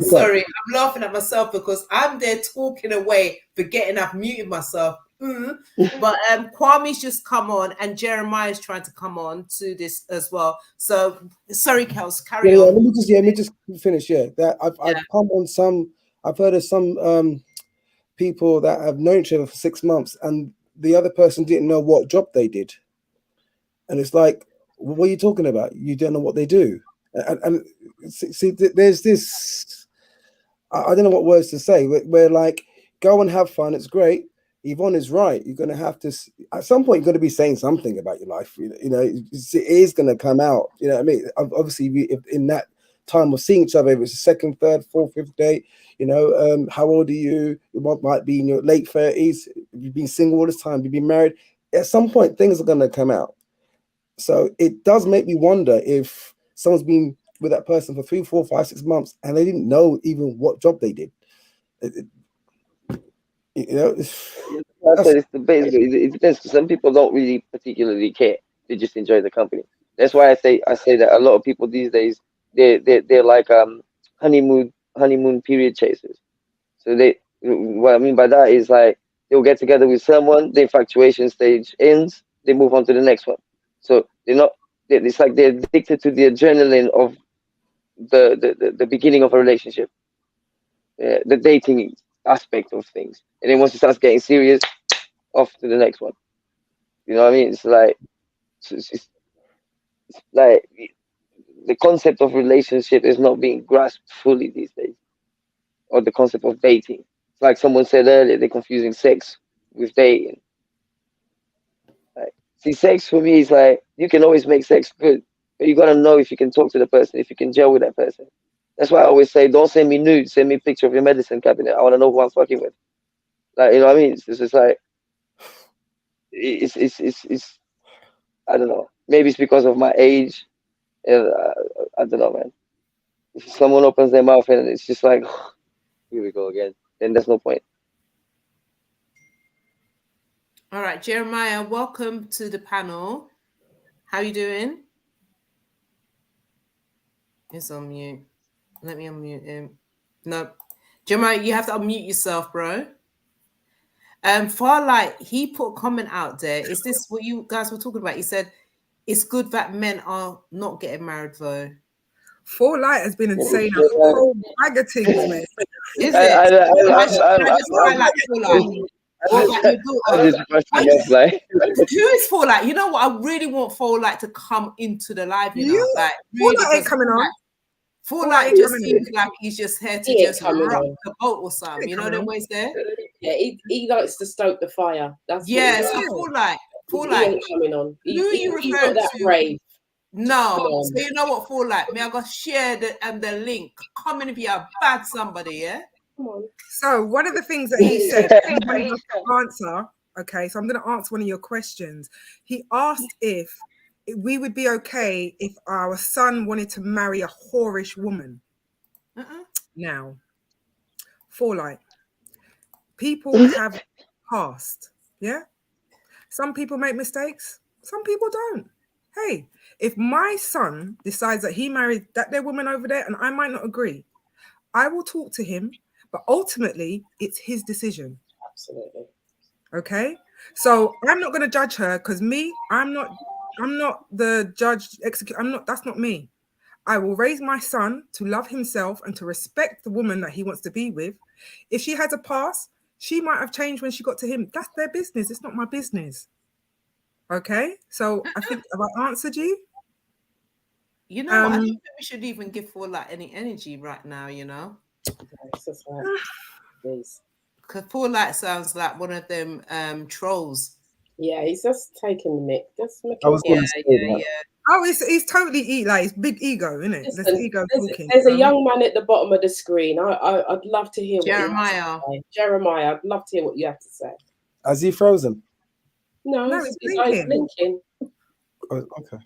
Sorry, I'm laughing at myself because I'm there talking away, forgetting I've muted myself. But Kwame's just come on, and Jeremiah's trying to come on to this as well. So sorry, Kels, carry on. Let me just finish. Yeah, that I've come on some. I've heard of some people that have known each other for 6 months, and the other person didn't know what job they did, and it's like, what are you talking about? You don't know what they do, and see, there's this. I don't know what words to say. We're like, go and have fun. It's great. Yvonne is right. You're going to have to, at some point, you're going to be saying something about your life. You know, it is going to come out. You know what I mean? Obviously, if in that time of seeing each other, if it's the second, third, fourth, fifth date, you know, how old are you? You might be in your late 30s. You've been single all this time. You've been married. at some point things are going to come out. So it does make me wonder if someone's been with that person for 3, 4, 5, 6 months and they didn't know even what job they did. You know, I said it's the base. It depends. Some people don't really particularly care. They just enjoy the company. That's why I say that a lot of people these days they're like honeymoon period chasers. So what I mean by that is like they'll get together with someone, the infatuation stage ends, they move on to the next one. So they're not. It's like they're addicted to the adrenaline of the beginning of a relationship, the dating aspect of things, and then once it starts getting serious, off to the next one. You know what I mean? It's like it's like the concept of relationship is not being grasped fully these days, or the concept of dating. It's like someone said earlier, they're confusing sex with dating. Like, see, sex for me is like you can always make sex good, but you gotta know if you can talk to the person, if you can gel with that person. That's why I always say, don't send me nudes, send me a picture of your medicine cabinet. I want to know who I'm fucking with. Like, you know what I mean? It's just like it's I don't know. Maybe it's because of my age. I don't know, man. If someone opens their mouth and it's just like, here we go again, then there's no point. All right, Jeremiah, welcome to the panel. How you doing? He's on mute. Let me unmute him. No, Jeremiah, you have to unmute yourself, bro. Farlight, he put a comment out there. Is this what you guys were talking about? He said it's good that men are not getting married, though. Farlight has been saying a whole bag of things, man. Is it? Who is Fallout? You know what? I really want Fallout to come into the live. You know, like really, Fallout ain't coming on. Fallout just seems like he's just here to just rock the boat or something. You know, them ways there. Yeah, he likes to stoke the fire. That's so Fallout. He coming on. Who you referring to? Brave. No, so you know what Fallout? May I go share the link? Come in if you are bad somebody, yeah. Come on. So one of the things that he said, answer. Okay, so I'm going to answer one of your questions. He asked if we would be okay if our son wanted to marry a whorish woman. Now, Fallout. People have passed. Yeah. Some people make mistakes. Some people don't. Hey, if my son decides that he married that there woman over there, and I might not agree, I will talk to him. But ultimately, it's his decision. Absolutely. Okay. So I'm not going to judge her because I'm not the judge. That's not me. I will raise my son to love himself and to respect the woman that he wants to be with. If she has a past, she might have changed when she got to him. That's their business. It's not my business. Okay. So I think have I answered you? You know, I don't think we should even give Fallout any energy right now, you know. Because Fallout sounds like one of them trolls. Yeah, he's just taking the mic. Just Oh, he's totally like it's big ego, isn't it? Listen, ego there's a young man at the bottom of the screen. I'd love to hear Jeremiah. Jeremiah, I'd love to hear what you have to say. Has he frozen? No, he's blinking. Oh, okay.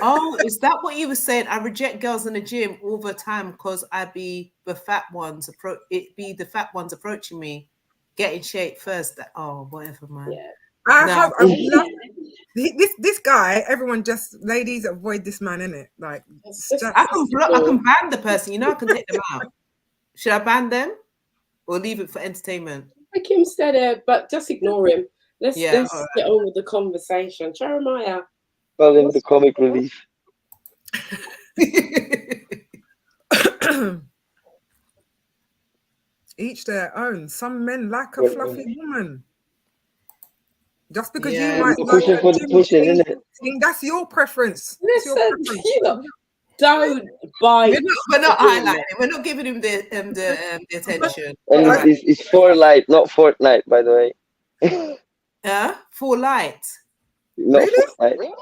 Oh, is that what you were saying? I reject girls in the gym all the time because I be the fat ones approaching me, get in shape first. Whatever, man. Yeah. I would love this guy. Everyone, just ladies, avoid this man, innit? Like, I can ban the person. You know, I can take them out. Should I ban them or leave it for entertainment? Like Kim said, but just ignore him. Let's get on with the conversation. Jeremiah. Call him the comic relief. Each their own. Some men like a fluffy woman. Just because you might like isn't it? that's your preference. Listen, don't bite. We're not highlighting. We're not giving him the attention. And it's for light, not Fortnite, by the way. For light. Not really? Fortnite.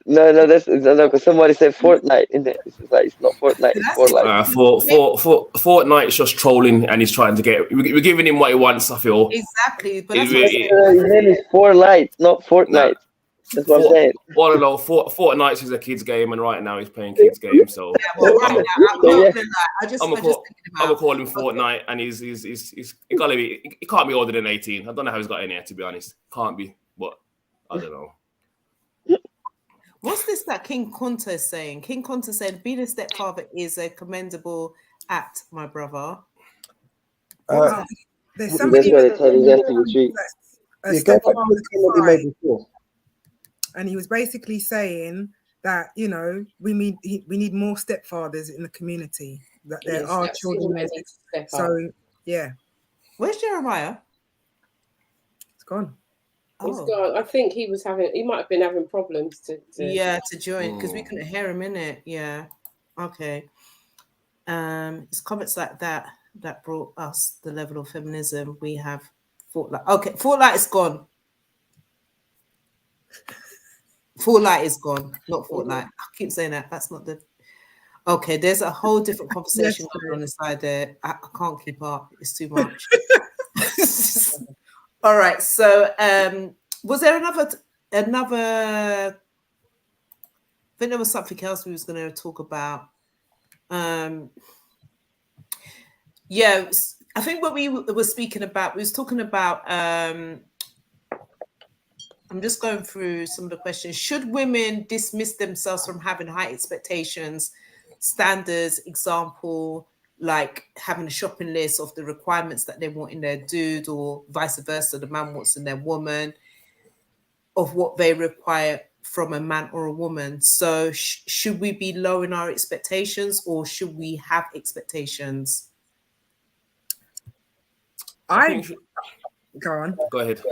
No, that's no, because somebody said Fortnite in there. It's like it's not Fortnite, it's Fortnite. Fortnite's just trolling, and he's trying to get. We're giving him what he wants. I feel. Exactly, but It- that's what I'm it- saying. His name is Fortnite, not Nah, Fortnite. That's what I'm saying. all in all, Fortnite is a kids' game, and right now he's playing kids' game. So Yeah, well, right I'm now, I'm So not yeah, gonna lie. I just gonna thinking about. call him Fortnite, and he's he gotta be. He can't be older than 18. I don't know how he's got in here, to be honest. Can't be, but I don't know. What's this that King Kunta is saying? King Kunta said, "Being a stepfather is a commendable act, my brother." Wow. There's that's somebody why they tell you that's the retreat. a You go back to stepfather the comment you made before. and he was basically saying that we need more stepfathers in the community, that there Yes, are that's children women need to step up. so yeah, Where's Jeremiah? it's gone. He's Oh, gone. I think he might have been having problems to yeah, to join because we couldn't hear him in it. Yeah, okay. It's comments like that brought us the level of feminism we have. Fortnite. Okay, Fortnite is gone. Fortnite is gone, not Fortnite. I keep saying that. That's not the. Okay, there's a whole different conversation going on inside there. I can't keep up. It's too much. All right. So, was there another? I think there was something else we was going to talk about. Yeah, I think what we were speaking about, we was talking about. I'm just going through some of the questions. Should women dismiss themselves from having high expectations, standards, example, like having a shopping list of the requirements that they want in their dude, or vice versa, the man wants in their woman, of what they require from a man or a woman? So should we be lowering our expectations, or should we have expectations? I think Go on. Go ahead.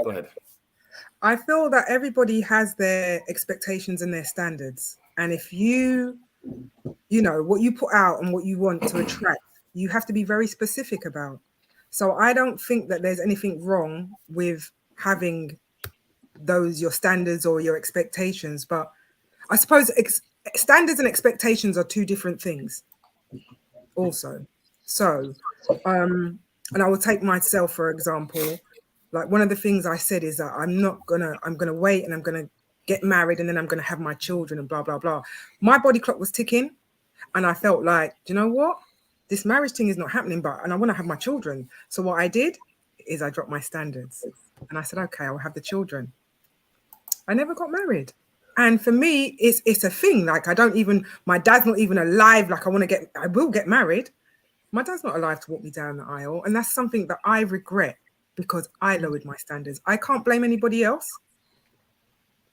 I feel that everybody has their expectations and their standards. And if you know, what you put out and what you want to attract, you have to be very specific about. So I don't think that there's anything wrong with having your standards or your expectations. But I suppose standards and expectations are two different things also. So, and I will take myself, for example. Like, one of the things I said is that I'm gonna wait and I'm gonna get married and then I'm gonna have my children and blah, blah, blah. My body clock was ticking and I felt like, do you know what? This marriage thing is not happening, and I want to have my children. So what I did is I dropped my standards and I said, okay, I'll have the children. I never got married. And for me, it's a thing. Like, my dad's not even alive. Like, I will get married. My dad's not alive to walk me down the aisle. And that's something that I regret, because I lowered my standards. I can't blame anybody else.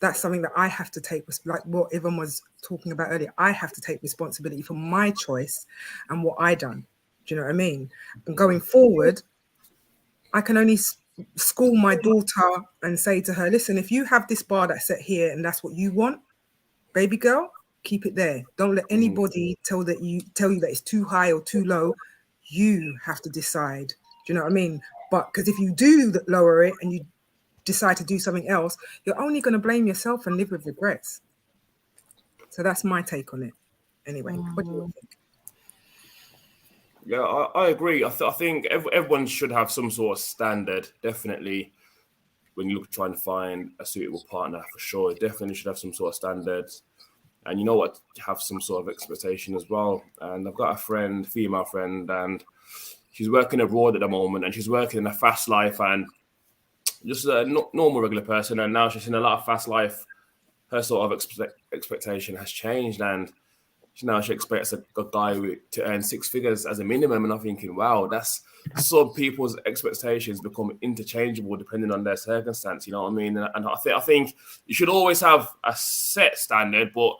That's something that I have to take, like what Yvonne was talking about earlier. I have to take responsibility for my choice and what I done. Do you know what I mean? And going forward, I can only school my daughter and say to her, listen, if you have this bar that's set here and that's what you want, baby girl, keep it there. Don't let anybody tell you that it's too high or too low. You have to decide. Do you know what I mean? But because if you do lower it and you decide to do something else, you're only going to blame yourself and live with regrets. So that's my take on it. Anyway, what do you think? Yeah, I agree. I think everyone should have some sort of standard, definitely. When you look trying to find a suitable partner, for sure, definitely should have some sort of standards. And you know what, have some sort of expectation as well. And I've got a female friend, and she's working abroad at the moment, and she's working in a fast life and just a normal, regular person. And now she's in a lot of fast life. Her sort of expectation has changed, and now she expects a guy to earn six figures as a minimum. And I'm thinking, wow, that's some people's expectations become interchangeable depending on their circumstance. You know what I mean? And I think you should always have a set standard, but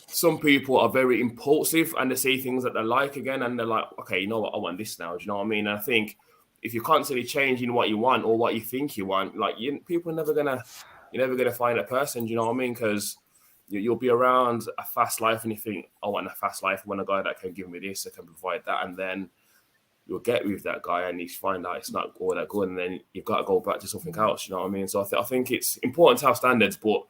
some people are very impulsive and they see things that they like again, and they're like, okay, you know what, I want this now. Do you know what I mean? And I think if you're constantly changing what you want or what you think you want, like you're never gonna find a person. Do you know what I mean? Because you'll be around a fast life and you think, I want a fast life. I want a guy that can give me this, that can provide that, and then you'll get with that guy and you find out it's not all that good, and then you've got to go back to something else. You know what I mean? So I think it's important to have standards, but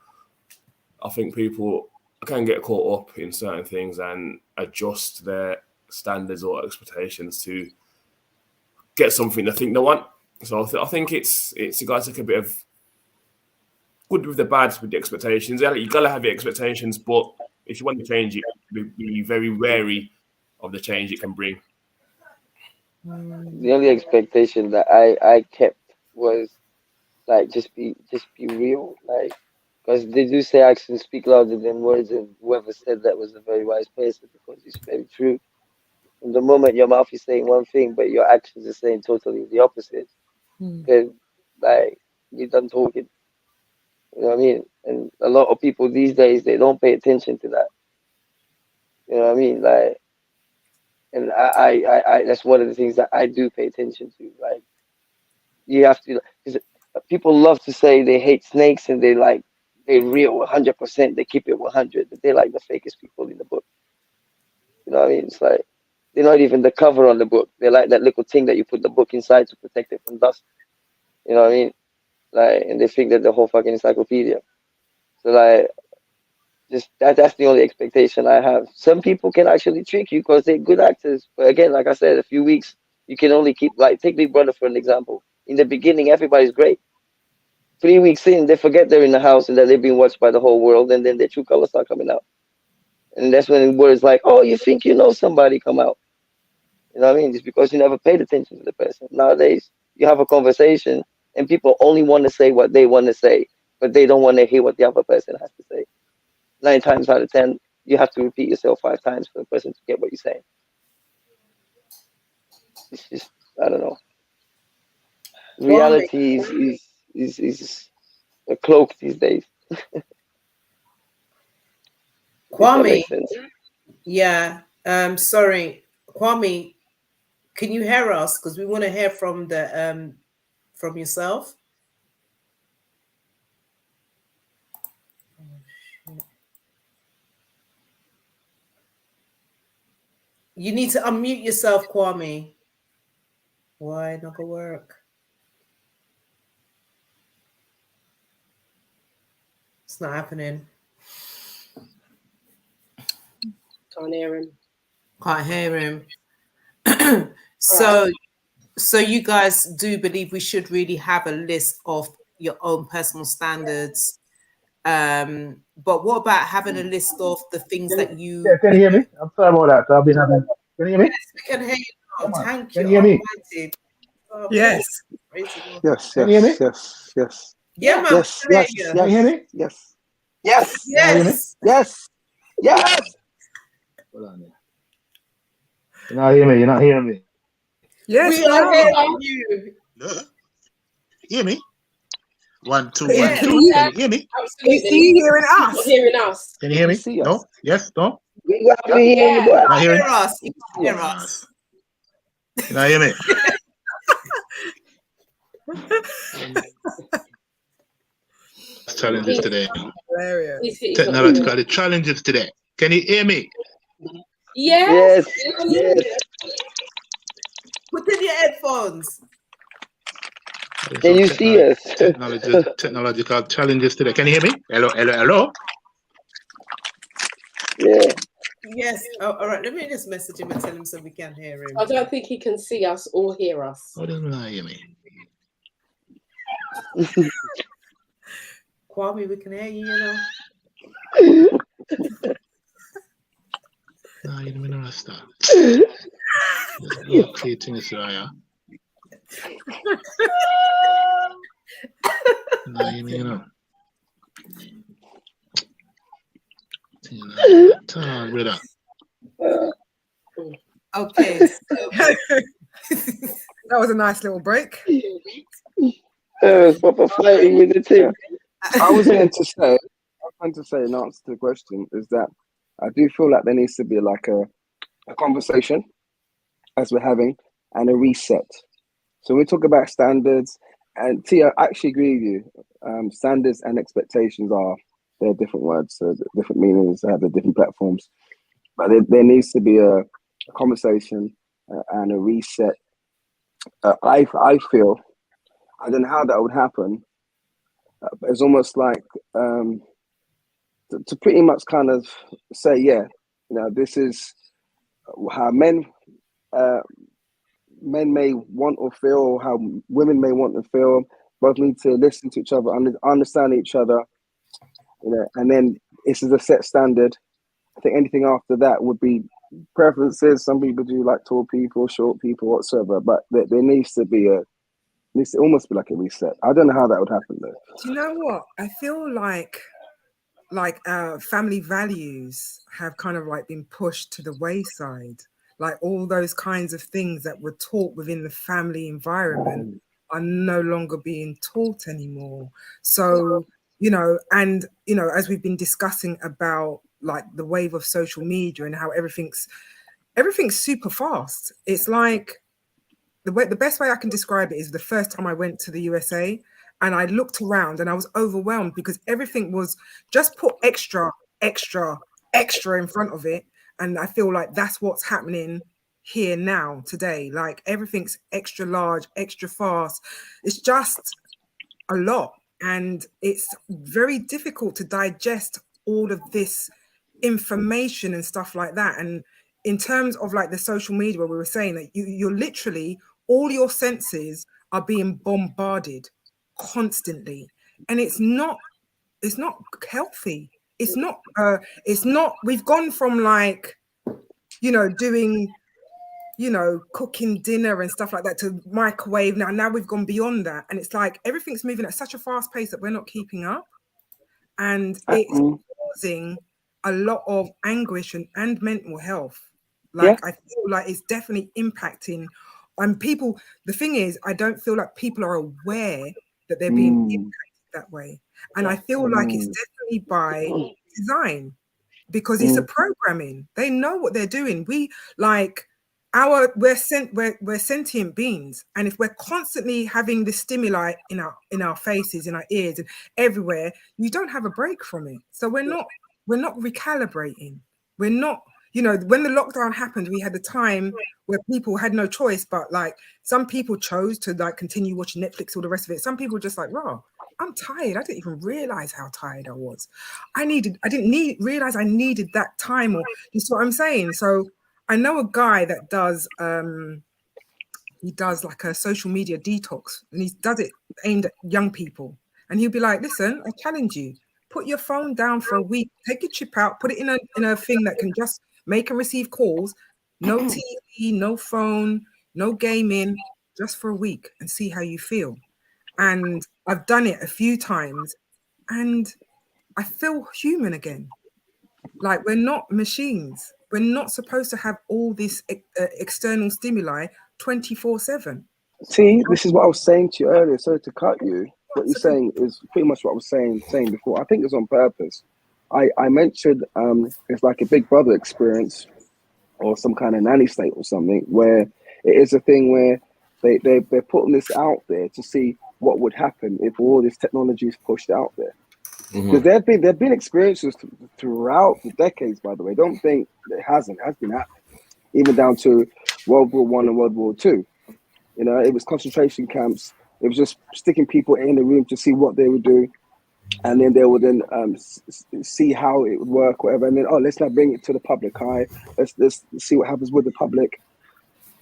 I think people can get caught up in certain things and adjust their standards or expectations to get something they think they want. So I think it's you got to take a bit of good with the bad with the expectations. Yeah, you gotta have your expectations, but if you want to change it, be very wary of the change it can bring. The only expectation that I kept was like just be real, like because they do say actions speak louder than words, and whoever said that was a very wise person because it's very true. From the moment your mouth is saying one thing, but your actions are saying totally the opposite, then like you're done talking. You know what I mean? And a lot of people these days they don't pay attention to that. You know what I mean? Like, and I that's one of the things that I do pay attention to. Like, you have to, because people love to say they hate snakes and they real 100%. They keep it 100, but they're like the fakest people in the book. You know what I mean? It's like they're not even the cover on the book. They're like that little thing that you put the book inside to protect it from dust. You know what I mean? Like, and they think that the whole fucking encyclopedia. So like, just that's the only expectation I have. Some people can actually trick you because they're good actors. But again, like I said, a few weeks you can only keep, like, take Big Brother for an example. In the beginning, everybody's great. 3 weeks in, they forget they're in the house and that they've been watched by the whole world, and then their true colors start coming out. And that's when words like, "Oh, you think you know somebody," come out. You know what I mean? Just because you never paid attention to the person. Nowadays, you have a conversation and people only want to say what they want to say, but they don't want to hear what the other person has to say. 9 times out of 10, you have to repeat yourself 5 times for the person to get what you're saying. It's just, I don't know. Reality is a cloak these days. If that Kwame, makes sense. yeah. Sorry, Kwame, can you hear us? Because we want to hear from yourself. You need to unmute yourself, Kwame. Why not gonna work? It's not happening. Can't hear him. Can't hear him. So you guys do believe we should really have a list of your own personal standards. But what about having a list of the things that you... Yeah, can you hear me? I'm sorry about that. I've been having. Can you hear me? Yes, we can hear you now. Come on. Thank Can you, you hear me? Almighty. Oh, Yes. praise the Lord. Yes, Can you hear me? yes, yes, Yeah, man, yes, we can yes, hear you. Can you hear me? yes, yes, Can you hear me? Yes. yes, yes. Hold on there. You're not hearing me. You're not hearing me. Yes, We we are are. hearing you. Hear me? 1, 2, Can 1, Yes. 2. you, Can you hear me? is Absolutely. he hearing He's not us? hearing us. Can you hear You me? see No? us? Yes? No? We got to hear you, boy. Not hearing? Hear us. You can hear Yes. us. You not hear me? Challenges today. Hilarious. He's not hearing us. Technological challenges today. Can you hear me? Yes. Yes. Put in your headphones. Can you see us? Technological challenges today. Can you hear me? Hello, hello, hello. Yeah. Yes. Oh, all right. Let me just message him and tell him so we can hear him. I don't think he can see us or hear us. How does not hear me? Kwame, we can hear you, you know. No, you don't understand. Okay, things are. No, you know. Tell brother. Okay. That was a nice little break. Proper fighting with the team. I was going to say in answer to the question is that I do feel like there needs to be like a conversation as we're having and a reset. So we talk about standards, and Tia, I actually agree with you. Standards and expectations they're different words, so different meanings, they have the different platforms. But there needs to be a conversation and a reset. I feel, I don't know how that would happen. But it's almost like to pretty much kind of say, yeah, this is how men may want or feel, or how women may want to feel. Both need to listen to each other, understand each other, and then this is a set standard. I think anything after that would be preferences. Some people do like tall people, short people, whatsoever, but there needs to be needs to almost be like a reset. I don't know how that would happen though. Do you know what? I feel like family values have kind of like been pushed to the wayside. Like all those kinds of things that were taught within the family environment are no longer being taught anymore. So, and as we've been discussing about like the wave of social media and how everything's super fast. It's like the best way I can describe it is the first time I went to the USA and I looked around and I was overwhelmed because everything was just put extra in front of it. And I feel like that's what's happening here now today. Like everything's extra large, extra fast. It's just a lot. And it's very difficult to digest all of this information and stuff like that. And in terms of like the social media, where we were saying that you're literally, all your senses are being bombarded constantly. And it's not healthy. It's not, we've gone from like, doing, cooking dinner and stuff like that to microwave. Now we've gone beyond that. And it's like, everything's moving at such a fast pace that we're not keeping up. And it's causing a lot of anguish and mental health. Like, I feel like it's definitely impacting on people. The thing is, I don't feel like people are aware that they're being impacted that way. And I feel like it's definitely by design, because it's a programming. They know what they're doing. We're sentient beings, and if we're constantly having the stimuli in our faces, in our ears, and everywhere, you don't have a break from it. So we're not recalibrating. We're not, when the lockdown happened, we had the time where people had no choice, but like some people chose to like continue watching Netflix, all the rest of it. Some people were just like, "Raw, I'm tired. I didn't even realize how tired I was. I didn't realize I needed that time." Or you see what I'm saying? So I know a guy that does he does like a social media detox, and he does it aimed at young people. And he'll be like, "Listen, I challenge you. Put your phone down for a week. Take your chip out. Put it in a thing that can just make and receive calls. No TV, no phone, no gaming, just for a week, and see how you feel." And I've done it a few times, and I feel human again. Like, we're not machines. We're not supposed to have all this external stimuli 24/7. See, this is what I was saying to you earlier. Sorry to cut you. What you're saying is pretty much what I was saying before. I think it's on purpose. I mentioned it's like a Big Brother experience or some kind of nanny state or something, where it is a thing where they're putting this out there to see what would happen if all this technology is pushed out there. Because there've been experiences throughout the decades, by the way. Don't think it has been happening, even down to World War I and World War II. It was concentration camps. It was just sticking people in the room to see what they would do, and then they would then see how it would work, whatever. And then, let's now bring it to the public eye. Let's see what happens with the public.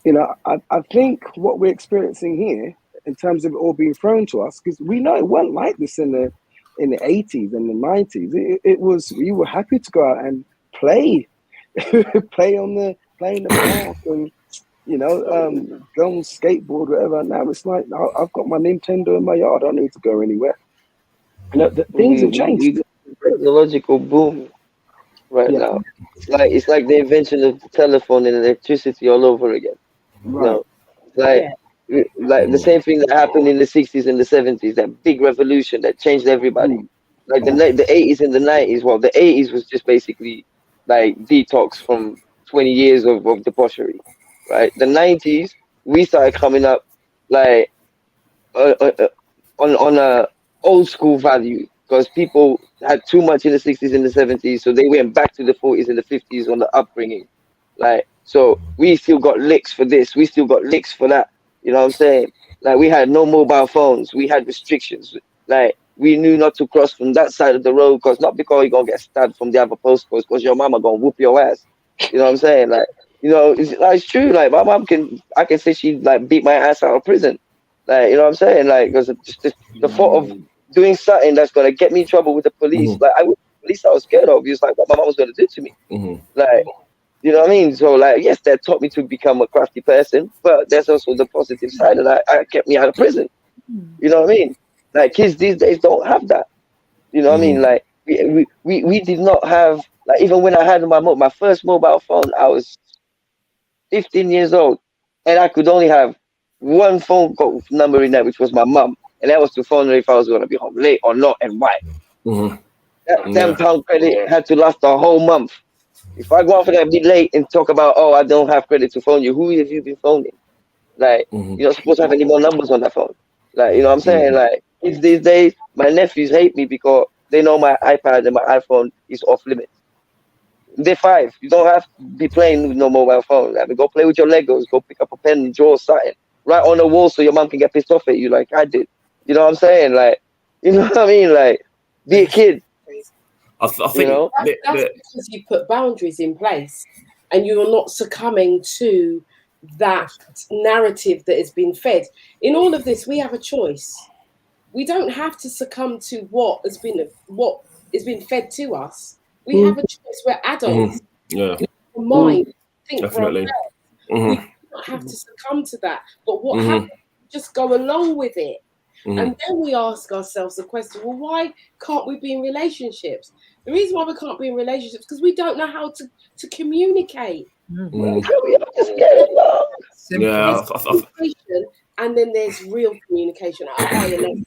I think what we're experiencing here, in terms of it all being thrown to us, because we know it wasn't like this in the 80s and the 90s. It was, we were happy to go out and play in the park and go on skateboard, whatever. Now it's like, I've got my Nintendo in my yard. I don't need to go anywhere. Things have changed. Technological boom right now. It's like the invention of the telephone and electricity all over again. Right. Like the same thing that happened in the 60s and the 70s, that big revolution that changed everybody. Like the 80s and the 90s. Well, the 80s was just basically like detox from 20 years of debauchery, right? The 90s, we started coming up like on a old school value, because people had too much in the 60s and the 70s, so they went back to the 40s and the 50s on the upbringing. Like, so we still got licks for this, we still got licks for that. You know what I'm saying? Like, we had no mobile phones, we had restrictions. Like, we knew not to cross from that side of the road, because not because you're gonna get stabbed from the other postcodes, because your mama gonna whoop your ass. You know what I'm saying? Like, it's true. Like, my mom I can say she like beat my ass out of prison. Like, you know what I'm saying? Like, because just the thought of doing something that's gonna get me in trouble with the police. Like, the police I was scared of. It's like what my mom was gonna do to me. Like, you know what I mean? So, like, yes, that taught me to become a crafty person, but there's also the positive side, and I kept me out of prison. You know what I mean? Like, kids these days don't have that. You know what I mean? Like, we did not have, like, even when I had my first mobile phone, I was 15 years old, and I could only have one phone call number in there, which was my mum, and that was to phone her if I was going to be home late or not, and why. That £10 credit had to last a whole month. If I go out for that, be late and talk about, oh, I don't have credit to phone you, who have you been phoning? Like, you're not supposed to have any more numbers on that phone. Like, you know what I'm saying? Like, kids these days, my nephews hate me because they know my iPad and my iPhone is off limits. They're 5. You don't have to be playing with no mobile phone. Like, go play with your Legos. Go pick up a pen and draw something right on the wall so your mom can get pissed off at you like I did. You know what I'm saying? Like, you know what I mean? Like, be a kid. I think that's because you put boundaries in place and you're not succumbing to that narrative that has been fed. In all of this, we have a choice. We don't have to succumb to what has been fed to us. We have a choice. We're adults. Mind, think definitely. for ourselves. We don't have to succumb to that. But what happens? Just go along with it. And then we ask ourselves the question, well, why can't we be in relationships? The reason why we can't be in relationships is because we don't know how to communicate. And then there's real communication at a higher level.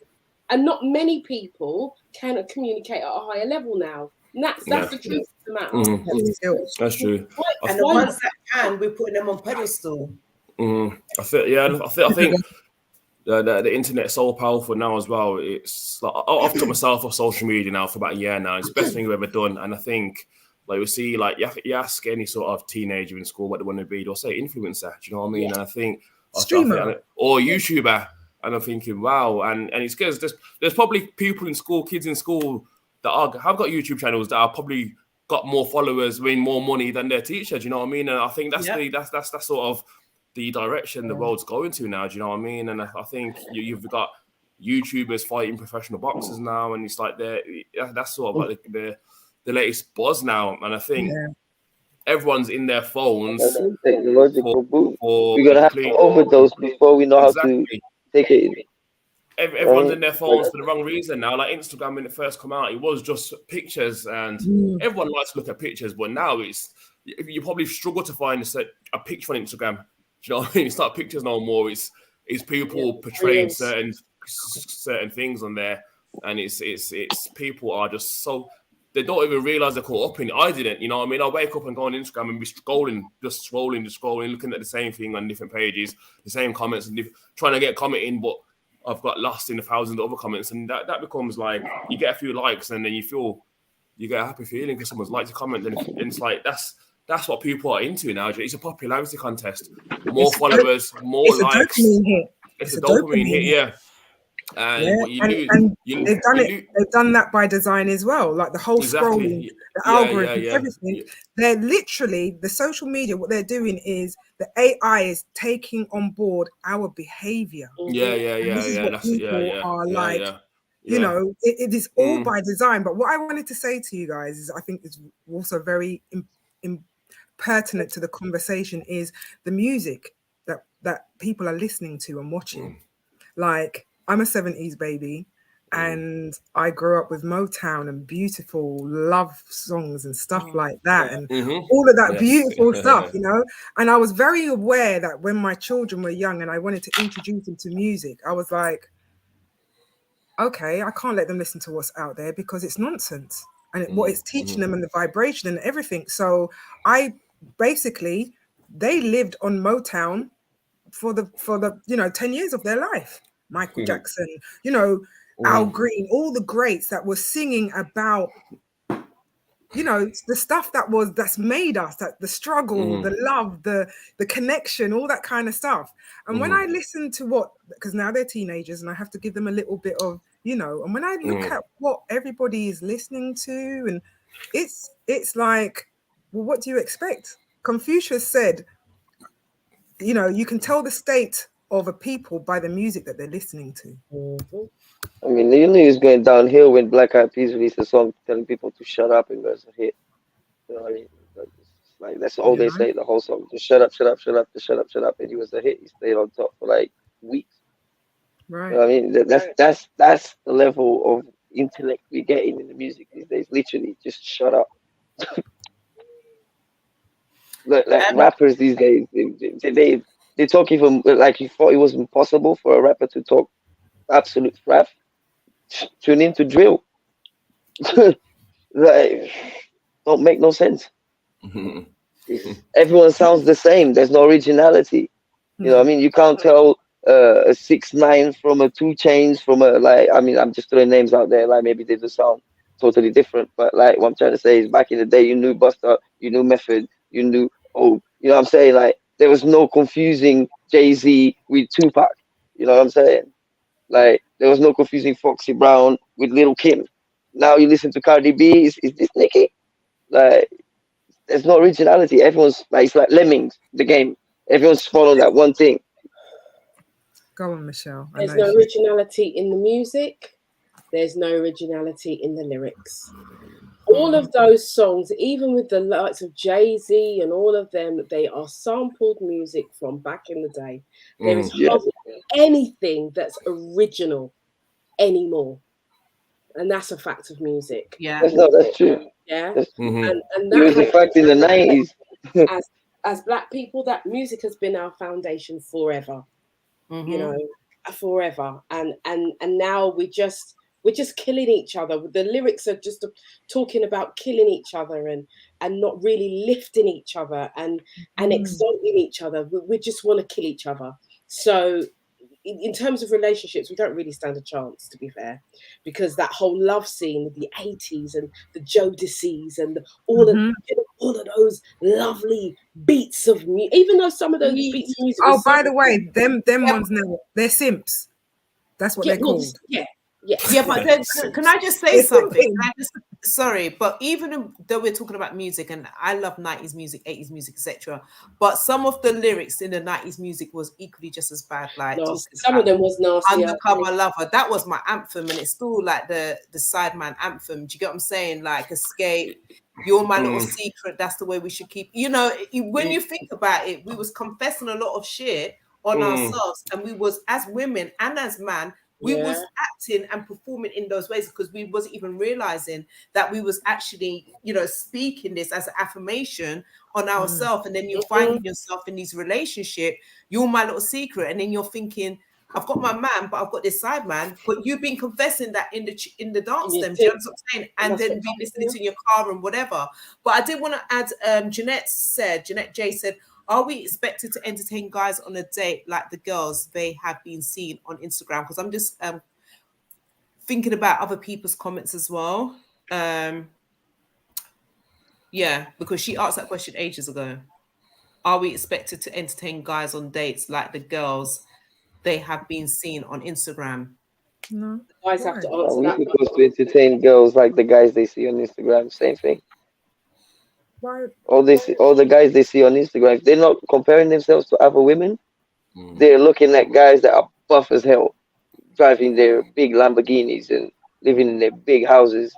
And not many people can communicate at a higher level now. And that's the truth of the matter. That's true. And the ones that can, we're putting them on pedestal. I think the internet's so powerful now as well. It's like I've got myself off social media now for about a year now. It's the best thing I've ever done. And I think, like, we see, like, you ask any sort of teenager in school what they want to be, they'll say influencer. Do you know what I mean? And I think streamer or YouTuber. And I'm thinking, wow. And it's because there's probably people in school, kids in school that have got YouTube channels that are probably got more followers, more money than their teacher. Do you know what I mean? And I think that's that's sort of the direction the world's going to now. Do you know what I mean? And I think you've got YouTubers fighting professional boxers now, and it's like that's sort of like the latest buzz now. And I think everyone's in their phones. Technological boom. We're gonna have to overdose before we know how to take it. Everyone's in their phones for the wrong reason now. Like Instagram, when it first came out, it was just pictures, and everyone likes to look at pictures. But now you probably struggle to find a picture on Instagram. Do you know what I mean? It's not pictures no more. It's people portraying certain things on there, and it's people are just so they don't even realize they're caught up in it. I didn't, you know what I mean? I wake up and go on Instagram and be scrolling, looking at the same thing on different pages, the same comments, and trying to get a comment in, but I've got lost in 1,000 other comments, and that becomes like you get a few likes, and then you get a happy feeling because someone's liked a comment, and it's like that's what people are into now. It's a popularity contest. More followers, more likes. It's a dopamine hit, yeah. And they've done that by design as well, like the whole scrolling, the algorithm, everything. Yeah. They're literally, the social media, what they're doing is the AI is taking on board our behavior. This is what people are like. You know, it is all by design. But what I wanted to say to you guys is, I think is also very pertinent to the conversation, is the music that people are listening to and watching. Like, I'm a 70s baby, and I grew up with Motown and beautiful love songs and stuff like that, and all of that beautiful stuff, you know. And I was very aware that when my children were young and I wanted to introduce them to music, I was like, okay, I can't let them listen to what's out there because it's nonsense, and what it's teaching them, and the vibration and everything. So they lived on Motown for the 10 years of their life. Michael Jackson, Al Green, all the greats that were singing about, the stuff that's made us, that the struggle, the love, the connection, all that kind of stuff. And when I listen to because now they're teenagers and I have to give them a little bit of you know. And when I look at what everybody is listening to, and it's like, well, what do you expect? Confucius said, you know, you can tell the state of a people by the music that they're listening to. Mhm. I mean, you knew it was going downhill when Black Eyed Peas released a song telling people to shut up, and it was a hit. You know what I mean? Like that's all You they know, say the whole song. Just shut up, shut up, shut up, just shut up, shut up, and he was a hit. He stayed on top for like weeks. You right? know what I mean? That's the level of intellect we're getting in the music these days. Literally, just shut up. Like Um, rappers these days, they talk even like you thought it was impossible for a rapper to talk absolute crap. Tune into drill. Like, don't make no sense. Everyone sounds the same. There's no originality. You know what I mean? You can't tell a 6ix9ine from a 2 Chainz from a like. I mean, I'm just throwing names out there. Like maybe they just sound totally different. But like what I'm trying to say is, back in the day, you knew Busta, you knew Method, you knew you know what I'm saying? Like there was no confusing Jay-Z with Tupac. You know what I'm saying? Like there was no confusing Foxy Brown with Little Kim. Now you listen to Cardi B, is this Nicki? Like there's no originality. Everyone's like it's like lemmings, the game. Everyone's following that one thing. Go on, Michelle. I There's know no she. originality in the music. There's no originality in the lyrics. All of those songs, even with the likes of Jay-Z and all of them, they are sampled music from back in the day. There is Yeah, hardly anything that's original anymore. And that's a fact of music. yeah. that's true. Yeah. That's, And it that was a has, fact in the 90s. as black people, that music has been our foundation forever. You know, forever. And now we're just killing each other. The lyrics are just talking about killing each other and not really lifting each other and exalting each other. We just want to kill each other. So in terms of relationships, we don't really stand a chance, to be fair, because that whole love scene with the 80s and the Jodeci's and all of those lovely beats of music, even though some of those beats of music Oh, was by the way, them ones now, they're simps. That's what they're called. Yeah, but then can I just say It's something? simping. Sorry, but even though we're talking about music, and I love 90s music, 80s music, etc., but some of the lyrics in the 90s music was equally just as bad. Like No, talking some about of them was nasty. Undercover Lover, that was my anthem, and it's still like the sideman anthem. Do you get what I'm saying? Like Escape, You're My Little Secret. That's the way we should keep. You know, when you think about it, we was confessing a lot of shit on ourselves, and we was, as women and as man, we was acting and performing in those ways because we wasn't even realizing that we was actually, you know, speaking this as an affirmation on ourselves. And then you're finding yourself in these relationship, you're my little secret, and then you're thinking, I've got my man, but I've got this side man. But you've been confessing that in the dance them. Do you know what I'm saying? And then be listening to in your car and whatever. But I did want to add, Jeanette J said, are we expected to entertain guys on a date like the girls they have been seen on Instagram? Because I'm just thinking about other people's comments as well. Yeah, because she asked that question ages ago. Are we expected to entertain guys on dates like the girls they have been seen on Instagram? No. Guys have to Are answer we that. supposed to entertain girls like the guys they see on Instagram? Same thing. Why? All the guys they see on Instagram, if they're not comparing themselves to other women, they're looking at guys that are buff as hell, driving their big Lamborghinis and living in their big houses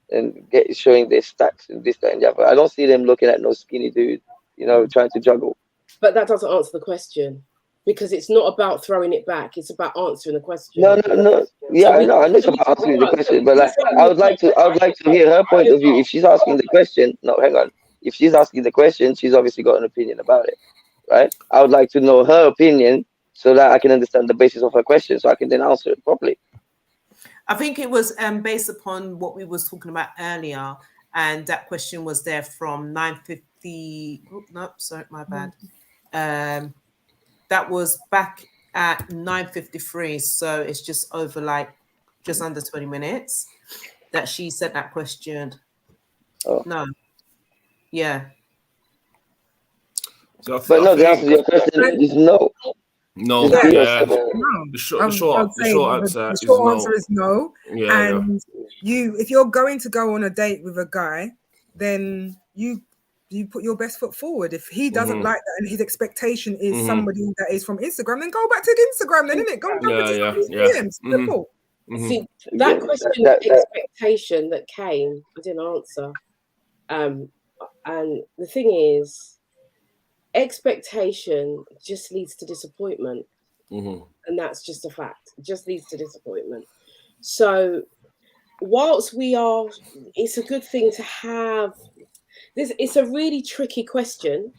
and showing their stacks and this, that, and the other. I don't see them looking at no skinny dude, you know, trying to juggle. But that doesn't answer the question because it's not about throwing it back. It's about answering the question. No. Yeah, I know it's about answering the question, but like, I would like to hear her point of view. If she's asking the question, no, hang on. If she's asking the question, she's obviously got an opinion about it, right? I would like to know her opinion so that I can understand the basis of her question, so I can then answer it properly. I think it was based upon what we was talking about earlier, and that question was there from 9:50. Oh, no, sorry, my bad. That was back at 9:53, so it's just over like just under 20 minutes that she said that question. Oh. No, yeah. So But no, the answer to your question is no. No, Just be yeah. yourself. No. The I'd short say answer the is short no. answer is no. Yeah, yeah. And if you're going to go on a date with a guy, then you put your best foot forward. If he doesn't like that and his expectation is somebody that is from Instagram, then go back to Instagram, then, innit? Go and jump into somebody's DMs. Simple. See, that question of expectation that came, I didn't answer. And the thing is, expectation just leads to disappointment. And that's just a fact. It just leads to disappointment. So whilst it's a good thing to have this, it's a really tricky question,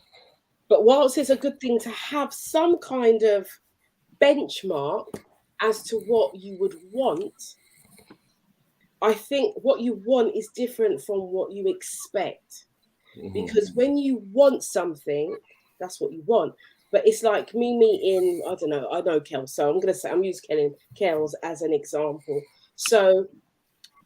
but whilst it's a good thing to have some kind of benchmark as to what you would want, I think what you want is different from what you expect. Because when you want something, that's what you want. But it's like me meeting, I don't know, I know Kel, so I'm using Kel's as an example. So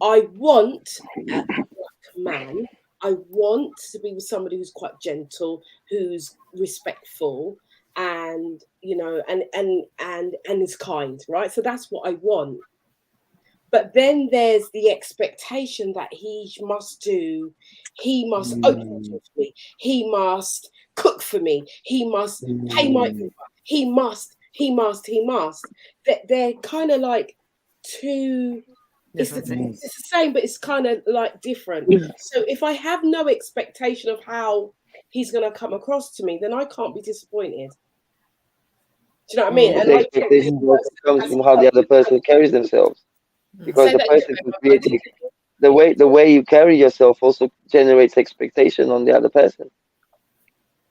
I want a black man. I want to be with somebody who's quite gentle, who's respectful, and and is kind, right? So that's what I want. But then there's the expectation that he must open for me, he must cook for me, he must pay my Uber, he must. They're kind of like two. It's the same, but it's kind of like different. So if I have no expectation of how he's going to come across to me, then I can't be disappointed. Do you know what I mean? And the expectation comes from how the other person carries themselves. Because the person who creates the way you carry yourself also generates expectation on the other person.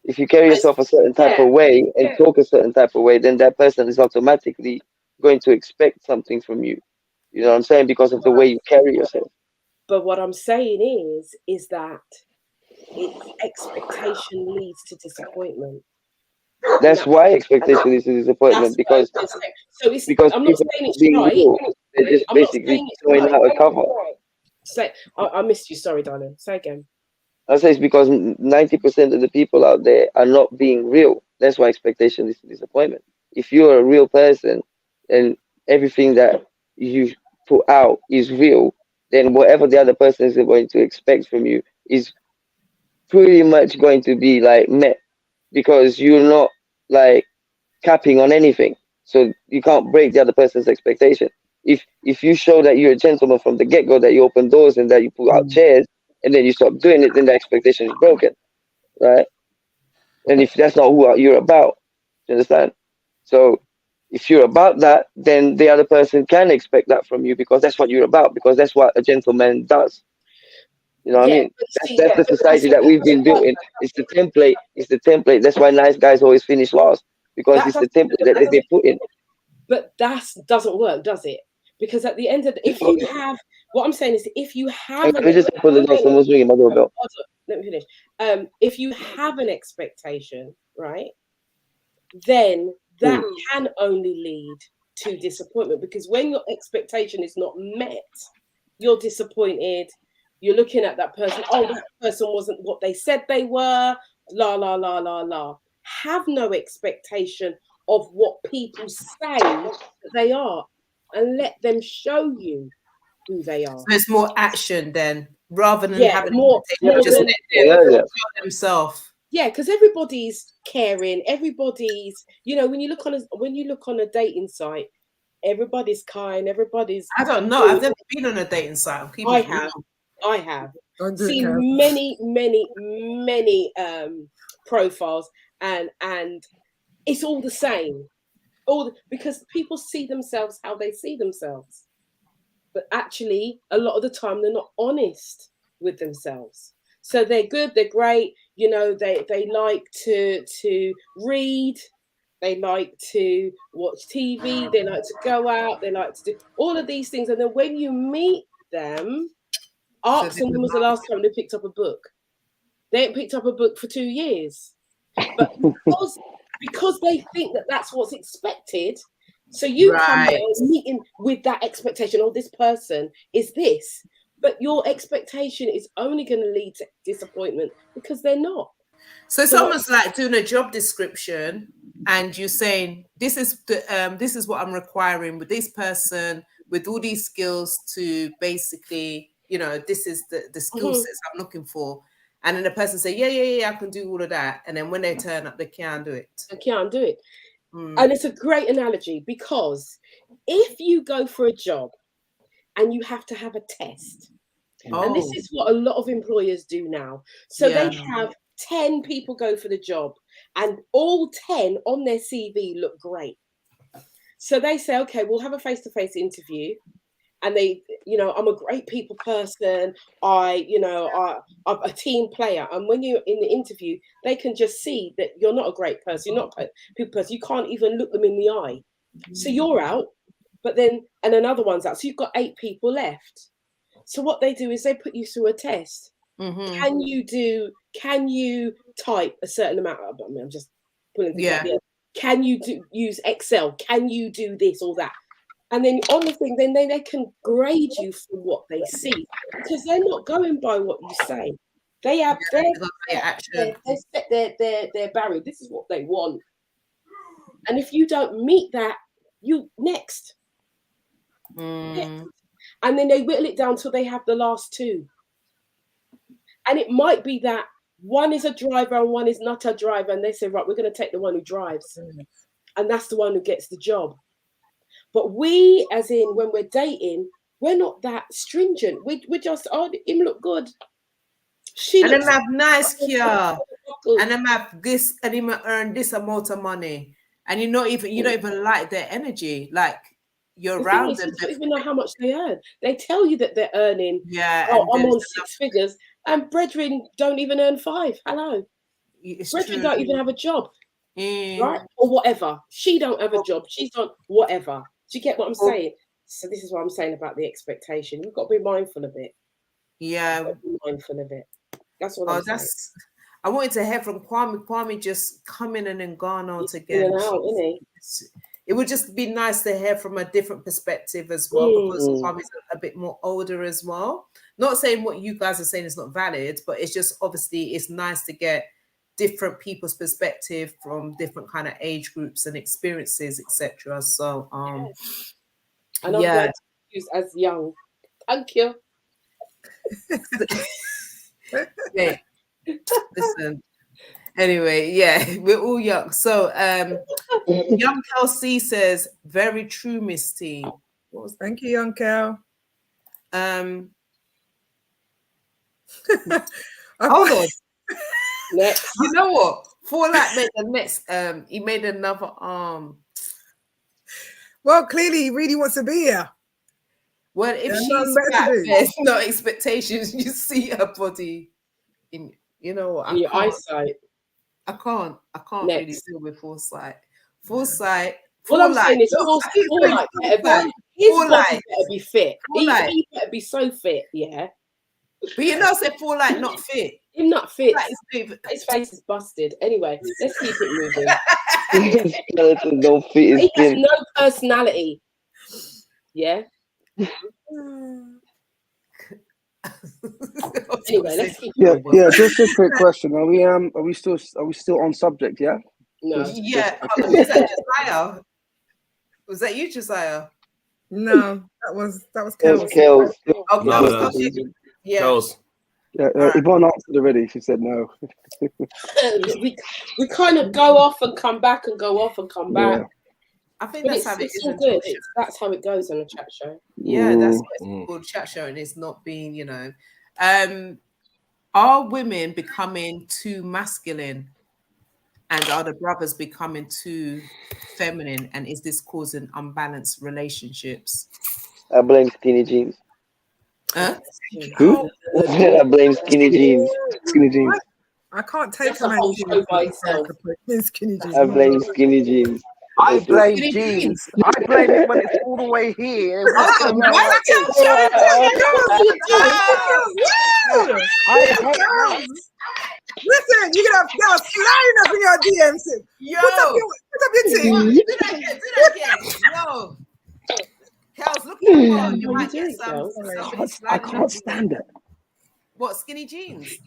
If you carry yourself a certain type of way and talk a certain type of way, then that person is automatically going to expect something from you. You know what I'm saying? Because of the way you carry yourself. But what I'm saying is that expectation leads to disappointment. That's why expectation leads to disappointment, because I'm not saying it's right. Real. They're just basically throwing out a cover. I missed you. Sorry, darling. Say again. I say it's because 90% of the people out there are not being real. That's why expectation leads to disappointment. If you're a real person and everything that you put out is real, then whatever the other person is going to expect from you is pretty much going to be like met, because you're not like capping on anything. So you can't break the other person's expectation. If you show that you're a gentleman from the get-go, that you open doors and that you pull out chairs, and then you stop doing it, then the expectation is broken, right? And if that's not who you're about, you understand? So if you're about that, then the other person can expect that from you, because that's what you're about, because that's what a gentleman does. You know what I mean? That's the society that we've been built in. It's the template. It's the template. That's why nice guys always finish last, because it's the template that they put in. But that doesn't work, does it? Because at the end of if you have, what I'm saying is, if you have, let me just put the door. Someone's ringing my doorbell. Let me finish. If you have an expectation, right, then that can only lead to disappointment, because when your expectation is not met, you're disappointed. You're looking at that person. Oh, that person wasn't what they said they were. La la la la la. Have no expectation of what people say that they are, and let them show you who they are. So it's more action then, rather than having more just let them show themselves. Yeah, because everybody's caring. Everybody's, when you look on a dating site, everybody's kind. Everybody's. I don't know. I've never been on a dating site. I have seen many profiles, and it's all the same. Because people see themselves how they see themselves, but actually a lot of the time they're not honest with themselves. So they're good, they're great, they like to read, they like to watch TV, they like to go out, they like to do all of these things, and then when you meet them, ask them when was the last time they picked up a book. They ain't picked up a book for 2 years, but because they think that that's what's expected. So you come there meeting with that expectation, this person is this, but your expectation is only going to lead to disappointment, because they're not. So it's So- almost like doing a job description, and you're saying this is what I'm requiring with this person with all these skills to basically, this is the skill sets I'm looking for. And then the person say, yeah, I can do all of that. And then when they turn up, they can't do it. I can't do it. And it's a great analogy, because if you go for a job and you have to have a test, and this is what a lot of employers do now. So they have 10 people go for the job, and all 10 on their CV look great. So they say, okay, we'll have a face-to-face interview. And they, I'm a great people person. I'm a team player. And when you're in the interview, they can just see that you're not a great person. You're not a people person. You can't even look them in the eye. So you're out, and another one's out. So you've got 8 people left. So what they do is they put you through a test. Can you type a certain amount? I'm just pulling things out here. Can you use Excel? Can you do this or that? And then on the thing, then they can grade you for what they see, because they're not going by what you say. They have they set their barrier. This is what they want. And if you don't meet that, you next. And then they whittle it down till they have the last 2. And it might be that one is a driver and one is not a driver. And they say, right, we're going to take the one who drives. And that's the one who gets the job. But we, as in when we're dating, we're not that stringent. We're just, him look good. And them have nice car. And them have this, and him earn this amount of money. And you don't even like their energy. Like, you're around them. You don't even know how much they earn. They tell you that they're earning. Yeah. I'm on 6 figures. And brethren don't even earn 5. Hello. Brethren don't even have a job. Right? Or whatever. She don't have a job. She's on whatever. Do you get what I'm saying? So this is what I'm saying about the expectation. We've got to be mindful of it. Yeah. Be mindful of it. That's what I'm saying. I wanted to hear from Kwame. Kwame just coming in and gone out He's again. in and out, isn't he? It would just be nice to hear from a different perspective as well, because Kwame's a bit more older as well. Not saying what you guys are saying is not valid, but it's just obviously it's nice to get different people's perspective from different kind of age groups and experiences, etc. So and I'm glad to use as young. Thank you. Yeah. Listen. Anyway, yeah, we're all young. So young Kelsey says, very true, Miss T. Thank you, young Kel. Hold on. Next. You know what? Fallout made the next. He made another arm. Well, clearly he really wants to be here. Well, if she's fat, there's no expectations. You see her body in. You know what? In your eyesight. I can't Next. really deal with foresight. Foresight. All I'm saying is Foresight better be, his body better be fit. He better be so fit, yeah. But you know, say Fallout not fit. Him not fit. His face is busted. Anyway, let's keep it moving. Don't fit his He has skin. no personality. Yeah. Anyway, let's keep it moving. Yeah. Just a quick question: Are we still on subject? Yeah. No. Yeah. Was that Josiah? Was that you, Josiah? No, that was Kels. Kels. Oh, No. Yeah. Kels. Yeah. Yvonne answered already. She said no. we kind of go off and come back and go off and come back. Yeah. I think But that's how it is. it's all good. That's how it goes on a chat show. Yeah, that's what it's called, chat show, and it's not being, are women becoming too masculine, and are the brothers becoming too feminine, and is this causing unbalanced relationships? I blame skinny jeans. Huh? Who? I blame skinny jeans. Skinny jeans. I can't take That's a whole show by itself. Skinny jeans. I blame skinny jeans. I blame jeans. I blame it when it's all the way here. Listen, you're gonna have sliding up in your DMs. Yo, put up your team. Do that again. Yo, Kels, look at your phone. You might get somebody I sliding can't up. stand it. What, skinny jeans?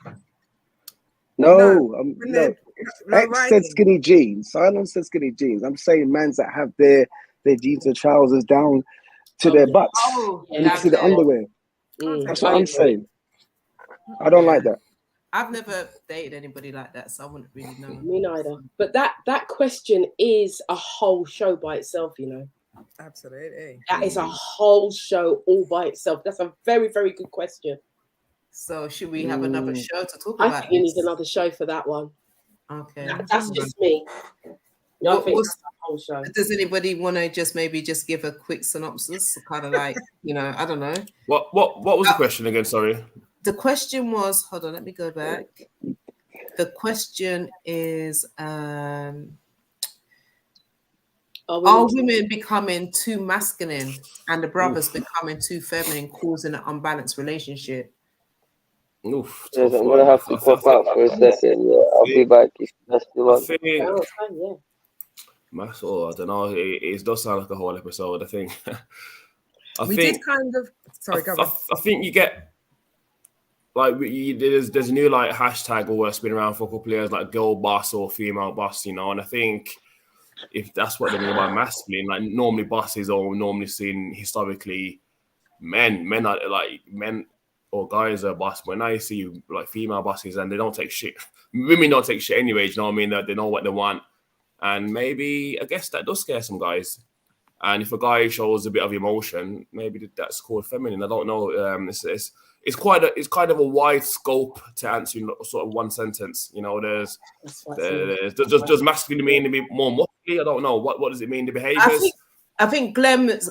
No, when no. they're like X said riding. skinny jeans. Silence said skinny jeans. I'm saying mans that have their jeans and trousers down to their butts. Oh, And you can see the okay. underwear. That's what I'm saying. I don't like that. I've never dated anybody like that, so I wouldn't really know. Me neither. But that question is a whole show by itself, you know. Absolutely. That is a whole show all by itself. That's a very, very good question. So should we have another show to talk I about think you need this? another show for that one. Okay. That's just me. I think that's a whole show. Does anybody want to maybe just give a quick synopsis? Kind of like, I don't know. What was the question again? Sorry. The question was, hold on, let me go back. The question is, are women becoming too masculine and the brothers becoming too feminine, causing an unbalanced relationship? Oof, Yes, I'm gonna have to pop out for a second. Yeah, I'll be back if that's the one. I think. I don't know. It does sound like a whole episode. I think. We did kind of. Sorry, go on. I think you get like there's a new like hashtag or it's been around for a couple of years, like girl boss or female boss, And I think if that's what they mean by masculine, like normally bosses are normally seen historically, men are like men or guys are boss. When I see like female bosses and they don't take shit, women don't take shit anyway. You know what I mean? That they know what they want. And maybe, I guess that does scare some guys. And if a guy shows a bit of emotion, maybe that's called feminine. I don't know. It's kind of a wide scope to answer in sort of one sentence. There's does masculine mean to be more muscly? I don't know. What does it mean, the behaviors? I think Glemmer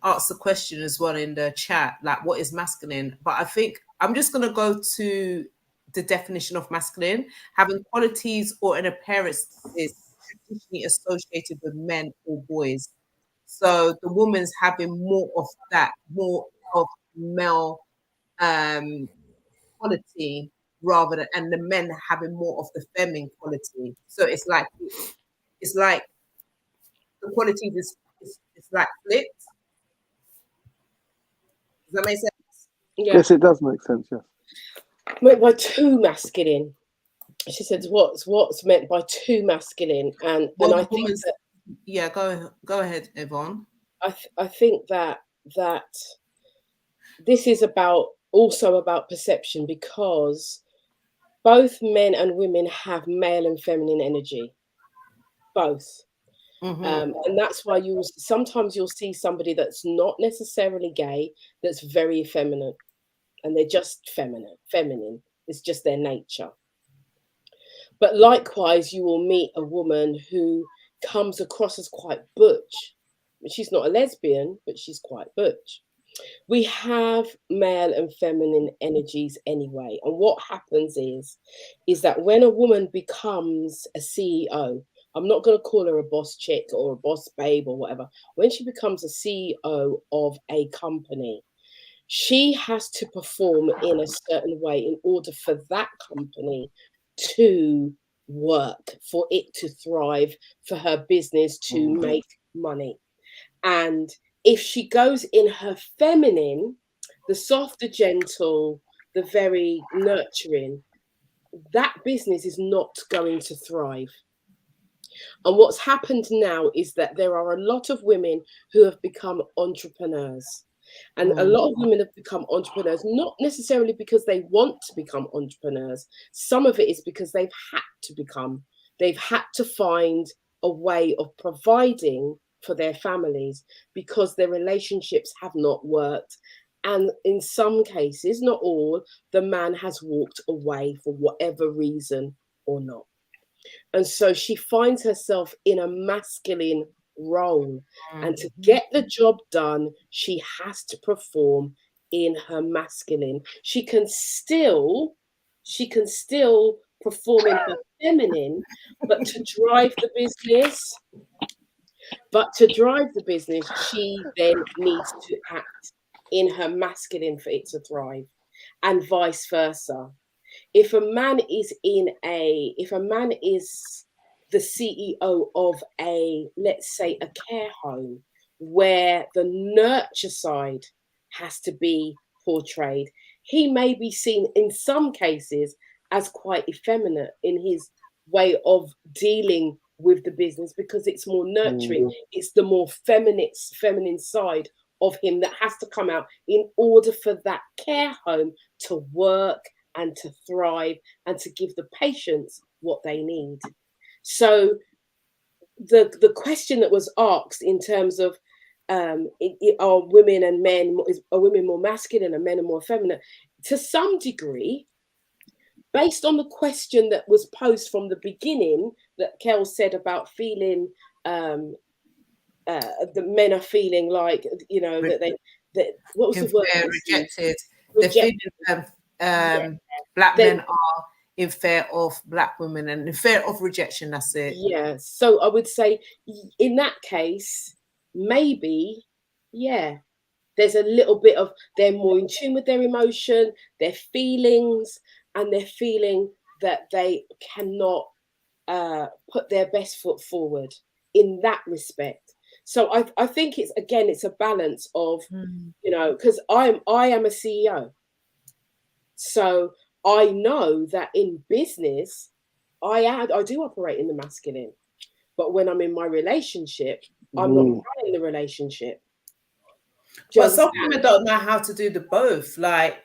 asked the question as well in the chat, like what is masculine? But I think I'm just going to go to the definition of masculine: having qualities or an appearance is traditionally associated with men or boys. So the woman's having more of that, more of male quality rather than, and the men having more of the feminine quality. So it's like the qualities is like flipped. Does that make sense? Yeah. Yes, it does make sense. Yes. Meant by too masculine. She said, "What's meant by too masculine?" And I think that, yeah, go ahead, Yvonne. I think that this is also about perception, because both men and women have male and feminine energy, both. And that's why sometimes you'll see somebody that's not necessarily gay that's very feminine, and they're just feminine. It's just their nature. But likewise, you will meet a woman who comes across as quite butch. She's not a lesbian, but she's quite butch. We have male and feminine energies anyway. And what happens is that when a woman becomes a CEO, I'm not going to call her a boss chick or a boss babe or whatever. When she becomes a CEO of a company, she has to perform in a certain way in order for that company to work, for it to thrive, for her business to make money. And if she goes in her feminine, the soft, the gentle, the very nurturing, that business is not going to thrive. And what's happened now is that there are a lot of women who have become entrepreneurs. And a lot of women have become entrepreneurs, not necessarily because they want to become entrepreneurs. Some of it is because they've had to find a way of providing for their families because their relationships have not worked. And in some cases, not all, the man has walked away for whatever reason or not. And so she finds herself in a masculine role. And to get the job done, she has to perform in her masculine. She can still perform in her feminine, but to drive the business, she then needs to act in her masculine for it to thrive, and vice versa. If a man is the CEO of let's say a care home, where the nurture side has to be portrayed, he may be seen in some cases as quite effeminate in his way of dealing with the business, because it's more nurturing. It's the more feminine side of him that has to come out in order for that care home to work and to thrive and to give the patients what they need. So the question that was asked in terms of are women and men, are women more masculine and men are more feminine, to some degree, based on the question that was posed from the beginning, that Kel said about feeling the men are feeling like, you know, that what was the word? Rejected. Rejected. They're feeling black men are in fear of black women and in fear of rejection. That's it. Yeah. So I would say in that case, maybe, yeah, there's a little bit of, they're more in tune with their emotion, their feelings, and they're feeling that they cannot put their best foot forward in that respect. So I think it's, again, it's a balance of, you know, because I am a CEO. So I know that in business, I do operate in the masculine. But when I'm in my relationship, I'm not running the relationship. But some women don't know how to do the both. Like,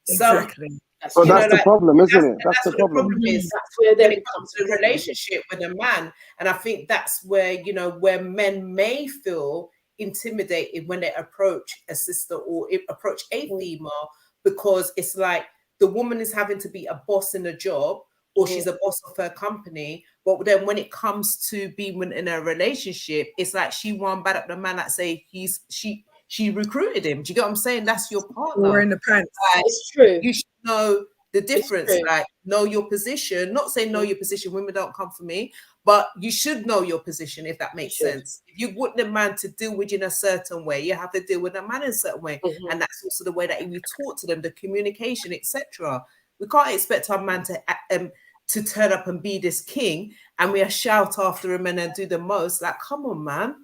exactly. Well, that's the problem, isn't it? That's the problem. Is that's where when it comes to a relationship with a man. And I think that's where, you know, where men may feel intimidated when they approach a sister or approach a female, because it's like the woman is having to be a boss in a job, or she's a boss of her company. But then when it comes to being in a relationship, it's like she won't back up the man that say she recruited him. Do you get what I'm saying? That's your partner. We're in the pants. Like, it's true. You should know the difference. Like, know your position. Not say know your position. Women don't come for me, but you should know your position, if that makes sense. If you want the man to deal with you in a certain way, you have to deal with the man in a certain way. And that's also the way that we talk to them, the communication, etc. We can't expect our man to turn up and be this king, and we shout after him and then do the most. Like, come on, man.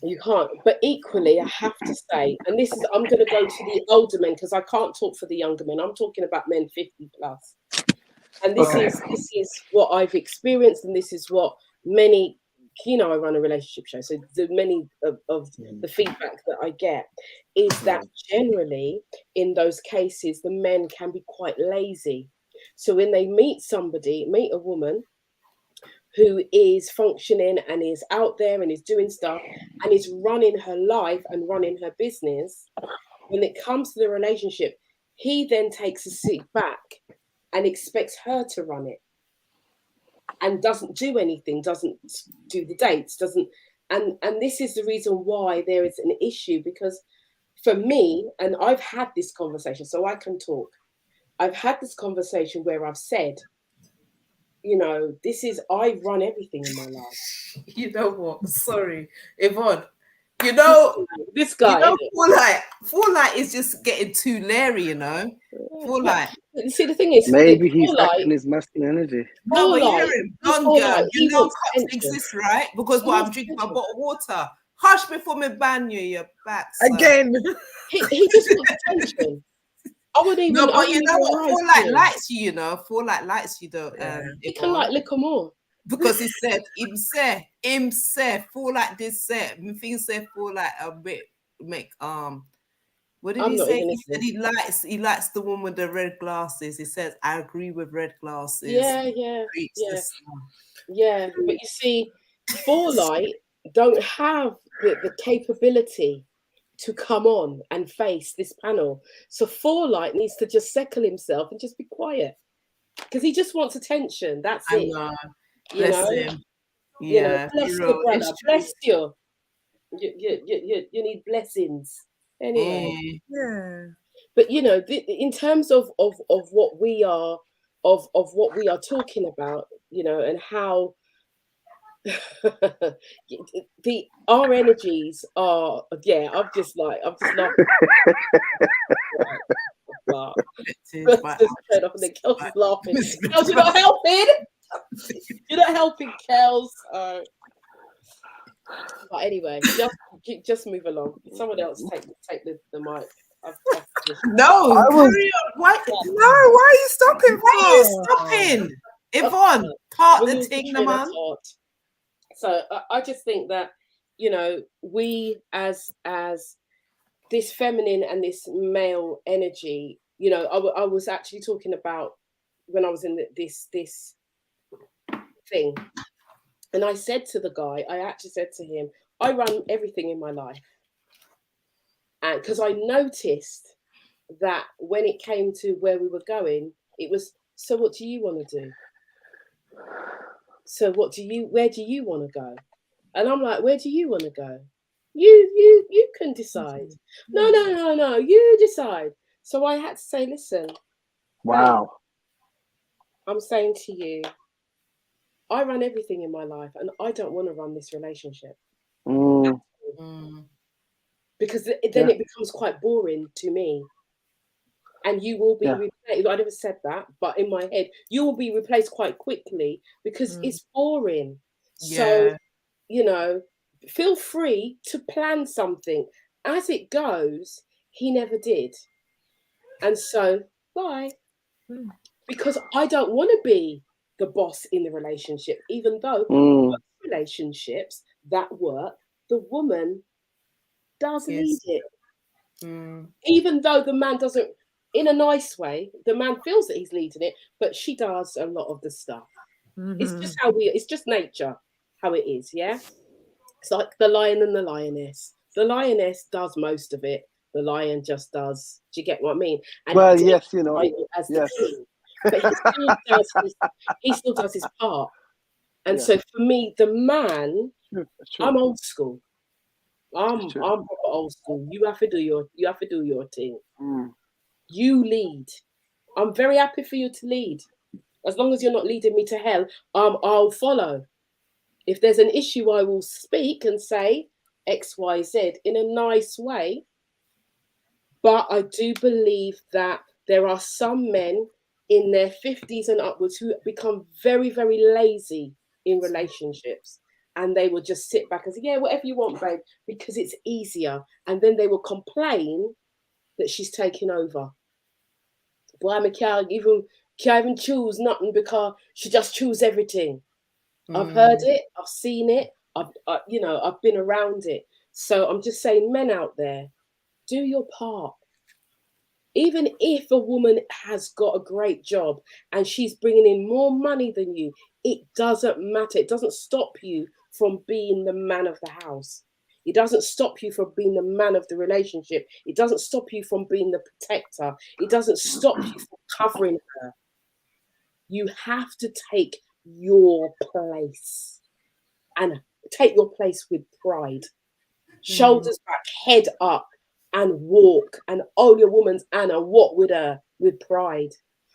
You can't. But equally, I have to say, and this is, I'm going to go to the older men because I can't talk for the younger men. I'm talking about men 50 plus. And this is what I've experienced, and this is what many, you know, I run a relationship show, so the many of the feedback that I get is that generally in those cases, the men can be quite lazy. So when they meet a woman who is functioning and is out there and is doing stuff and is running her life and running her business, when it comes to the relationship, he then takes a seat back and expects her to run it and doesn't do anything, doesn't do the dates, and this is the reason why there is an issue, because for me, and I've had this conversation, so I can talk, I've had this conversation where I've said, you know, I run everything in my life. You know what? Sorry, Yvonne. You know, this guy. You know, Full Light is just getting too Larry, you know. Full Light. See, the thing is, maybe he's acting his masculine energy. No, but you're him. Girl. You know cups exist, right? Because I'm drinking my bottle of water. Hush before me ban you, your back. Again. He just wants attention. I wouldn't even. No, but you know what? Full Light likes you, you know. Full Light likes you, though. He can like lick them all. Because he said, him say, Full Light this set. Me think say Full Light a bit make what did he say? He said he likes the one with the red glasses. He says, I agree with red glasses. Yeah. But you see, Full Light don't have the capability to come on and face this panel. So Full Light needs to just settle himself and just be quiet, because he just wants attention. That's it. Bless him. Yeah, bless you, brother. Bless you. You need blessings. Anyway. Yeah. But you know, in terms of what we are what we are talking about, you know, and how our energies are, I'm just laughing. Turn off and then Kels is laughing. Kels, you're not helping. You're not helping, Kels. But anyway, just move along. Someone else take the mic. No, I was- carry on. Why? No, why are you stopping? Why are you for? stopping? Yvonne, part When the you thing, train of man. thought. So I just think that, you know, we as this feminine and this male energy, you know, I was actually talking about when I was in this thing, and I said to the guy, I actually said to him, I run everything in my life, and because I noticed that when it came to where we were going, it was, so what do you want to do? So where do you want to go? And I'm like, where do you want to go? You can decide. No, you decide. So I had to say, listen, Wow. I'm saying to you, I run everything in my life and I don't want to run this relationship. Mm, Because then Yeah. it becomes quite boring to me. And you will be Yeah. replaced. I never said that, but in my head, you will be replaced quite quickly because it's boring. So, Yeah. you know, feel free to plan something. As it goes, he never did. And so, bye. Because I don't want to be the boss in the relationship, even though mm, most relationships that work, the woman does lead Yes. it. Mm. Even though the man doesn't, in a nice way, the man feels that he's leading it, but she does a lot of the stuff. It's just it's just nature, how it is, yeah? It's like the lion and the lioness. The lioness does most of it. The lion just does. Do you get what I mean? And Well, he yes, takes you the know, title as the yes. king, but he still does his part. And Yeah. so for me, the man, That's true. I'm old school. I'm true. proper old school. You have to do your thing. Mm, You lead. I'm very happy for you to lead. As long as you're not leading me to hell, I'll follow. If there's an issue, I will speak and say X, Y, Z in a nice way. But I do believe that there are some men in their 50s and upwards who become very, very lazy in relationships. And they will just sit back and say, yeah, whatever you want, babe, because it's easier. And then they will complain that she's taking over. Boy, I can't even choose nothing because she just choose everything. I've heard it, I've seen it, I've been around it. So I'm just saying, men out there, do your part. Even if a woman has got a great job and she's bringing in more money than you, it doesn't matter. It doesn't stop you from being the man of the house. It doesn't stop you from being the man of the relationship. It doesn't stop you from being the protector. It doesn't stop you from covering her. You have to take your place and take your place with pride. Shoulders back, head up, and walk. And own your woman's Anna, walk with her with pride.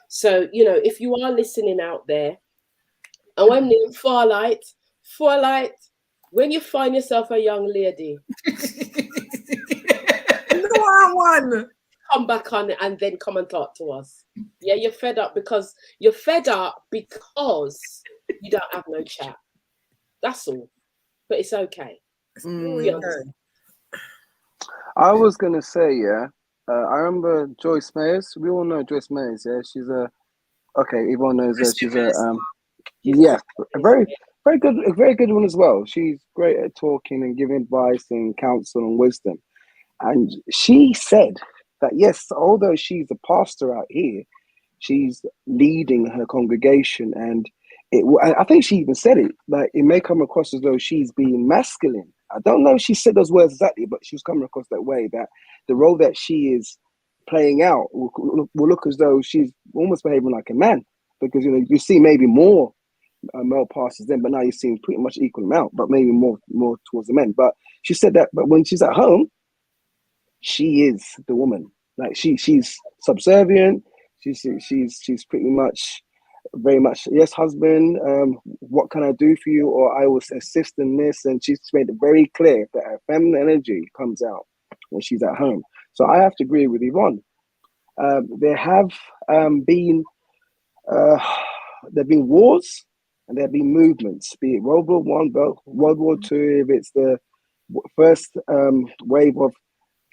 So, if you are listening out there, and when in Farlight, when you find yourself a young lady, No one. come back on and then come and talk to us. Yeah, you're fed up because you don't have no chat. That's all. But it's okay. I was gonna say, yeah. I remember Joyce Mayers. We all know Joyce Mayers. Yeah, she's everyone knows her. She's a very good one as well. She's great at talking and giving advice and counsel and wisdom. And she said that yes, although she's a pastor out here, she's leading her congregation, and I think she even said it. Like, it may come across as though she's being masculine. I don't know if she said those words exactly, but she was coming across that way. That the role that she is playing out will look as though she's almost behaving like a man, because you see maybe more male pastors then, but now you're seeing pretty much equal amount, but maybe more towards the men. But she said that, but when she's at home, she is the woman. Like she's subservient. She's pretty much very much, yes, husband. What can I do for you? Or I will assist in this. And she's made it very clear that her feminine energy comes out when she's at home. So I have to agree with Yvonne. There have been wars and there have been movements, be it World War I, World War II, if it's the first wave of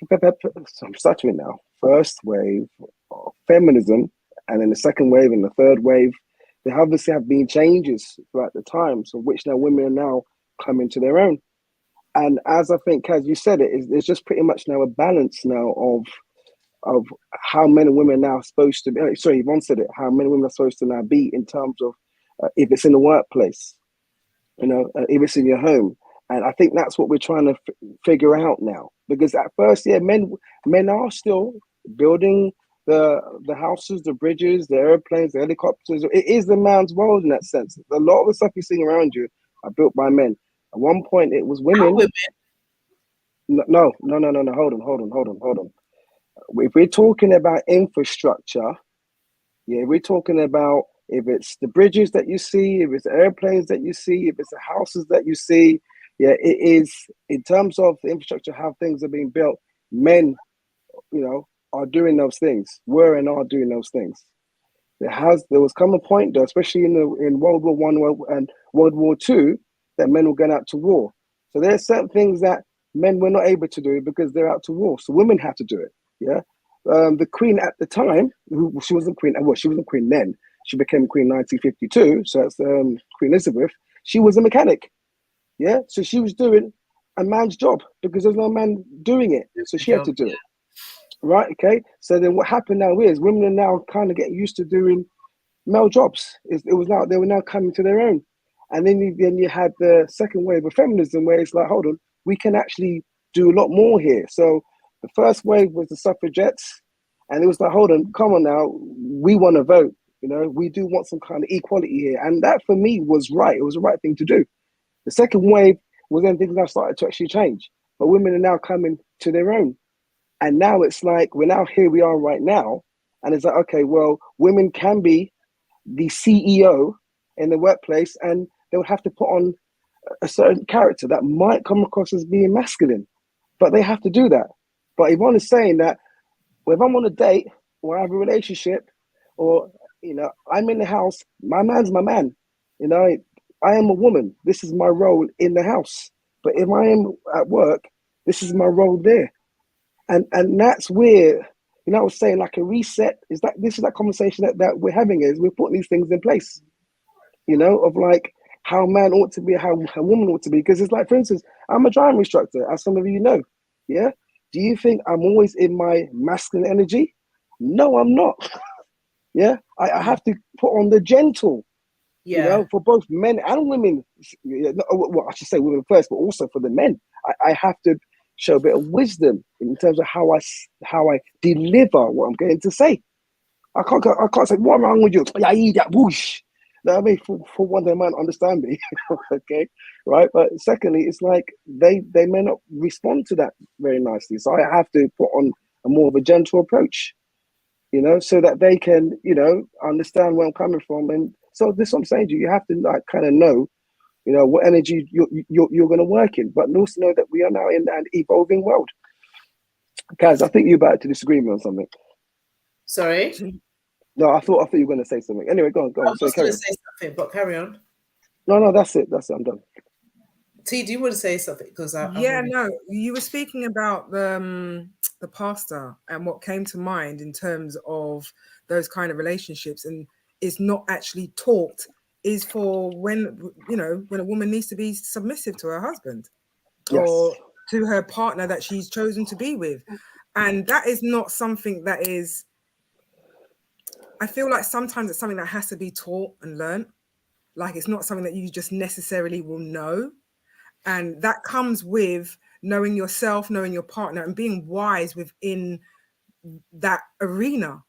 So I'm starting it now. First wave of feminism, and then the second wave and the third wave. There obviously have been changes throughout the time, so which now women are now coming to their own. And as I think, as you said, it's just pretty much now a balance now of how men and women are now supposed to be. Sorry, Yvonne said it. How men and women are supposed to now be in terms of if it's in the workplace, if it's in your home. And I think that's what we're trying to figure out now. Because at first, yeah, men are still building the houses, the bridges, the airplanes, the helicopters. It is the man's world in that sense. A lot of the stuff you see around you are built by men. At one point, it was women. No. Hold on. If we're talking about infrastructure, yeah, we're talking about if it's the bridges that you see, if it's the airplanes that you see, if it's the houses that you see, yeah, it is in terms of the infrastructure, how things are being built. Men, are doing those things, were and are doing those things. There was come a point though, especially in World War I and World War II, that men were going out to war. So there's certain things that men were not able to do because they're out to war. So women had to do it. Yeah. The queen at the time, she wasn't queen. Well, she wasn't queen then. She became queen in 1952. So that's Queen Elizabeth. She was a mechanic. Yeah. So she was doing a man's job because there's no man doing it. So she had to do it. Right. Okay. So then what happened now is women are now kind of getting used to doing male jobs. They were now coming to their own. And then you had the second wave of feminism where it's like, hold on, we can actually do a lot more here. So the first wave was the suffragettes, and it was like, hold on, come on now, we want to vote. We do want some kind of equality here. And that for me was right. It was the right thing to do. The second wave was then things now started to actually change. But women are now coming to their own. And now it's like, here we are right now. And it's like, okay, well, women can be the CEO in the workplace, and they would have to put on a certain character that might come across as being masculine, but they have to do that. But Yvonne is saying that, well, if I'm on a date or I have a relationship, or I'm in the house, my man's my man. I am a woman. This is my role in the house. But if I am at work, this is my role there. And that's where, I was saying like a reset is that conversation that we're having is we're putting these things in place, of like how a man ought to be, how a woman ought to be. Because it's like, for instance, I'm a driving instructor, as some of you know. Yeah. Do you think I'm always in my masculine energy? No, I'm not. Yeah. I have to put on the gentle, for both men and women. Well, I should say women first, but also for the men. I have to show a bit of wisdom in terms of how I deliver what I'm going to say. I can't say, what wrong with you? Yeah, I eat that whoosh. You know what I mean? For one, they might understand me. Okay, right? But secondly, it's like they may not respond to that very nicely. So I have to put on a more of a gentle approach, so that they can, understand where I'm coming from. And so this is what I'm saying to you. You have to like kind of know, what energy you're going to work in, but also know that we are now in an evolving world. Kaz, I think you're about to disagree with me on something. Sorry? No, I thought you were going to say something. Anyway, go on. I was going to say something, but carry on. No, that's it. I'm done. T, do you want to say something? Because no, you were speaking about the pastor, and what came to mind in terms of those kind of relationships, and it's not actually taught, is for when a woman needs to be submissive to her husband, yes, or to her partner that she's chosen to be with. And that is not something that is, I feel like sometimes it's something that has to be taught and learned. Like, it's not something that you just necessarily will know. And that comes with knowing yourself, knowing your partner, and being wise within that arena,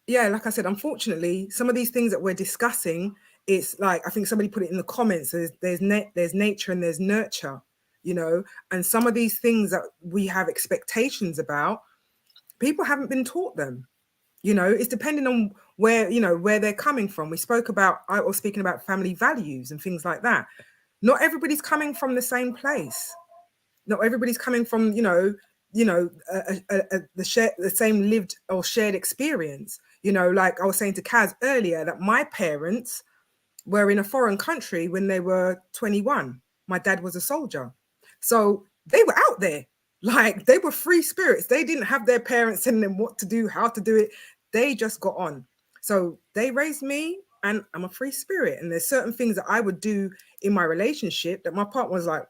Yeah, like I said, unfortunately, some of these things that we're discussing, it's like, I think somebody put it in the comments, there's nature and there's nurture, and some of these things that we have expectations about, people haven't been taught them. It's depending on where they're coming from. I was speaking about family values and things like that. Not everybody's coming from the same place. Not everybody's coming from, the same lived or shared experience. Like I was saying to Kaz earlier, that my parents were in a foreign country when they were 21. My dad was a soldier. So they were out there. Like, they were free spirits. They didn't have their parents telling them what to do, how to do it. They just got on. So they raised me, and I'm a free spirit. And there's certain things that I would do in my relationship that my partner was like,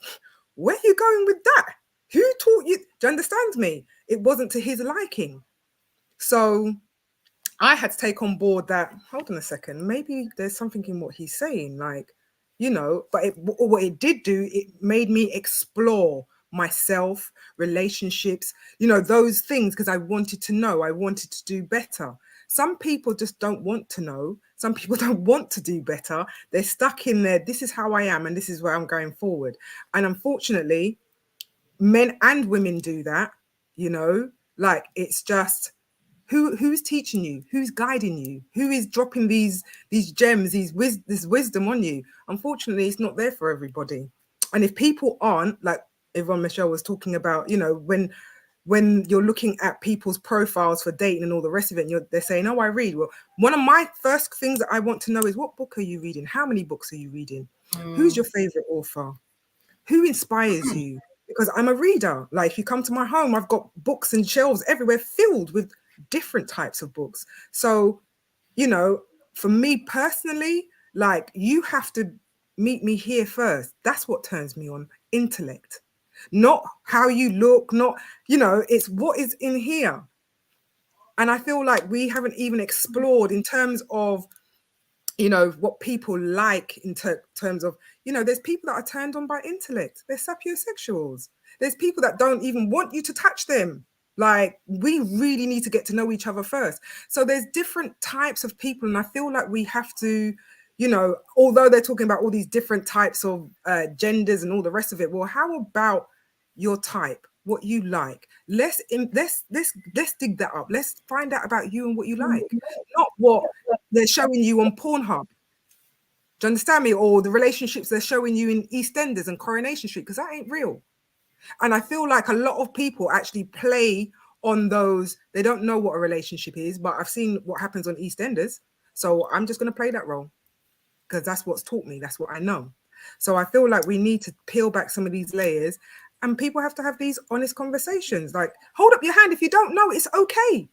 where are you going with that? Who taught you? Do you understand me? It wasn't to his liking. So I had to take on board that, hold on a second, maybe there's something in what he's saying, like, you know, but what it did do, it made me explore myself, relationships, you know, those things, because I wanted to know, I wanted to do better. Some people just don't want to know. Some people don't want to do better. They're stuck in there. This is how I am, and this is where I'm going forward. And unfortunately, men and women do that, you know, like, it's just, who's teaching you, who's guiding you, who is dropping these gems, this wisdom on you. Unfortunately, it's not there for everybody. And if people aren't, like Yvonne Michelle was talking about, you know, when you're looking at people's profiles for dating and all the rest of it, and they're saying, oh, I read. Well, one of my first things that I want to know is, what book are you reading? How many books are you reading? Who's your favorite author? Who inspires you? Because I'm a reader. Like, if you come to my home, I've got books and shelves everywhere filled with different types of books. So, you know, for me personally, like, you have to meet me here first. That's what turns me on. Intellect, not how you look, not, you know, it's what is in here. And I feel like we haven't even explored in terms of, you know, what people like in terms of, you know, there's people that are turned on by intellect. They're sapiosexuals. There's people that don't even want you to touch them. Like, we really need to get to know each other first. So there's different types of people. And I feel like we have to, you know, although they're talking about all these different types of genders and all the rest of it, well, how about your type, what you like? Let's dig that up. Let's find out about you and what you like, not what they're showing you on Pornhub. Do you understand me? Or the relationships they're showing you in EastEnders and Coronation Street, because that ain't real. And I feel like a lot of people actually play on those. They don't know what a relationship is, but I've seen what happens on EastEnders. So I'm just going to play that role because that's what's taught me. That's what I know. So I feel like we need to peel back some of these layers, and people have to have these honest conversations. Like, hold up your hand. If you don't know, it's okay.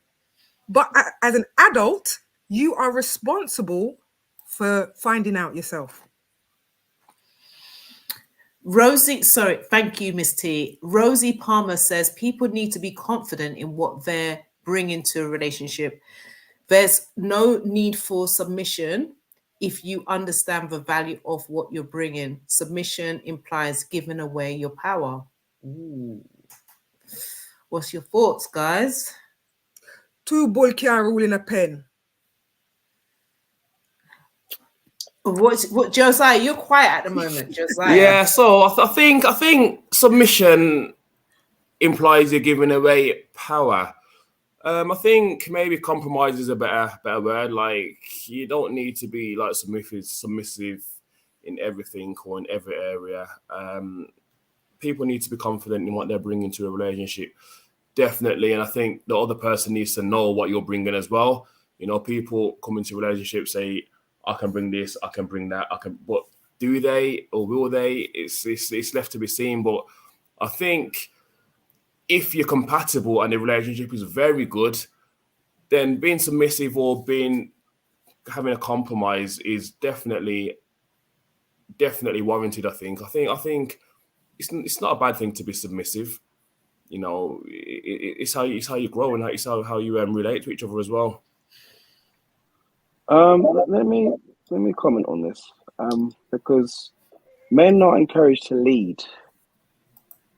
But as an adult, you are responsible for finding out yourself. Rosie, sorry, thank you, Miss T. Rosie Palmer says people need to be confident in what they're bringing to a relationship. There's no need for submission if you understand the value of what you're bringing. Submission implies giving away your power. Ooh. What's your thoughts, guys? Two bull can't rule in a pen. What Josiah? You're quiet at the moment, Josiah. Yeah, so I think submission implies you're giving away power. I think maybe compromise is a better word. Like, you don't need to be like submissive in everything or in every area. People need to be confident in what they're bringing to a relationship, definitely. And I think the other person needs to know what you're bringing as well. You know, people come into relationships, say, I can bring this, I can bring that, but do they or will they? It's left to be seen. But I think if you're compatible and the relationship is very good, then being submissive or having a compromise is definitely warranted. I think it's not a bad thing to be submissive. You know, it's how you grow, and it's how you relate to each other as well. Let me comment on this. Because men are encouraged to lead,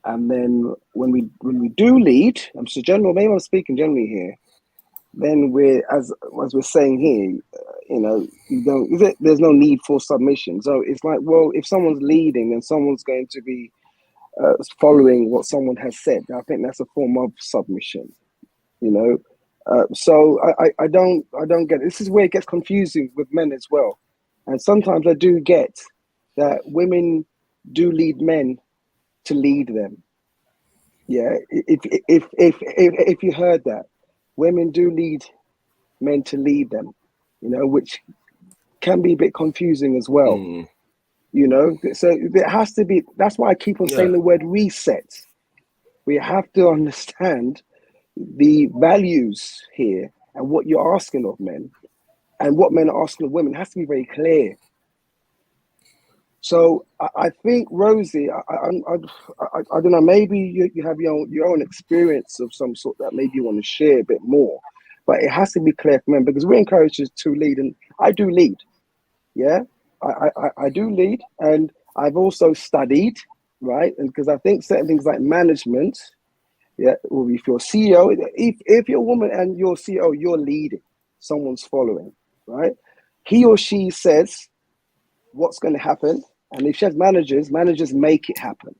and then when we do lead, maybe I'm speaking generally here. Then as we're saying here, you know, there's no need for submission. So it's like, well, if someone's leading, then someone's going to be following what someone has said. I think that's a form of submission, you know. So I don't get it. This is where it gets confusing with men as well. And sometimes I do get that women do lead men to lead them. Yeah, if you heard that, women do lead men to lead them, you know, which can be a bit confusing as well. You know, so there has to be. That's why I keep on saying Yeah. the word reset. We have to understand the values here and what you're asking of men and what men are asking of women has to be very clear. So I think Rosie, I don't know, maybe you have your own experience of some sort that maybe you want to share a bit more, but it has to be clear for men because we're encouraged to lead, and I do lead. Yeah, I do lead, and I've also studied, right? And because I think certain things like management, yeah, or if you're CEO, if you're a woman and you're CEO, you're leading, someone's following, right? He or she says what's going to happen, and if she has managers, managers make it happen.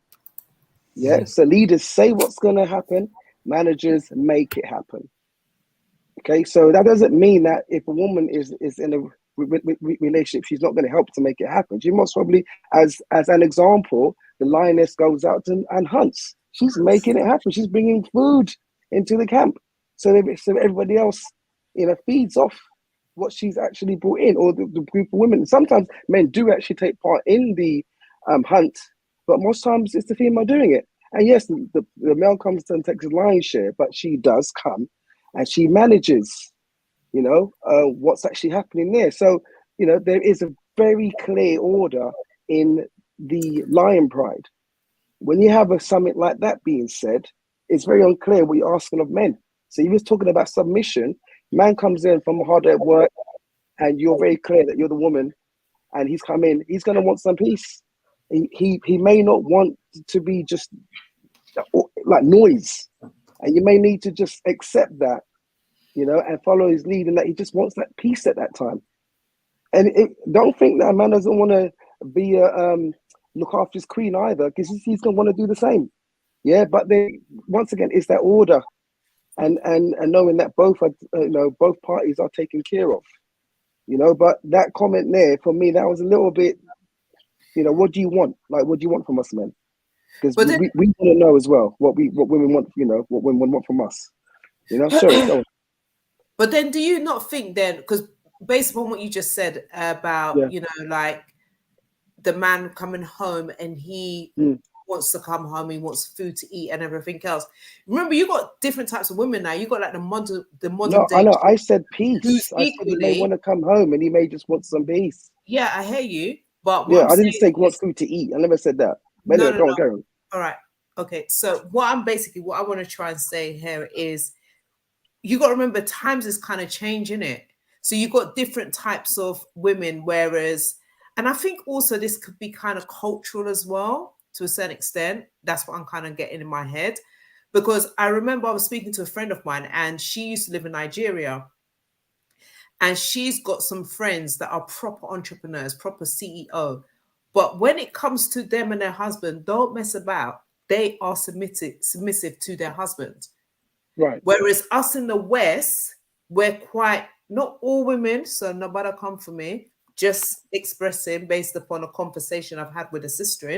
Yeah, so leaders say what's going to happen, managers make it happen. Okay, so that doesn't mean that if a woman is in a relationship, she's not going to help to make it happen. She most probably, as an example, the lioness goes out and hunts. She's making it happen. She's bringing food into the camp, so everybody else, feeds off what she's actually brought in, or the group of women. Sometimes men do actually take part in the hunt, but most times it's the female doing it. And yes, the male comes and takes a lion's share, but she does come and she manages, what's actually happening there. So, there is a very clear order in the lion pride. When you have a summit like that being said, it's very unclear what you're asking of men. So you was talking about submission. Man comes in from hard at work, and you're very clear that you're the woman, and he's come in. He's going to want some peace. He may not want to be just like noise, and you may need to just accept that, and follow his lead, and that he just wants that peace at that time. And don't think that a man doesn't want to be look after his queen either, because he's going to want to do the same. Yeah, but once again, it's that order, and knowing that both parties are taken care of. But that comment there for me, that was a little bit. What do you want? Like, what do you want from us, men? Because we want to know as well what women want. What women want from us. Sorry, go on. But then, do you not think then, because based upon what you just said about, like the man coming home and he wants to come home, he wants food to eat and everything else. Remember, you got different types of women now. You got like the modern No, day. I know. I said peace. I said Equally, he may want to come home and he may just want some peace. Yeah, I hear you. But yeah, I didn't say he wants food to eat. I never said that. But no, anyway, go on. All right. Okay. So what I want to try and say here is, you got to remember, times is kind of changing it. So you got different types of women, whereas, and I think also this could be kind of cultural as well to a certain extent. That's what I'm kind of getting in my head, because I remember I was speaking to a friend of mine, and she used to live in Nigeria, and she's got some friends that are proper entrepreneurs, proper CEO. But when it comes to them and their husband, don't mess about. They are submissive to their husband. Right. Whereas us in the West, we're quite, not all women, so nobody come for me, just expressing based upon a conversation I've had with a sister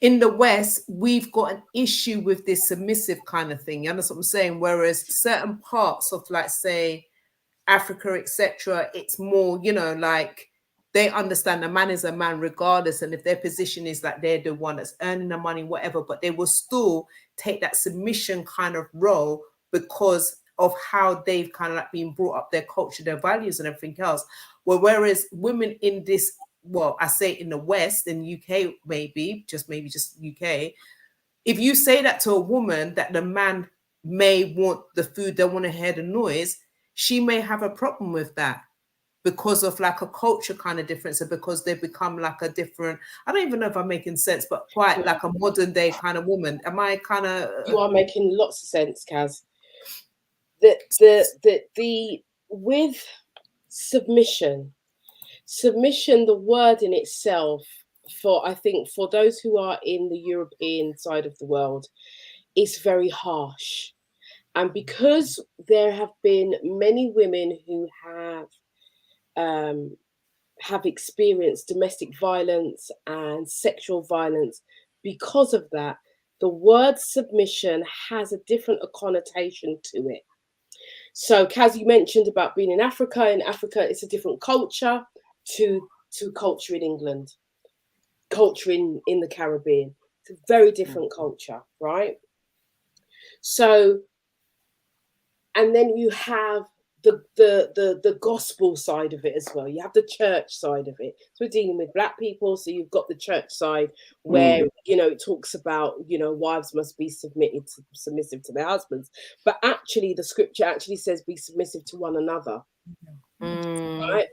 in the West, we've got an issue with this submissive kind of thing. You understand what I'm saying? Whereas certain parts of, like, say, Africa, etc., it's more, like they understand a man is a man regardless, and if their position is that they're the one that's earning the money, whatever, but they will still take that submission kind of role because of how they've kind of like been brought up, their culture, their values, and everything else. Well, whereas women in this, well, I say in the West, in UK, maybe just UK, if you say that to a woman that the man may want the food, they want to hear the noise, she may have a problem with that because of like a culture kind of difference, and because they've become like a different, I don't even know if I'm making sense, but quite like a modern day kind of woman. Am I kind of... You are making lots of sense, Kaz. The with submission, the word in itself, I think for those who are in the European side of the world, is very harsh. And because there have been many women who have experienced domestic violence and sexual violence, because of that, the word submission has a different connotation to it. So, Kaz, you mentioned about being in Africa. In Africa, it's a different culture to culture in England. culture in the Caribbean. It's a very different culture, right? So, and then you have the gospel side of it as well. You have the church side of it. So we're dealing with Black people, so you've got the church side where it talks about wives must be submissive to their husbands, but actually the scripture actually says be submissive to one another, right?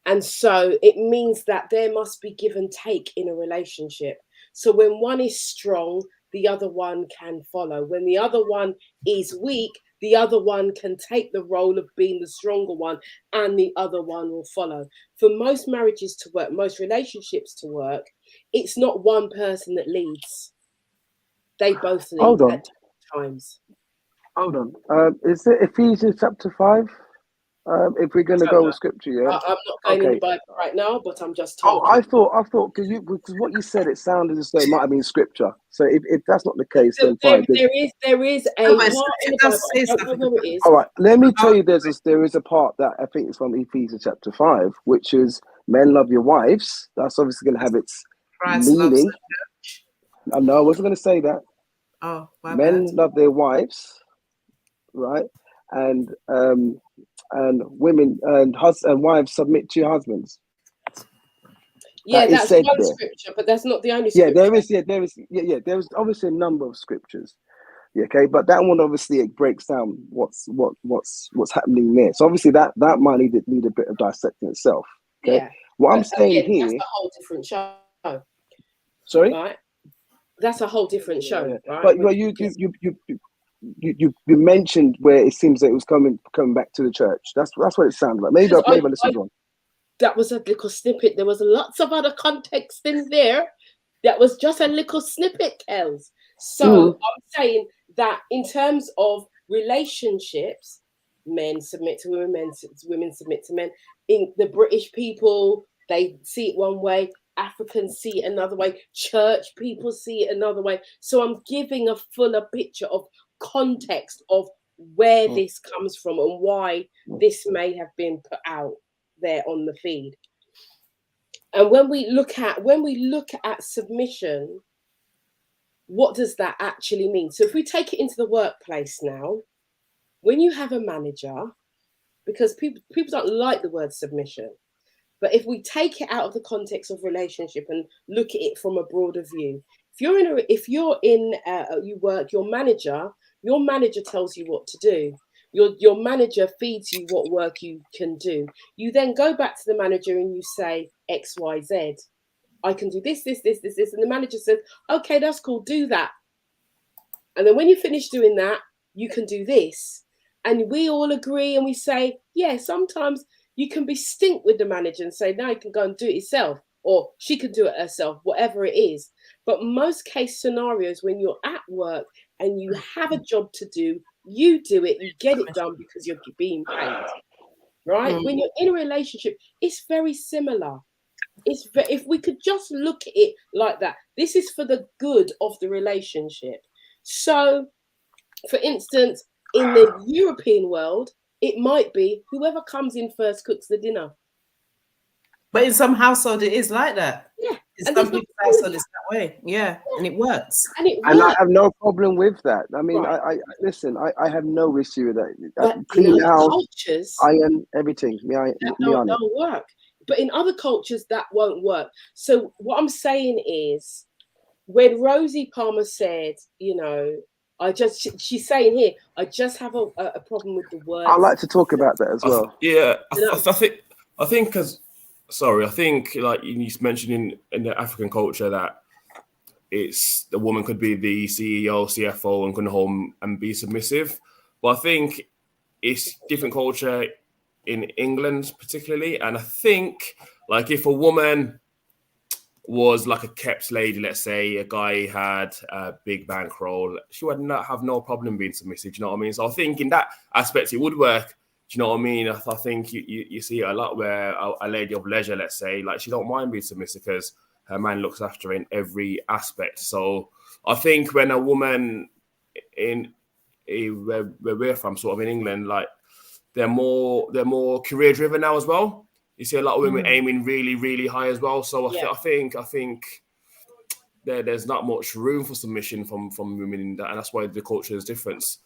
And so it means that there must be give and take in a relationship. So when one is strong, the other one can follow. When the other one is weak, the other one can take the role of being the stronger one, and the other one will follow. For most marriages to work, most relationships to work, it's not one person that leads. They both lead Hold on. at times. Hold on. Is it Ephesians chapter 5? If we're going to go with scripture, yeah. I'm not going in the Bible right now, but I'm just Oh, talking. I thought because what you said, it sounded as though it might have been scripture. So if that's not the case, So then fine. there is a part in the Bible. I don't know where it is. All right, let me tell you, there is a part that I think is from Ephesians chapter 5, which is men love your wives. That's obviously going to have its Christ loves meaning. the church. No, I wasn't going to say that. Oh, my Men bad. love their wives, right? And women and wives submit to your husbands. Yeah, That is that's said one there. scripture, but that's not the only Yeah, scripture. there is obviously a number of scriptures. Yeah, okay, but that one obviously it breaks down what's happening there. So obviously that might need a bit of dissecting itself. Okay, Yeah. what I'm But saying again, here. that's a whole different show. Sorry. Right. That's a whole different show, right? But you mentioned where it seems that it was coming back to the church. That's what it sounded like. Maybe I listened wrong. That was a little snippet. There was lots of other context in there. That was just a little snippet, Kels. So I'm saying that in terms of relationships, men submit to women, women submit to men. In the British people, they see it one way. Africans see it another way. Church people see it another way. So I'm giving a fuller picture of context of where this comes from and why this may have been put out there on the feed. And when we look at submission, what does that actually mean? So if we take it into the workplace now, when you have a manager, because people don't like the word submission, but if we take it out of the context of relationship and look at it from a broader view, you work, your manager tells you what to do. Your manager feeds you what work you can do. You then go back to the manager and you say X, Y, Z. I can do this, and the manager says, okay, that's cool, do that. And then when you finish doing that, you can do this. And we all agree and we say, yeah, sometimes you can be stink with the manager and say, now you can go and do it yourself, or she can do it herself, whatever it is. But most case scenarios, when you're at work and you have a job to do, you do it, you get it done because you're being paid, right? When you're in a relationship, it's very similar. If we could just look at it like that, this is for the good of the relationship. So, for instance, in the European world, it might be whoever comes in first cooks the dinner. But in some household, it is like that. Yeah. In some people's household, it's that way. Yeah. And it works. And I have no problem with that. I mean, right. I have no issue with that. But clean house, cultures, iron, everything. That don't work. But in other cultures, that won't work. So what I'm saying is, when Rosie Palmer said, she's saying here, I just have a problem with the word. I'd like to talk about that as well. I think like you mentioned in the African culture that it's the woman could be the CEO, CFO, and come home and be submissive. But I think it's different culture in England particularly. And I think like if a woman was like a kept lady, let's say a guy had a big bankroll, she would not have no problem being submissive. Do you know what I mean? So I think in that aspect, it would work. Do you know what I mean? I think you see it a lot where a lady of leisure, let's say, like she don't mind being submissive because her man looks after her in every aspect. So I think when a woman where we're from, sort of in England, like they're more career driven now as well. You see a lot of women aiming really, really high as well. So I think there's not much room for submission from women in that, and that's why the culture is different.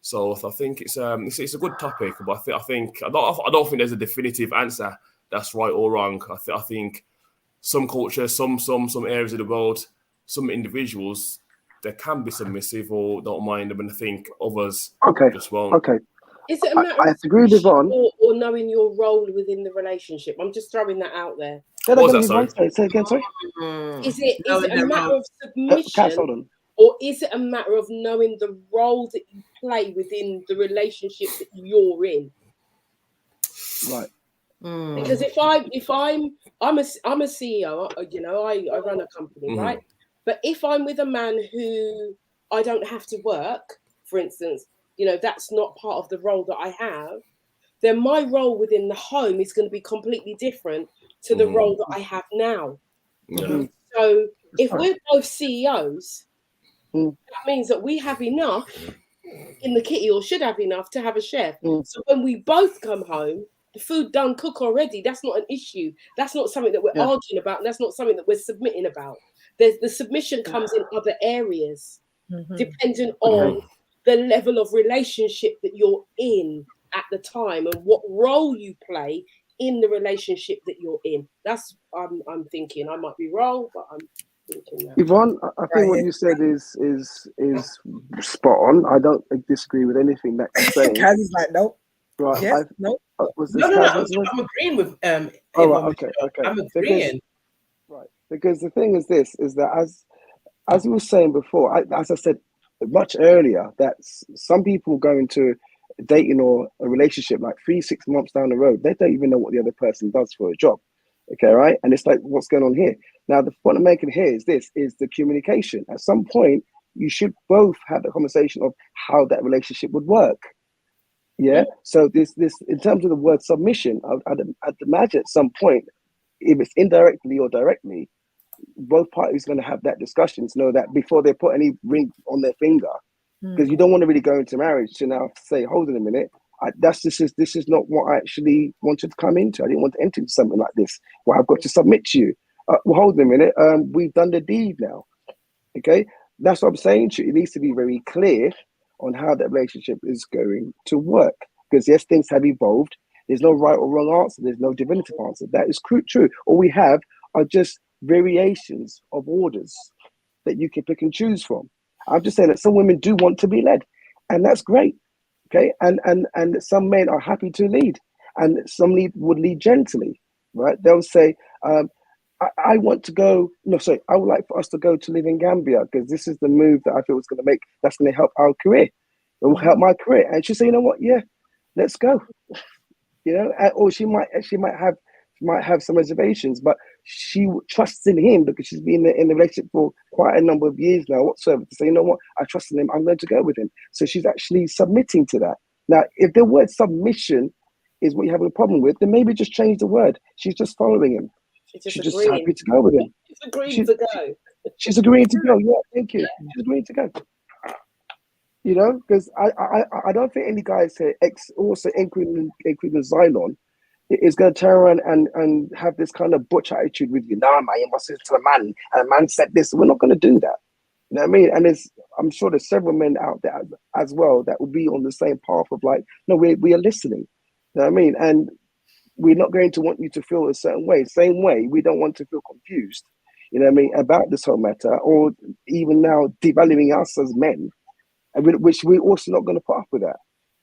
So I think it's a good topic, but I don't think there's a definitive answer that's right or wrong. I think some cultures, some areas of the world, some individuals, they can be submissive or don't mind them, and I think others just won't. Okay. Is it a matter I of agree with Yvonne. or knowing your role within the relationship? I'm just throwing that out there. Say What was that, sorry? Say again, sorry. Is it a matter of Cass, submission, hold on. or is it a matter of knowing the role that you play within the relationship that you're in? Right. Because if I'm a CEO, you know, I run a company, right? But if I'm with a man who I don't have to work, for instance, you know, that's not part of the role that I have, then my role within the home is going to be completely different to the role that I have now. So if we're both CEOs, that means that we have enough in the kitty, or should have enough to have a chef. So when we both come home, the food done cook already. That's not an issue. That's not something that we're arguing about. And that's not something that we're submitting about. The submission comes in other areas, depending on the level of relationship that you're in at the time and what role you play in the relationship that you're in. That's I'm thinking. I might be wrong, but I'm thinking that. Yvonne, I think what you said is spot on. I don't disagree with anything that you're saying. Kaz is like, nope. Right. Yeah, nope. I'm agreeing with oh, right, okay. I'm agreeing. Because the thing is this, is that as you were saying before, as I said much earlier, that some people go into dating or a relationship like 3-6 months down the road, they don't even know what the other person does for a job. Okay, right? And it's like, what's going on here? Now, the point I'm making here is the communication. At some point, you should both have the conversation of how that relationship would work. Yeah. So this in terms of the word submission, I'd imagine at some point, if it's indirectly or directly, both parties are going to have that discussion to know that before they put any ring on their finger, because you don't want to really go into marriage to now say, hold on a minute, this is not what I actually wanted to come into. I didn't want to enter into something like this. Well, I've got to submit to you. Well, hold on a minute. We've done the deed now. Okay, that's what I'm saying to you. It needs to be very clear on how that relationship is going to work. Because yes, things have evolved. There's no right or wrong answer. There's no definitive answer. That is true. All we have are just variations of orders that you can pick and choose from. I'm just saying that some women do want to be led, and that's great. Okay, and some men are happy to lead, and some would lead gently, right? They'll say, I want to go. No, sorry, I would like for us to go to live in Gambia because this is the move that I feel is going to make. That's going to help our career. It will help my career. And she say, you know what? Yeah, let's go. You know, or she might have some reservations, but she trusts in him because she's been in the relationship for quite a number of years now whatsoever, to say, you know what, I trust in him, I'm going to go with him. So she's actually submitting to that. Now, if the word submission is what you have a problem with, then maybe just change the word. She's just following him. She's just happy to go with him. She's agreeing to go. She's agreeing to go. Yeah, thank you. She's agreeing to go. You know, because I don't think any guys here, also including Xylon, is going to turn around and have this kind of butch attitude with you. Nah, man, you must listen to a man, and a man said this. We're not going to do that. You know what I mean? And I'm sure there's several men out there as well that will be on the same path of like, no, we are listening. You know what I mean? And we're not going to want you to feel a certain way. Same way, we don't want to feel confused, you know what I mean, about this whole matter, or even now devaluing us as men, which we're also not going to put up with that.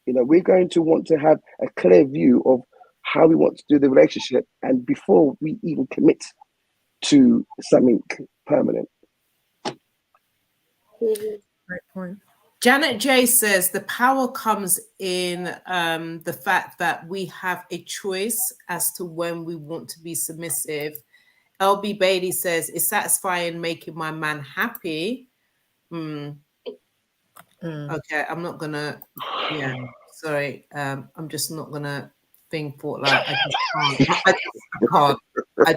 You know, we're going to want to have a clear view of how we want to do the relationship, and before we even commit to something permanent. Great point. Janet J says the power comes in the fact that we have a choice as to when we want to be submissive. LB Bailey says it's satisfying making my man happy. Okay, I'm not gonna. Yeah, sorry. I'm just not gonna think for like I can't. I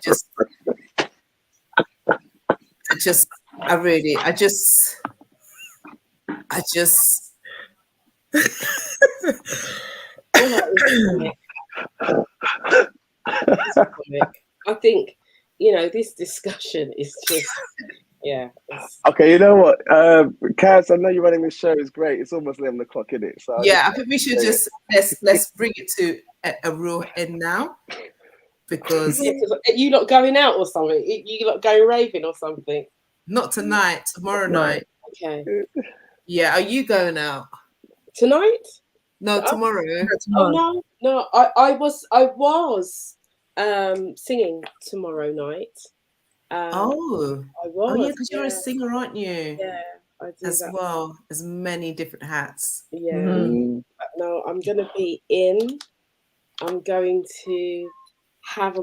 think, you know, this discussion is just Yeah. Okay, you know what, Kaz, I know you're running this show. It's great. It's almost 11 o'clock, isn't it? So Yeah, I think we should just let's bring it to a real end now, because Yeah, 'cause you lot going out or something? You lot going raving or something? not tonight, tomorrow No. night. Okay. Yeah, are you going out? Tonight? No, tomorrow. Oh no. I was singing tomorrow night. Oh, I was. oh yeah, because you're a singer, aren't you? Yeah, I do As that. well. There's many different hats. Yeah. Mm. But no, I'm gonna be in. I'm going to have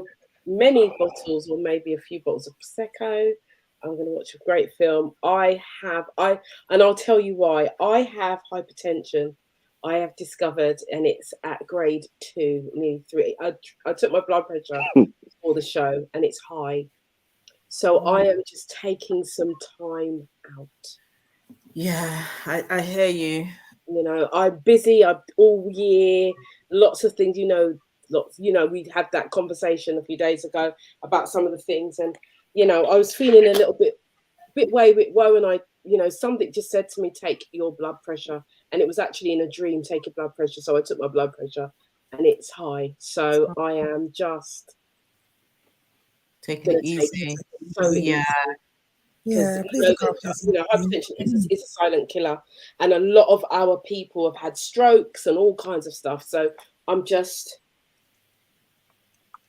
many bottles or maybe a few bottles of prosecco. I'm going to watch a great film. And I'll tell you why. I have hypertension. I have discovered, and it's at grade 2, nearly 3. I took my blood pressure for the show, and it's high. So I am just taking some time out. Yeah, I hear you. You know, I'm busy. I'm all year. Lots of things. We had that conversation a few days ago about some of the things, and I was feeling a little bit woe, and something just said to me, take your blood pressure, and it was actually in a dream, take your blood pressure. So I took my blood pressure, and it's high. So I am just taking it easy. So yeah. Yeah, hypertension is a silent killer, and a lot of our people have had strokes and all kinds of stuff. So I'm just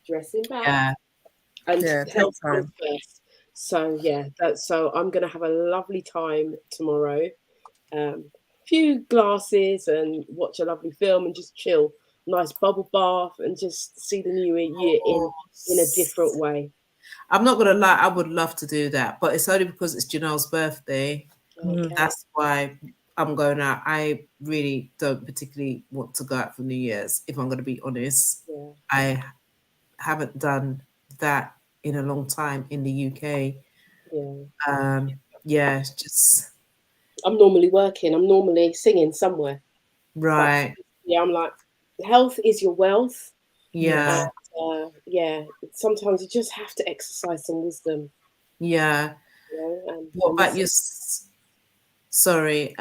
dressing back and health comes first. So so I'm gonna have a lovely time tomorrow. Few glasses and watch a lovely film and just chill. Nice bubble bath and just see the new year in a different way. I'm not gonna lie, I would love to do that, but it's only because it's Janelle's birthday. Okay. That's why I'm going out. I really don't particularly want to go out for New Year's, if I'm going to be honest. Yeah. I haven't done that in a long time in the UK. It's just. I'm normally working. I'm normally singing somewhere. Right. But, I'm like, health is your wealth. Yeah. And, sometimes you just have to exercise some wisdom. Yeah. What about your? Sorry,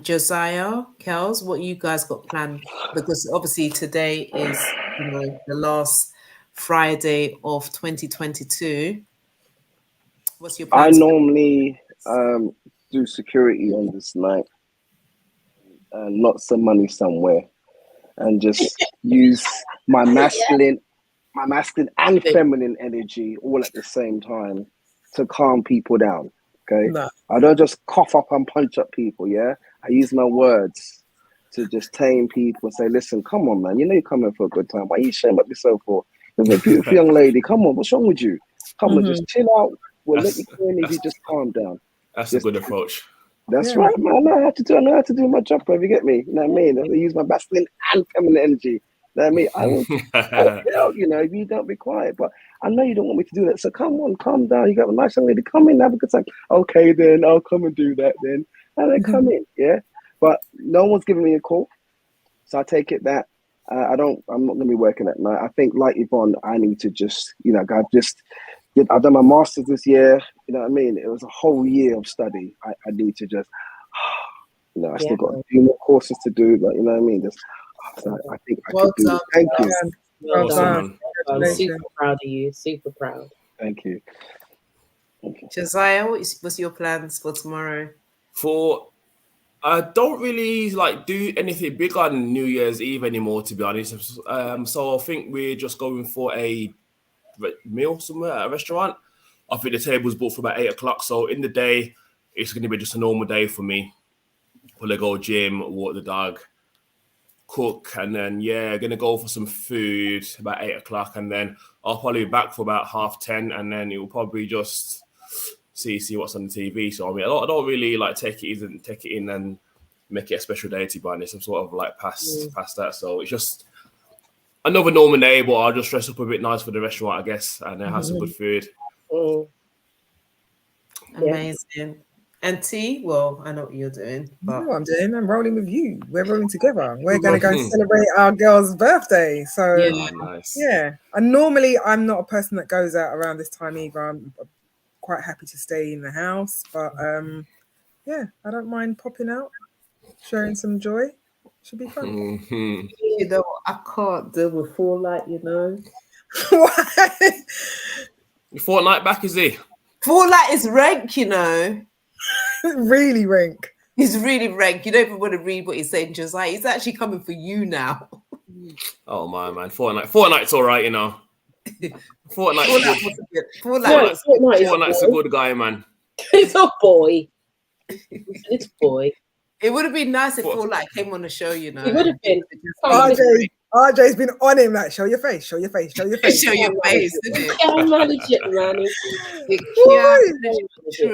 Josiah, Kels, what you guys got planned? Because obviously today is the last Friday of 2022. What's your plans? I normally do security on this night and not some money somewhere, and just use my masculine and feminine energy all at the same time to calm people down. Okay, I don't just cough up and punch up people. Yeah, I use my words to just tame people and say, "Listen, come on, man. You know you're coming for a good time. Why are you shame up yourself for? You're a beautiful young lady. Come on, what's wrong with you? Come on, just chill out. We'll let you go in if you just calm down." That's a good approach. That's right, man. I know how to do my job, bro. You get me? You know what I mean? I use my masculine and feminine energy. You know what I mean? I will help, if you don't be quiet. But I know you don't want me to do that. So come on, calm down. You got a nice young lady. Come in, have a good time. Okay, then I'll come and do that then. And then come in, yeah. But no one's giving me a call. So I take it that I'm not going to be working at night. I think, like Yvonne, I need to just, I've done my master's this year. You know what I mean? It was a whole year of study. I need to just, I still got a few more courses to do, but you know what I mean? I think I could do it. Thank you. Well done. Super proud of you. Super proud. Thank you. Josiah, what's your plans for tomorrow? I don't really do anything big on New Year's Eve anymore, to be honest. So I think we're just going for a meal somewhere at a restaurant. I think the table's booked for about 8 o'clock. So in the day, it's going to be just a normal day for me. Probably go gym, walk the dog, cook, and then going to go for some food about 8 o'clock, and then I'll probably be back for about 10:30, and then it will probably just see what's on the TV. So I mean, I don't really take it in and make it a special day, to be honest. I'm sort of past that. So it's just another normal day, but I'll just dress up a bit nice for the restaurant, I guess, and then have some good food. Amazing. And T, well, I know what you're doing. But... I know what I'm doing. I'm rolling with you. We're rolling together. We're going to go and celebrate our girl's birthday. So, nice. Yeah. And normally I'm not a person that goes out around this time either. I'm quite happy to stay in the house, but yeah, I don't mind popping out, sharing some joy. Should be fun. Mhm. You know, I can't deal with Fallout, you know. Why? Your fortnight back, is he? Fallout is rank, you know. Really, Rank. He's really rank. You don't even want to read what he's saying, just like he's actually coming for you now. Oh my man, Fortnite's all right, you know. Fortnite's Fallout good. was good. Fallout. Fortnite's a good guy, man. It's a boy. It's a boy. It would have been nice if Fallout came on the show, you know. It would have been. RJ's been on him like, show your face, show your face, show your face. Show your face, isn't it? Can't manage it, man.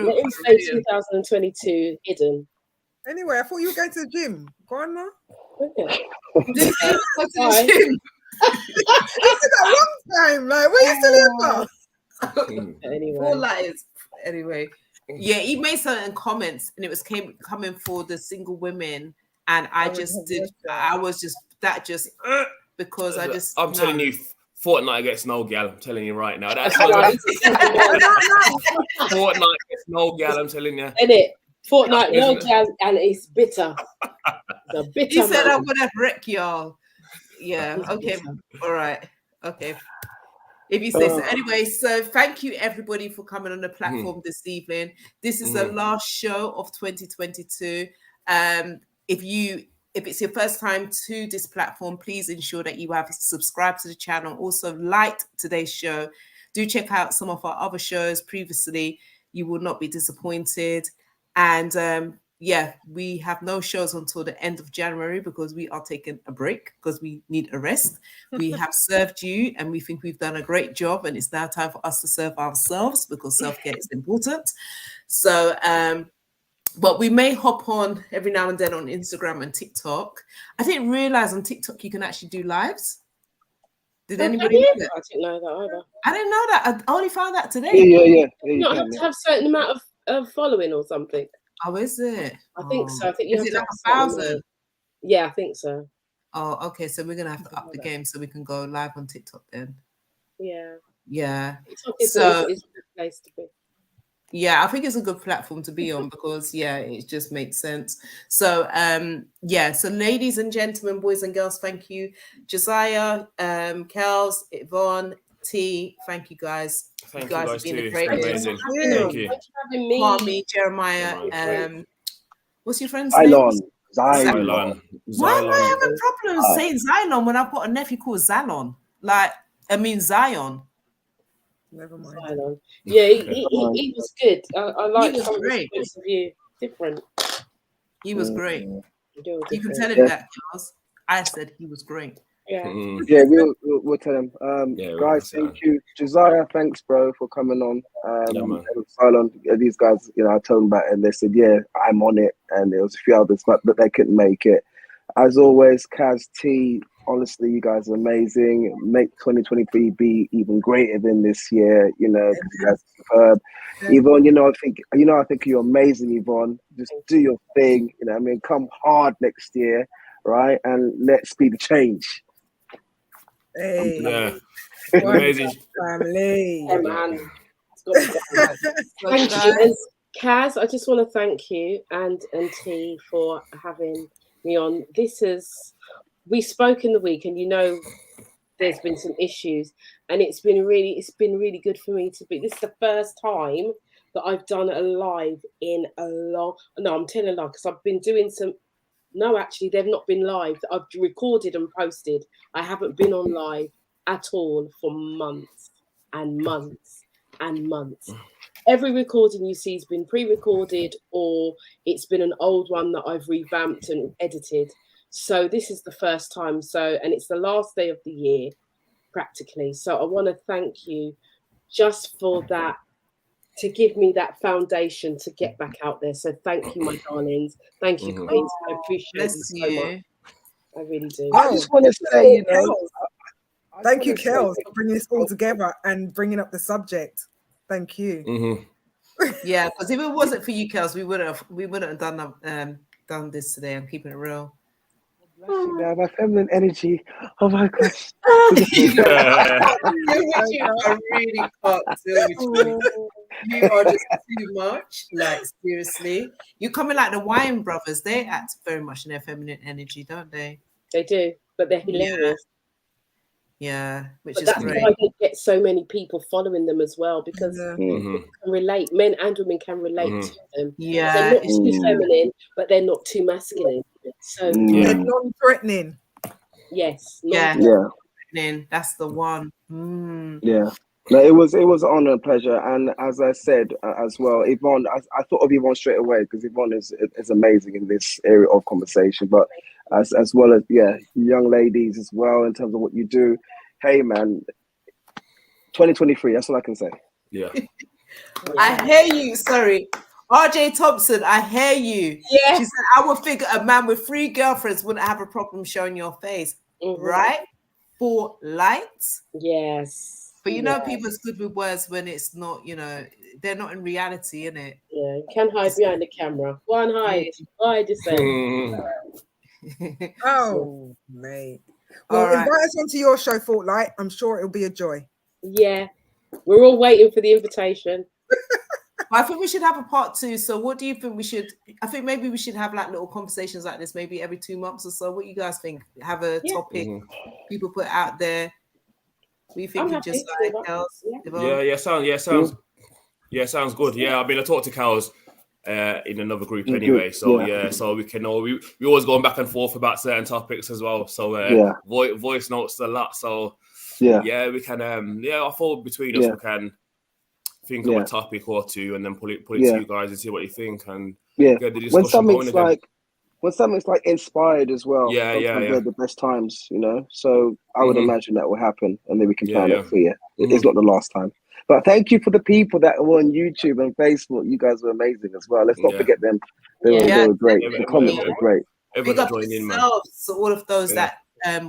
Let him stay 2022 hidden. Anyway, I thought you were going to the gym. Go on now. Okay. Did you go to the gym? It's been a long time. Like, where you still here for? Anyway. Fallout is anyway. Yeah, he made certain comments, and it was coming for the single women, and I just did. I was just because I just. I'm telling you, Fortnite gets no gal. I'm telling you right now. That's Right. Fortnite gets no gal. I'm telling you. In it, Fortnite, no gal, and it's bitter. The bitter. He said, man. "I'm gonna wreck y'all." Yeah. Okay. All right. Okay. If you say so. Anyway, so thank you everybody for coming on the platform this evening. This is the last show of 2022. If it's your first time to this platform, please ensure that you have subscribed to the channel. Also, liked today's show. Do check out some of our other shows previously. You will not be disappointed. And yeah, we have no shows until the end of January because we are taking a break because we need a rest. We have served you and we think we've done a great job, and it's now time for us to serve ourselves because self-care is important. So, but we may hop on every now and then on Instagram and TikTok. I didn't realize on TikTok you can actually do lives. Did anybody know that? I didn't know that either. I didn't know that. I only found that today. Yeah. You not have to have a certain amount of following or something. Oh, is it? I think so. I think you is have it to like have 1,000? Yeah, I think so. Oh, okay. So we're gonna have to up the game so we can go live on TikTok then. Yeah. Yeah. So it's a good place to be. Yeah, I think it's a good platform to be on because it just makes sense. So so ladies and gentlemen, boys and girls, thank you. Josiah, Kels, Yvonne, T, thank you guys. Thank you guys have been too. a great Amazing. Thank you for having me. Kwame, Jeremiah, what's your friend's Zylon. name? Zylon. Why am I having problems saying Zylon when I've got a nephew called Zalon? Zion. Never mind. Zylon. Yeah, he was good. I like some of his points of view. Different. He was great. You can tell him that, Charles. I said he was great. Yeah. Yeah, we'll tell him. Guys, thank you. Josiah, thanks, bro, for coming on. Silent, these guys, I told them about it and they said, yeah, I'm on it. And there was a few others, but they couldn't make it. As always, Kaz, T, honestly, you guys are amazing. Make 2023 be even greater than this year, because you guys are superb. Yvonne, I think you're amazing, Yvonne. Just do your thing, come hard next year, right? And let's be the change. Hey, yeah, amazing family. Yeah, man. Thank you, and Kaz. I just want to thank you and T for having me on. We spoke in the week, and there's been some issues, and it's been really good for me to be. This is the first time that I've done a live in a long. No, I'm telling a lie because I've been doing some. No, actually, they've not been live. I've recorded and posted. I haven't been on live at all for months and months and months. Every recording you see has been pre-recorded or it's been an old one that I've revamped and edited. So this is the first time. And it's the last day of the year, practically. So I want to thank you just for that, to give me that foundation to get back out there. So thank you, my darlings. Thank you, Queens. I appreciate you so much. I really do. I just want to say, thank you, Kels, for bringing this all together and bringing up the subject. Thank you. Yeah, because if it wasn't for you, Kels, we wouldn't have done this today. I'm keeping it real. Now, my feminine energy. Oh my gosh. I really can't deal with you. You are just too much. Like, seriously. You coming like the Wine brothers. They act very much in their feminine energy, don't they? They do, but they're hilarious. Yeah, which But is that's great. why they get so many people following them as well, because Yeah. people can relate. Men and women can relate to them. Yeah. They're not too feminine, but they're not too masculine. So They're non-threatening. yes, Yeah. Yeah. That's the one. Yeah. No, it was an honor and pleasure, and as I said as well, Yvonne, I thought of Yvonne straight away because Yvonne is amazing in this area of conversation, but as well as young ladies as well in terms of what you do. Hey man, 2023. That's all I can say. Yeah. I hear you. Sorry. RJ Thompson, I hear you. Yeah. She said, I would figure a man with 3 girlfriends wouldn't have a problem showing your face. Right? For lights. Yes. But you know, people's good with words when it's not, they're not in reality, innit? Yeah, you can hide behind the camera. Go and hide. Hide yourself. Oh, mate. Well, invite us onto your show, Fortlight. I'm sure it'll be a joy. Yeah. We're all waiting for the invitation. I think we should have a part 2. So what do you think we should? I think maybe we should have like little conversations like this, maybe every 2 months or so. What you guys think? Have a topic, people put out there. We think you just like else? Sounds good. Yeah, I mean, I talked to Cows in another group anyway, so so we can all we always going back and forth about certain topics as well. So voice notes a lot. So we can I thought between us we can think of a topic or 2 and then pull it to you guys and see what you think and get the discussion going again. When something's like inspired as well, they're the best times, So I would imagine that will happen, and then we can plan it for you. It's not the last time. But thank you for the people that were on YouTube and Facebook. You guys were amazing as well. Let's not forget them. They were great. The comments were great. Big up yourselves, so all of those that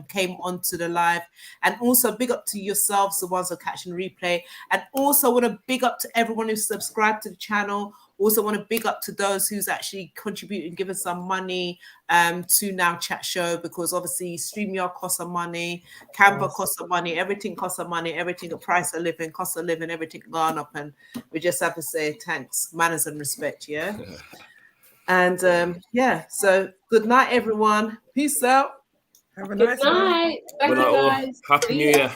came onto the live, and also big up to yourselves, the ones who are catching replay, and also want to big up to everyone who's subscribed to the channel. Also want to big up to those who's actually contributed and given some money to Now Chat Show, because obviously StreamYard costs some money, Canva costs some money, everything costs some money, everything, the price of living, cost of living, everything gone up, and we just have to say thanks, manners and respect, And so good night, everyone. Peace out. Have a nice night. one. Thank you, guys. Happy New Year.